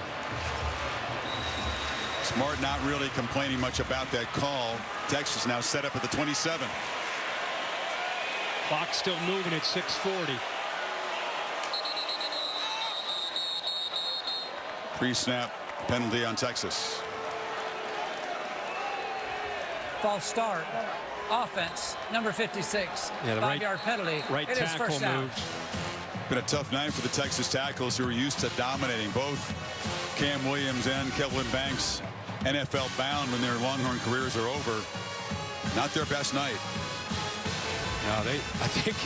Smart not really complaining much about that call. Texas now set up at the 27. Clock still moving at 6:40. Pre-snap penalty on Texas. False start. Offense, number 56. Yeah, the 5-yard penalty. Right it tackle is first down. moved. Been a tough night for the Texas tackles, who are used to dominating. Both Cam Williams and Kelvin Banks NFL bound when their Longhorn careers are over. Not their best night. No, I think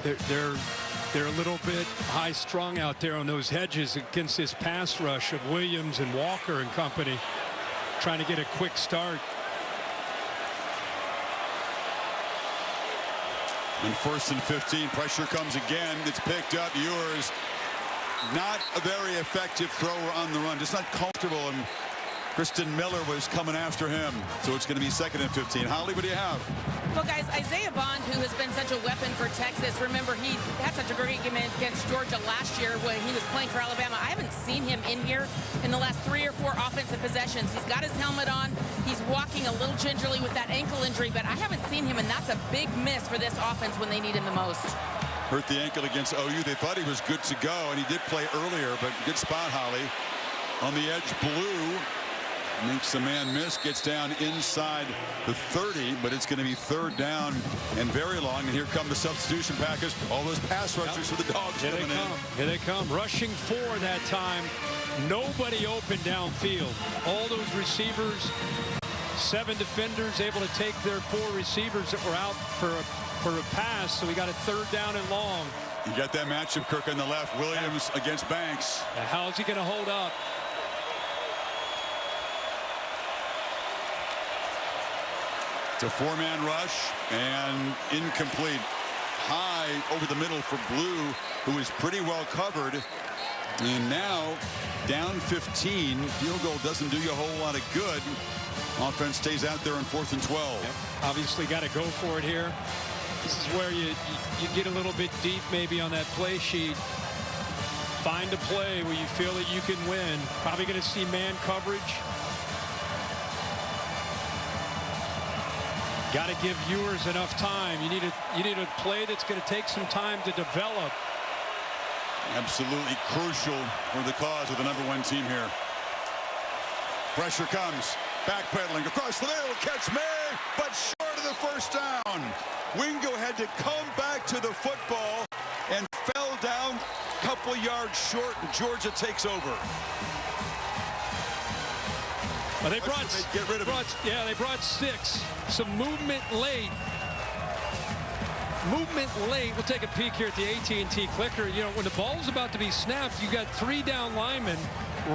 they're a little bit high strung out there on those hedges against this pass rush of Williams and Walker and company, trying to get a quick start. And 1st and 15, pressure comes again. It's picked up. Ewers, not a very effective thrower on the run, just not comfortable. And Kristen Miller was coming after him. So it's going to be 2nd and 15. Holly, what do you have? Well, guys, Isaiah Bond, who has been such a weapon for Texas. Remember, he had such a great game against Georgia last year when he was playing for Alabama. I haven't seen him in here in the last 3 or 4 offensive possessions. He's got his helmet on. He's walking a little gingerly with that ankle injury, but I haven't seen him, and that's a big miss for this offense when they need him the most. Hurt the ankle against OU. They thought he was good to go, and he did play earlier, but good spot, Holly. On the edge, Blue makes a man miss, gets down inside the 30, but it's going to be 3rd down and very long. And here come the substitution package. All those pass rushers for the Dogs coming in. Here they come. Rushing 4 that time. Nobody open downfield. All those receivers, 7 defenders able to take their 4 receivers that were out for a pass. So we got a 3rd down and long. You got that matchup, Kirk, on the left. Williams against Banks. Now, how is he going to hold up? It's a 4-man rush and incomplete. High over the middle for Blue, who is pretty well covered. And now down 15. Field goal doesn't do you a whole lot of good. Offense stays out there on 4th and 12. Yep. Obviously got to go for it here. This is where you get a little bit deep maybe on that play sheet. Find a play where you feel that you can win. Probably going to see man coverage. Got to give Ewers enough time. You need a play that's going to take some time to develop. Absolutely crucial for the cause of the #1 team here. Pressure comes. Backpedaling across the middle. Catch made, but short of the first down. Wingo had to come back to the football and fell down a couple yards short, and Georgia takes over. Well, they brought 6. Some movement late. We'll take a peek here at the AT&T clicker. You know, when the ball's about to be snapped, you got 3 down linemen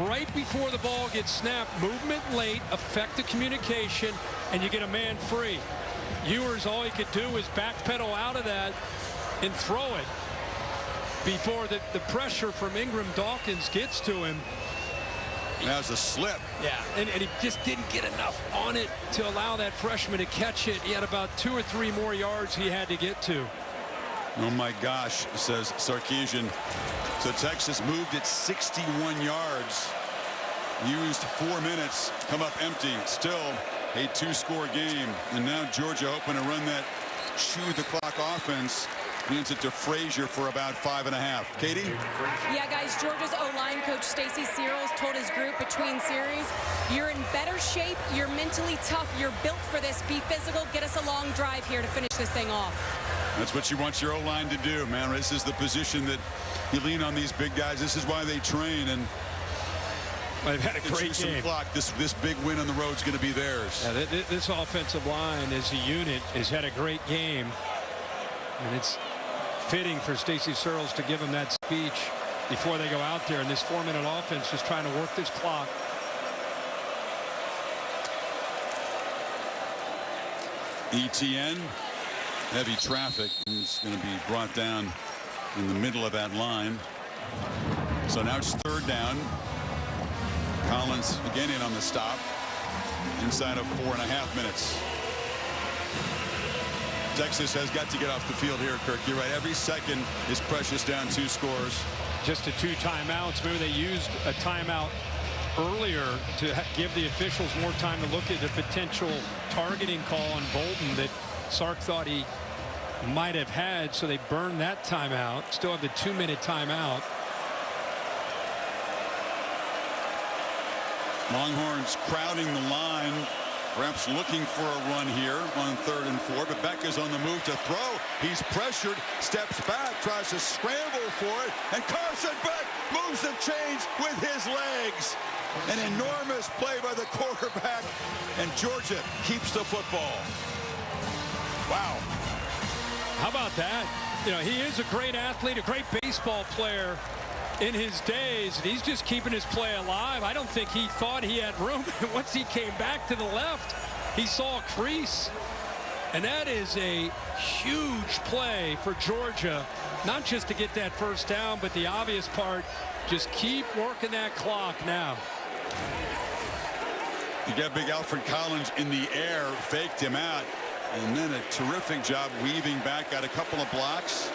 right before the ball gets snapped. Movement late, effective communication, and you get a man free. Ewers, all he could do was backpedal out of that and throw it before the pressure from Ingram Dawkins gets to him. That was a slip. Yeah, and he just didn't get enough on it to allow that freshman to catch it. He had about 2 or 3 more yards he had to get to. Oh my gosh, says Sarkisian. So Texas moved it 61 yards. Used 4 minutes. Come up empty. Still a 2-score game. And now Georgia hoping to run that chew the clock offense Hands it to Frazier for about 5.5. Katie? Yeah, guys, Georgia's O-line coach Stacy Searles told his group between series, you're in better shape, you're mentally tough, you're built for this, be physical, get us a long drive here to finish this thing off. That's what you want your O-line to do, man. This is the position that you lean on these big guys. This is why they train, and they've had a great game. Clock. This big win on the road is going to be theirs. Yeah, this offensive line as a unit has had a great game, and it's fitting for Stacy Searles to give him that speech before they go out there in this 4-minute offense, just trying to work this clock. ETN, heavy traffic. He's going to be brought down in the middle of that line. So now it's 3rd down. Collins again in on the stop. Inside of 4.5 minutes. Texas has got to get off the field here, Kirk. You're right. Every second is precious down 2 scores. Just a 2 timeouts. Remember, they used a timeout earlier to give the officials more time to look at the potential targeting call on Bolden that Sark thought he might have had, so they burned that timeout. Still have the 2-minute timeout. Longhorns crowding the line, perhaps looking for a run here on 3rd and 4, but Beck is on the move to throw. He's pressured, steps back, tries to scramble for it, and Carson Beck moves the chains with his legs. An enormous play by the quarterback, and Georgia keeps the football. Wow. How about that? You know, he is a great athlete, a great baseball player in his days. He's just keeping his play alive. I don't think he thought he had room. Once he came back to the left, he saw a crease. And that is a huge play for Georgia, not just to get that 1st down, but the obvious part, just keep working that clock now. You got big Alfred Collins in the air, faked him out, and then a terrific job weaving back, got a couple of blocks.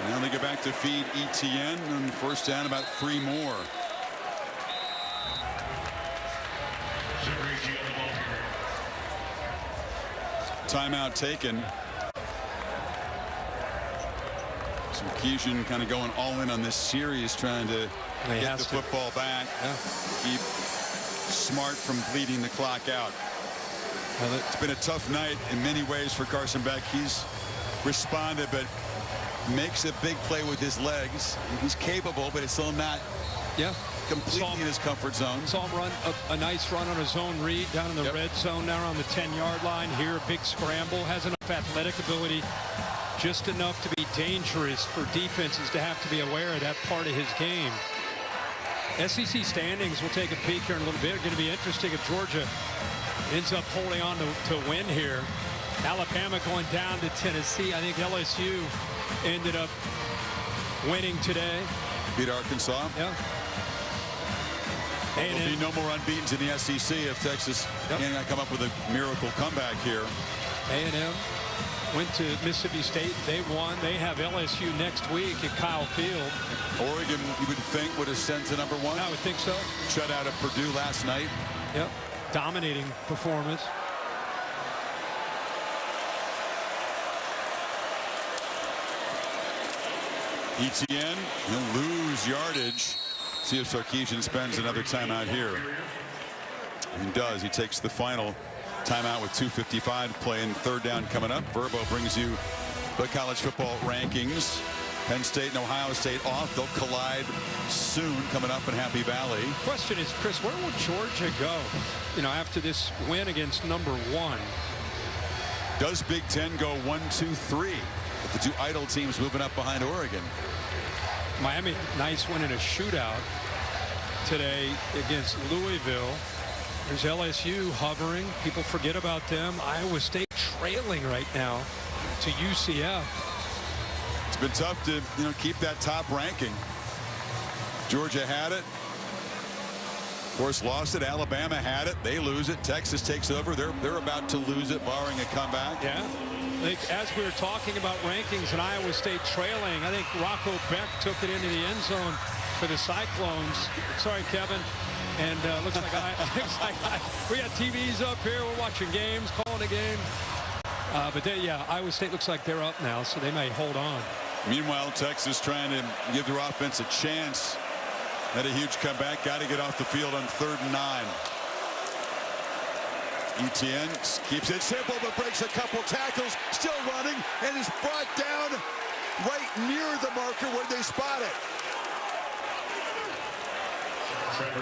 Now they go back to feed ETN, and 1st down, about 3 more. Timeout taken. Sarkisian kind of going all in on this series, trying to get the football back. Yeah. Keep Smart from bleeding the clock out. Well, it's been a tough night in many ways for Carson Beck. He's responded, but makes a big play with his legs. He's capable, but it's still not completely in his comfort zone. Saw him run a nice run on a zone read down in the red zone, now on the 10-yard line. Here, a big scramble. Has enough athletic ability, just enough to be dangerous for defenses to have to be aware of that part of his game. SEC standings, we'll take a peek here in a little bit. It's going to be interesting if Georgia ends up holding on to win here. Alabama going down to Tennessee. I think LSU ended up winning today. Beat Arkansas. Yeah. There'll be no more unbeatens in the SEC if Texas cannot come up with a miracle comeback here. A&M went to Mississippi State. They won. They have LSU next week at Kyle Field. Oregon, you would think, would ascend to #1. I would think so. Shut out of Purdue last night. Yep. Dominating performance. ETN, he'll lose yardage. See if Sarkisian spends another timeout here. He does. He takes the final timeout with 2:55 playing. 3rd down coming up. Verbo brings you the college football rankings. Penn State and Ohio State off. They'll collide soon coming up in Happy Valley. Question is, Chris, where will Georgia go, you know, after this win against #1? Does Big Ten go 1, 2, 3? With the 2 idle teams moving up behind Oregon. Miami, nice win in a shootout today against Louisville. There's LSU hovering. People forget about them. Iowa State trailing right now to UCF. It's been tough to, keep that top ranking. Georgia had it. Of course, lost it. Alabama had it. They lose it. Texas takes over. They're about to lose it, barring a comeback. Yeah. As we were talking about rankings and Iowa State trailing, I think Rocco Beck took it into the end zone for the Cyclones. Sorry, Kevin. And looks like we got TVs up here. We're watching games, calling a game. But Iowa State looks like they're up now, so they may hold on. Meanwhile, Texas trying to give their offense a chance. Had a huge comeback. Got to get off the field on 3rd and 9. Etienne keeps it simple, but breaks a couple tackles. Still running, and is brought down right near the marker where they spot it.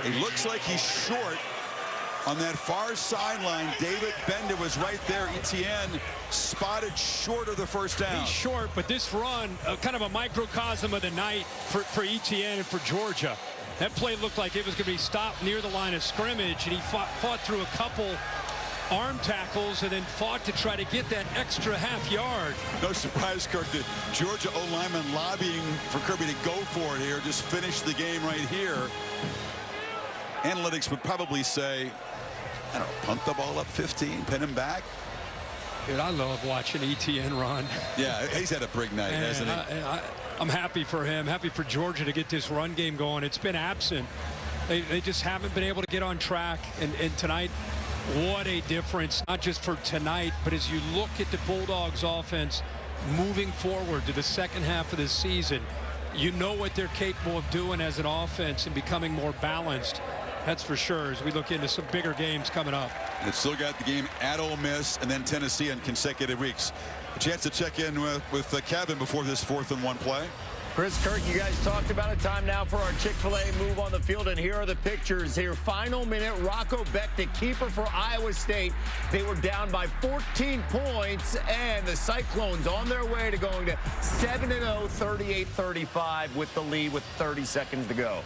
It looks like he's short on that far sideline. David Benda was right there. Etienne spotted short of the first down. He's short, but this run, kind of a microcosm of the night for Etienne and for Georgia. That play looked like it was going to be stopped near the line of scrimmage, and he fought through a couple arm tackles and then fought to try to get that extra half yard. No surprise, Kirk, that Georgia O-lineman lobbying for Kirby to go for it here. Just finish the game right here. Analytics would probably say, I don't know, punt the ball up 15, pin him back. Dude, I love watching Etienne run. Yeah, he's had a big night, hasn't he? I'm happy for him, happy for Georgia to get this run game going. It's been absent. They just haven't been able to get on track. And tonight, what a difference, not just for tonight, but as you look at the Bulldogs offense moving forward to the second half of this season, you know what they're capable of doing as an offense and becoming more balanced. That's for sure as we look into some bigger games coming up. And it's still got the game at Ole Miss and then Tennessee in consecutive weeks. A chance to check in with Kevin before this 4th and 1 play. Chris, Kirk, you guys talked about it. Time now for our Chick-fil-A move on the field, and here are the pictures here. Final minute, Rocco Beck, the keeper for Iowa State. They were down by 14 points, and the Cyclones on their way to going to 7-0, 38-35 with the lead with 30 seconds to go.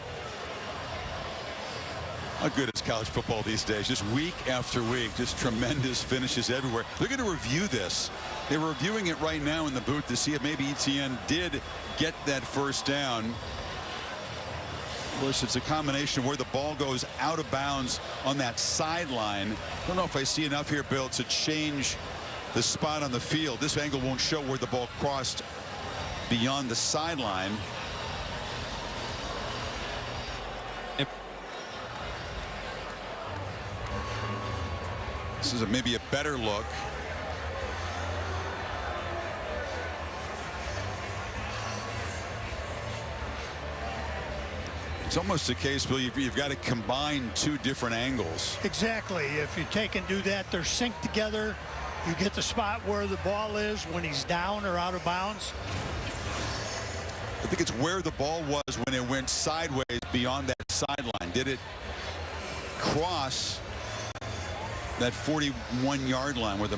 How good is college football these days? Just week after week, just tremendous finishes everywhere. They're going to review this. They're reviewing it right now in the booth to see if maybe Etienne did get that first down. Of course, it's a combination of where the ball goes out of bounds on that sideline. I don't know if I see enough here, Bill, to change the spot on the field. This angle won't show where the ball crossed beyond the sideline. This is maybe a better look. It's almost a case, Bill, you've got to combine 2 different angles. Exactly. If you take and do that, they're synced together. You get the spot where the ball is when he's down or out of bounds. I think it's where the ball was when it went sideways beyond that sideline. Did it cross that 41-yard line where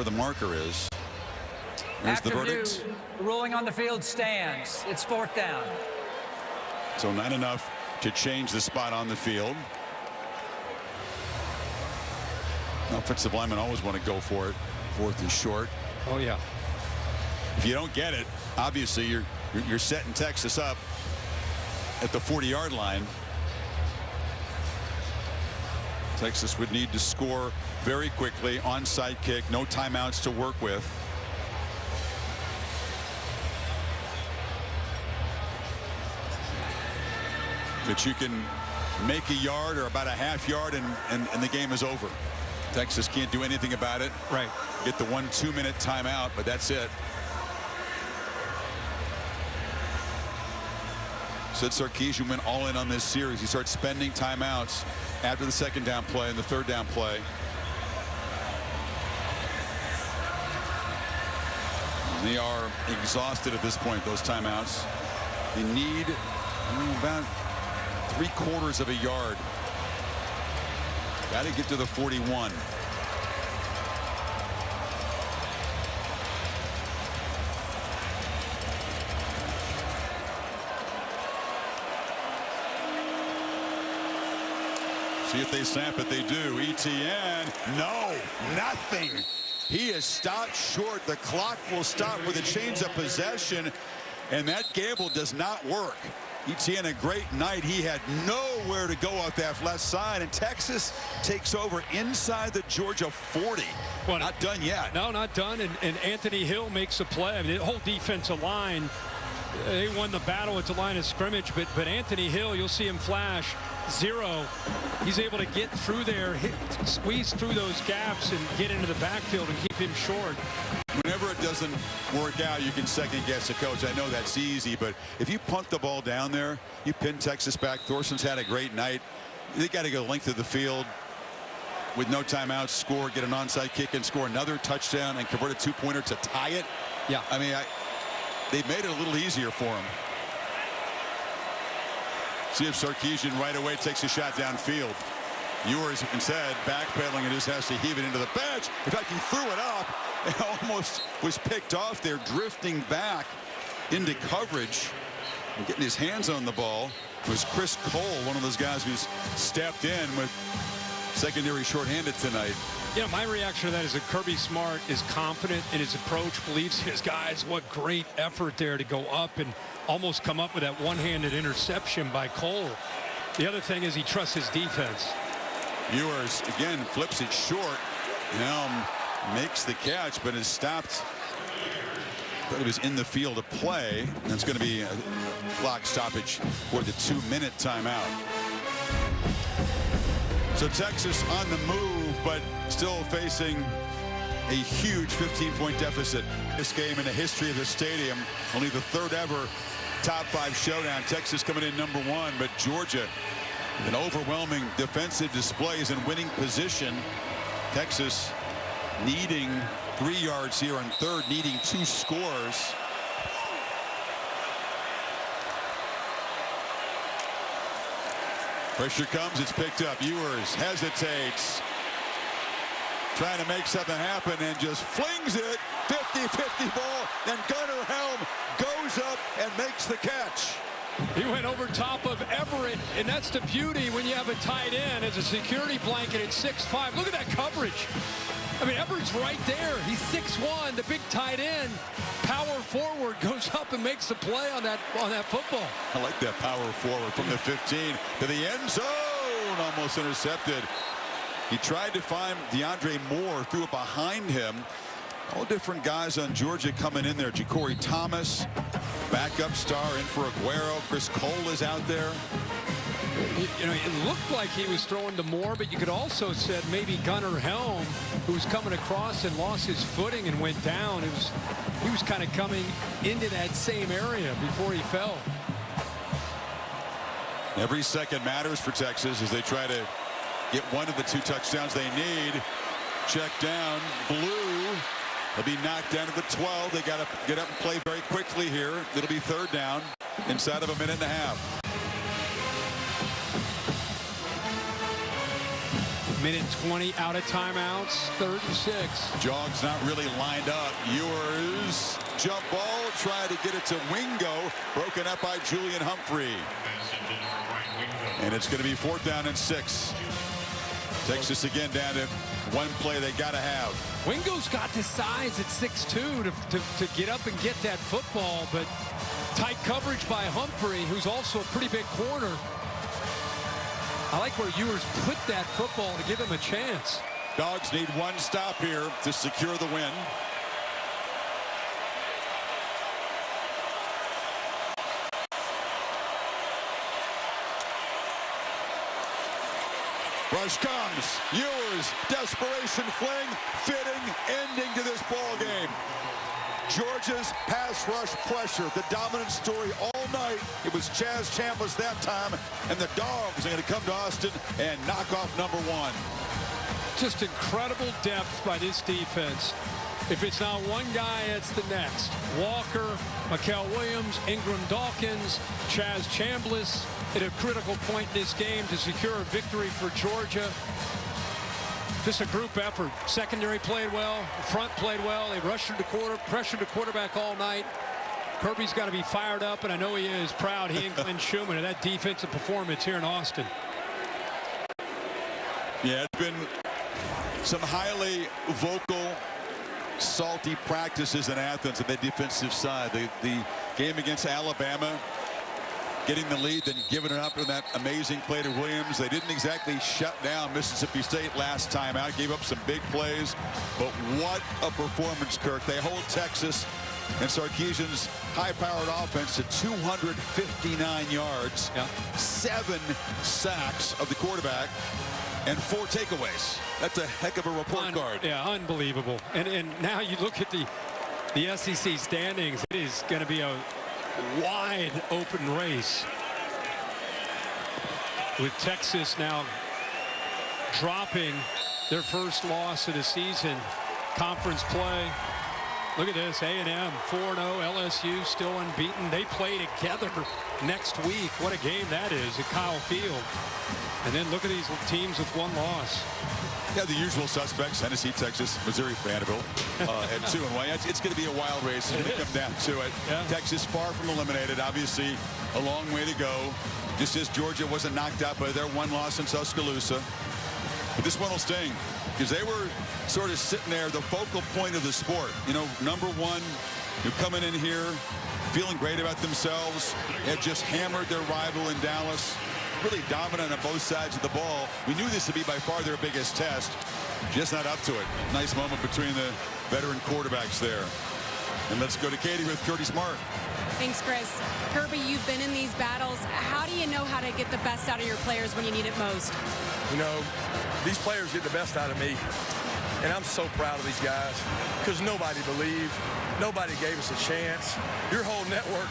the marker is? There's the verdict. The ruling on the field stands. It's 4th down. So not enough to change the spot on the field. Offensive linemen always want to go for it. 4th and short. Oh yeah. If you don't get it, obviously you're setting Texas up at the 40-yard line. Texas would need to score very quickly. Onside kick, no timeouts to work with. But you can make a yard or about a half yard and the game is over. Texas can't do anything about it. Right. Get the 1 2-minute timeout, but that's it. Sid Sarkisian went all in on this series. He starts spending timeouts after the 2nd down play and the 3rd down play. And they are exhausted at this point, those timeouts. They need about 3/4 of a yard. Got to get to the 41. See if they snap it. They do. Etienne. No, nothing. He is stopped short. The clock will stop with a change of possession, and that gamble does not work. Etienne, a great night. He had nowhere to go off that left side, and Texas takes over inside the Georgia 40. Well, not done yet. No, not done. And Anthony Hill makes a play. I mean, the whole defensive line They won the battle at the line of scrimmage, but Anthony Hill, you'll see him flash 0. He's able to get through there, squeeze through those gaps, and get into the backfield and keep him short. Whenever it doesn't work out, you can second guess a coach. I know that's easy, but if you punt the ball down there, you pin Texas back. Thorson's had a great night. They got to go length of the field with no timeouts, score, get an onside kick, and score another touchdown and convert a two-pointer to tie it. Yeah. I mean, they made it a little easier for him. See if Sarkisian right away takes a shot downfield. Ewers instead backpedaling and just has to heave it into the bench. In fact, he threw it up and almost was picked off there, drifting back into coverage and getting his hands on the ball was Chris Cole, one of those guys who's stepped in with secondary shorthanded tonight. You know, my reaction to that is that Kirby Smart is confident in his approach, believes in his guys. What great effort there to go up and almost come up with that one-handed interception by Cole. The other thing is he trusts his defense. Ewers again flips it short. Helm makes the catch, but is stopped. But he was in the field of play. And it's going to be a clock stoppage for the 2-minute timeout. So Texas on the move, but still facing a huge 15-point deficit. This game in the history of the stadium, only the third ever top 5 showdown. Texas coming in #1, but Georgia, an overwhelming defensive displays and winning position. Texas needing 3 yards here on third, needing 2 scores. Pressure comes, it's picked up. Ewers hesitates, trying to make something happen, and just flings it. 50-50 ball. Then Gunnar Helm goes up and makes the catch. He went over top of Everett, and that's the beauty when you have a tight end as a security blanket at 6'5". Look at that coverage. I mean, Everett's right there. He's 6'1", the big tight end. Power forward goes up and makes the play on that football. I like that power forward from the 15 to the end zone. Almost intercepted. He tried to find DeAndre Moore, threw it behind him. All different guys on Georgia coming in there. Ja'Cory Thomas, backup star, in for Aguero. Chris Cole is out there. You know, it looked like he was throwing to Moore, but you could also said maybe Gunnar Helm, who was coming across and lost his footing and went down. He was kind of coming into that same area before he fell. Every second matters for Texas as they try to get one of the 2 touchdowns they need. Check down, Blue. They'll be knocked down to the 12. They got to get up and play very quickly here. It'll be third down inside of a minute and a half. Minute 20 out of timeouts, 3rd and 6. Jogs not really lined up. Ewers, jump ball, try to get it to Wingo. Broken up by Julian Humphrey. And it's going to be 4th down and 6. Texas again down to 1 play they got to have. Wingo's got the size at 6'2" to get up and get that football, but tight coverage by Humphrey, who's also a pretty big corner. I like where Ewers put that football to give him a chance. Dogs need 1 stop here to secure the win. Rush comes. Ewers, desperation fling, fitting ending to this ball game. Georgia's pass rush pressure, the dominant story all night. It was Chaz Chambliss that time, and the Dogs are going to come to Austin and knock off #1. Just incredible depth by this defense. If it's not one guy, it's the next. Walker, Mikael Williams, Ingram Dawkins, Chaz Chambliss at a critical point in this game to secure a victory for Georgia. Just a group effort. Secondary played well. Front played well. They pressured the quarterback all night. Kirby's got to be fired up, and I know he is proud, he and Glenn Schumann, of that defensive performance here in Austin. Yeah, it's been some highly vocal, salty practices in Athens on the defensive side. The game against Alabama, getting the lead, then giving it up in that amazing play to Williams. They didn't exactly shut down Mississippi State last time out. Gave up some big plays. But what a performance, Kirk. They hold Texas And Sarkisian's high-powered offense to 259 yards, 7 sacks of the quarterback, and 4 takeaways. That's a heck of a report card. Yeah, unbelievable. And now you look at the SEC standings. It is going to be a wide open race, with Texas now dropping their first loss of the season. Conference play. Look at this, A&M 4-0, LSU still unbeaten. They play together next week. What a game that is at Kyle Field. And then look at these teams with 1 loss. Yeah, the usual suspects: Tennessee, Texas, Missouri, Vanderbilt, at 2-1. It's going to be a wild race when we come down to it. Yeah. Texas far from eliminated. Obviously, a long way to go. Just as Georgia wasn't knocked out by their 1 loss in Tuscaloosa. But this one will sting, because they were sort of sitting there, the focal point of the sport. You know, number 1, you're coming in here, feeling great about themselves. Had just hammered their rival in Dallas. Really dominant on both sides of the ball. We knew this would be by far their biggest test. Just not up to it. Nice moment between the veteran quarterbacks there. And let's go to Katie with Curdy Smart. Thanks, Chris. Kirby, you've been in these battles. How do you know how to get the best out of your players when you need it most? You know, these players get the best out of me. And I'm so proud of these guys, because nobody believed. Nobody gave us a chance. Your whole network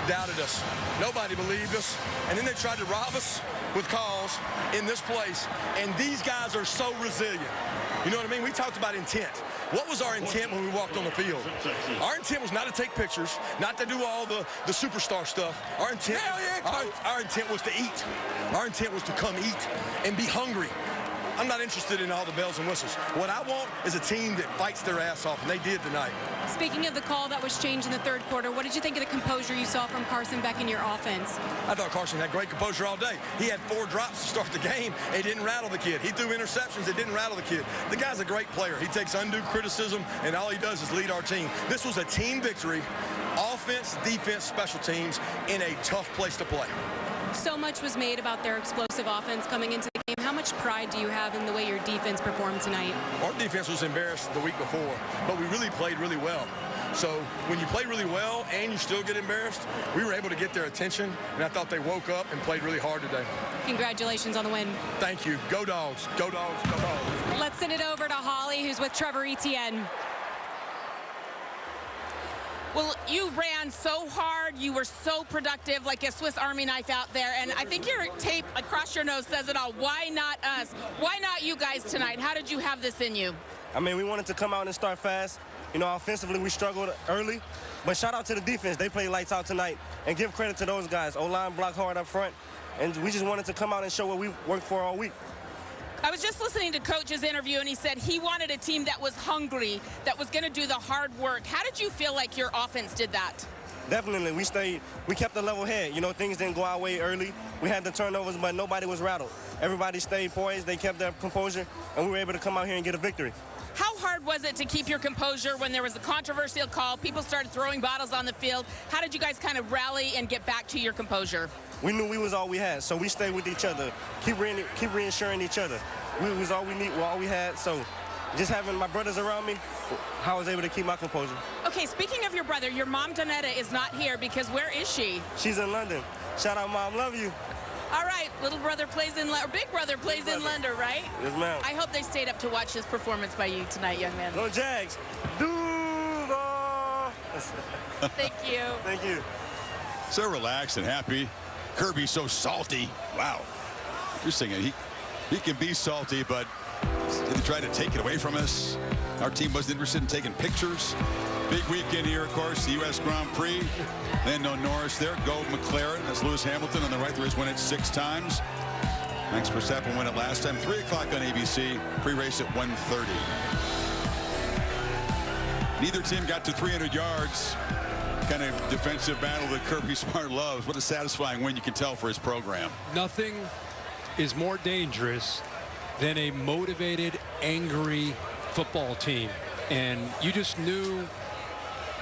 doubted us. Nobody believed us. And then they tried to rob us with calls in this place. And these guys are so resilient. You know what I mean? We talked about intent. What was our intent when we walked on the field? Our intent was not to take pictures, not to do all the superstar stuff. Our intent, our intent was to eat. Our intent was to come eat and be hungry. I'm not interested in all the bells and whistles. What I want is a team that fights their ass off, and they did tonight. Speaking of the call that was changed in the 3rd quarter, what did you think of the composure you saw from Carson Beck in your offense? I thought Carson had great composure all day. He had 4 drops to start the game. It didn't rattle the kid. He threw interceptions. It didn't rattle the kid. The guy's a great player. He takes undue criticism, and all he does is lead our team. This was a team victory, offense, defense, special teams, in a tough place to play. So much was made about their explosive offense coming into the game. How much pride do you have in the way your defense performed tonight? Our defense was embarrassed the week before, but we really played really well. So when you play really well and you still get embarrassed, we were able to get their attention, and I thought they woke up and played really hard today. Congratulations on the win. Thank you. Go Dogs. Go Dogs. Go Dogs. Let's send it over to Holly, who's with Trevor Etienne. Well, you ran so hard. You were so productive, like a Swiss Army knife out there. And I think your tape across your nose says it all. Why not us? Why not you guys tonight? How did you have this in you? I mean, we wanted to come out and start fast. You know, offensively, we struggled early. But shout out to the defense. They played lights out tonight. And give credit to those guys. O-line blocked hard up front. And we just wanted to come out and show what we worked for all week. I was just listening to Coach's interview, and he said he wanted a team that was hungry, that was going to do the hard work. How did you feel like your offense did that? Definitely. We kept a level head. You know, things didn't go our way early. We had the turnovers, but nobody was rattled. Everybody stayed poised. They kept their composure, and we were able to come out here and get a victory. How hard was it to keep your composure when there was a controversial call? People started throwing bottles on the field. How did you guys kind of rally and get back to your composure? We knew we was all we had, so we stayed with each other. Keep reassuring each other. We was all we had, so just having my brothers around me, I was able to keep my composure. Okay, speaking of your brother, your mom, Donetta, is not here because where is she? She's in London. Shout out, Mom. Love you. All right, little brother plays in, or big brother plays in London, right? Yes, ma'am. I hope they stayed up to watch this performance by you tonight, young man. Go Jags. Duval. Thank you. Thank you. So relaxed and happy. Kirby's so salty. Wow. You're singing. He can be salty, but he tried to take it away from us. Our team wasn't interested in taking pictures. Big weekend here, of course, the U.S. Grand Prix. Lando Norris there. Go McLaren. That's Lewis Hamilton on the right. There has won it 6 times. Max Verstappen won it last time. 3 o'clock on ABC. Pre-race at 1:30. Neither team got to 300 yards. Kind of defensive battle that Kirby Smart loves. What a satisfying win, you can tell, for his program. Nothing is more dangerous than a motivated, angry football team. And you just knew,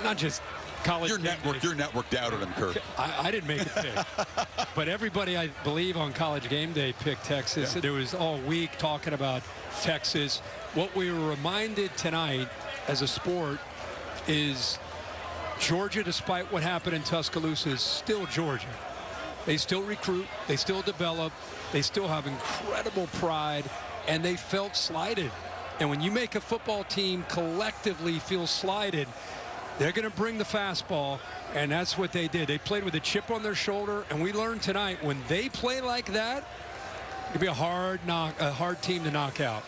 not just college. Your network doubted him, Kirk. I didn't make a pick. But everybody, I believe, on College Game Day picked Texas. Yeah. It was all week talking about Texas. What we were reminded tonight as a sport is Georgia, despite what happened in Tuscaloosa, is still Georgia. They still recruit. They still develop. They still have incredible pride, and they felt slighted. And when you make a football team collectively feel slighted, they're going to bring the fastball, and that's what they did. They played with a chip on their shoulder, and we learned tonight when they play like that, it'd be a hard team to knock out.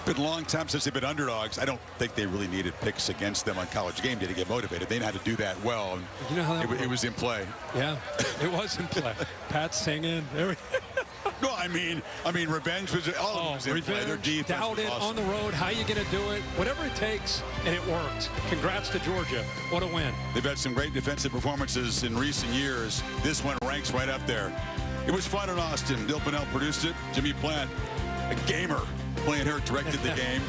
Been a long time since they've been underdogs. I don't think they really needed picks against them on College Game Day to get motivated. They know how to do that well. You know how that it was in play. Yeah, it was in play. Pat's singing. No, I mean, revenge was all of it was in play. Their defense doubted was awesome. on the road. How you going to do it? Whatever it takes, and it worked. Congrats to Georgia. What a win. They've had some great defensive performances in recent years. This one ranks right up there. It was fun in Austin. Bill Pinnell produced it. Jimmy Plant, a gamer, playing her, directed the game.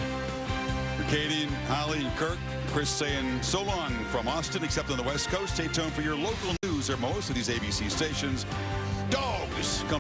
For Katie and Holly and Kirk, Chris saying so long from Austin, except on the West Coast. Stay tuned for your local news or most of these ABC stations. Dogs come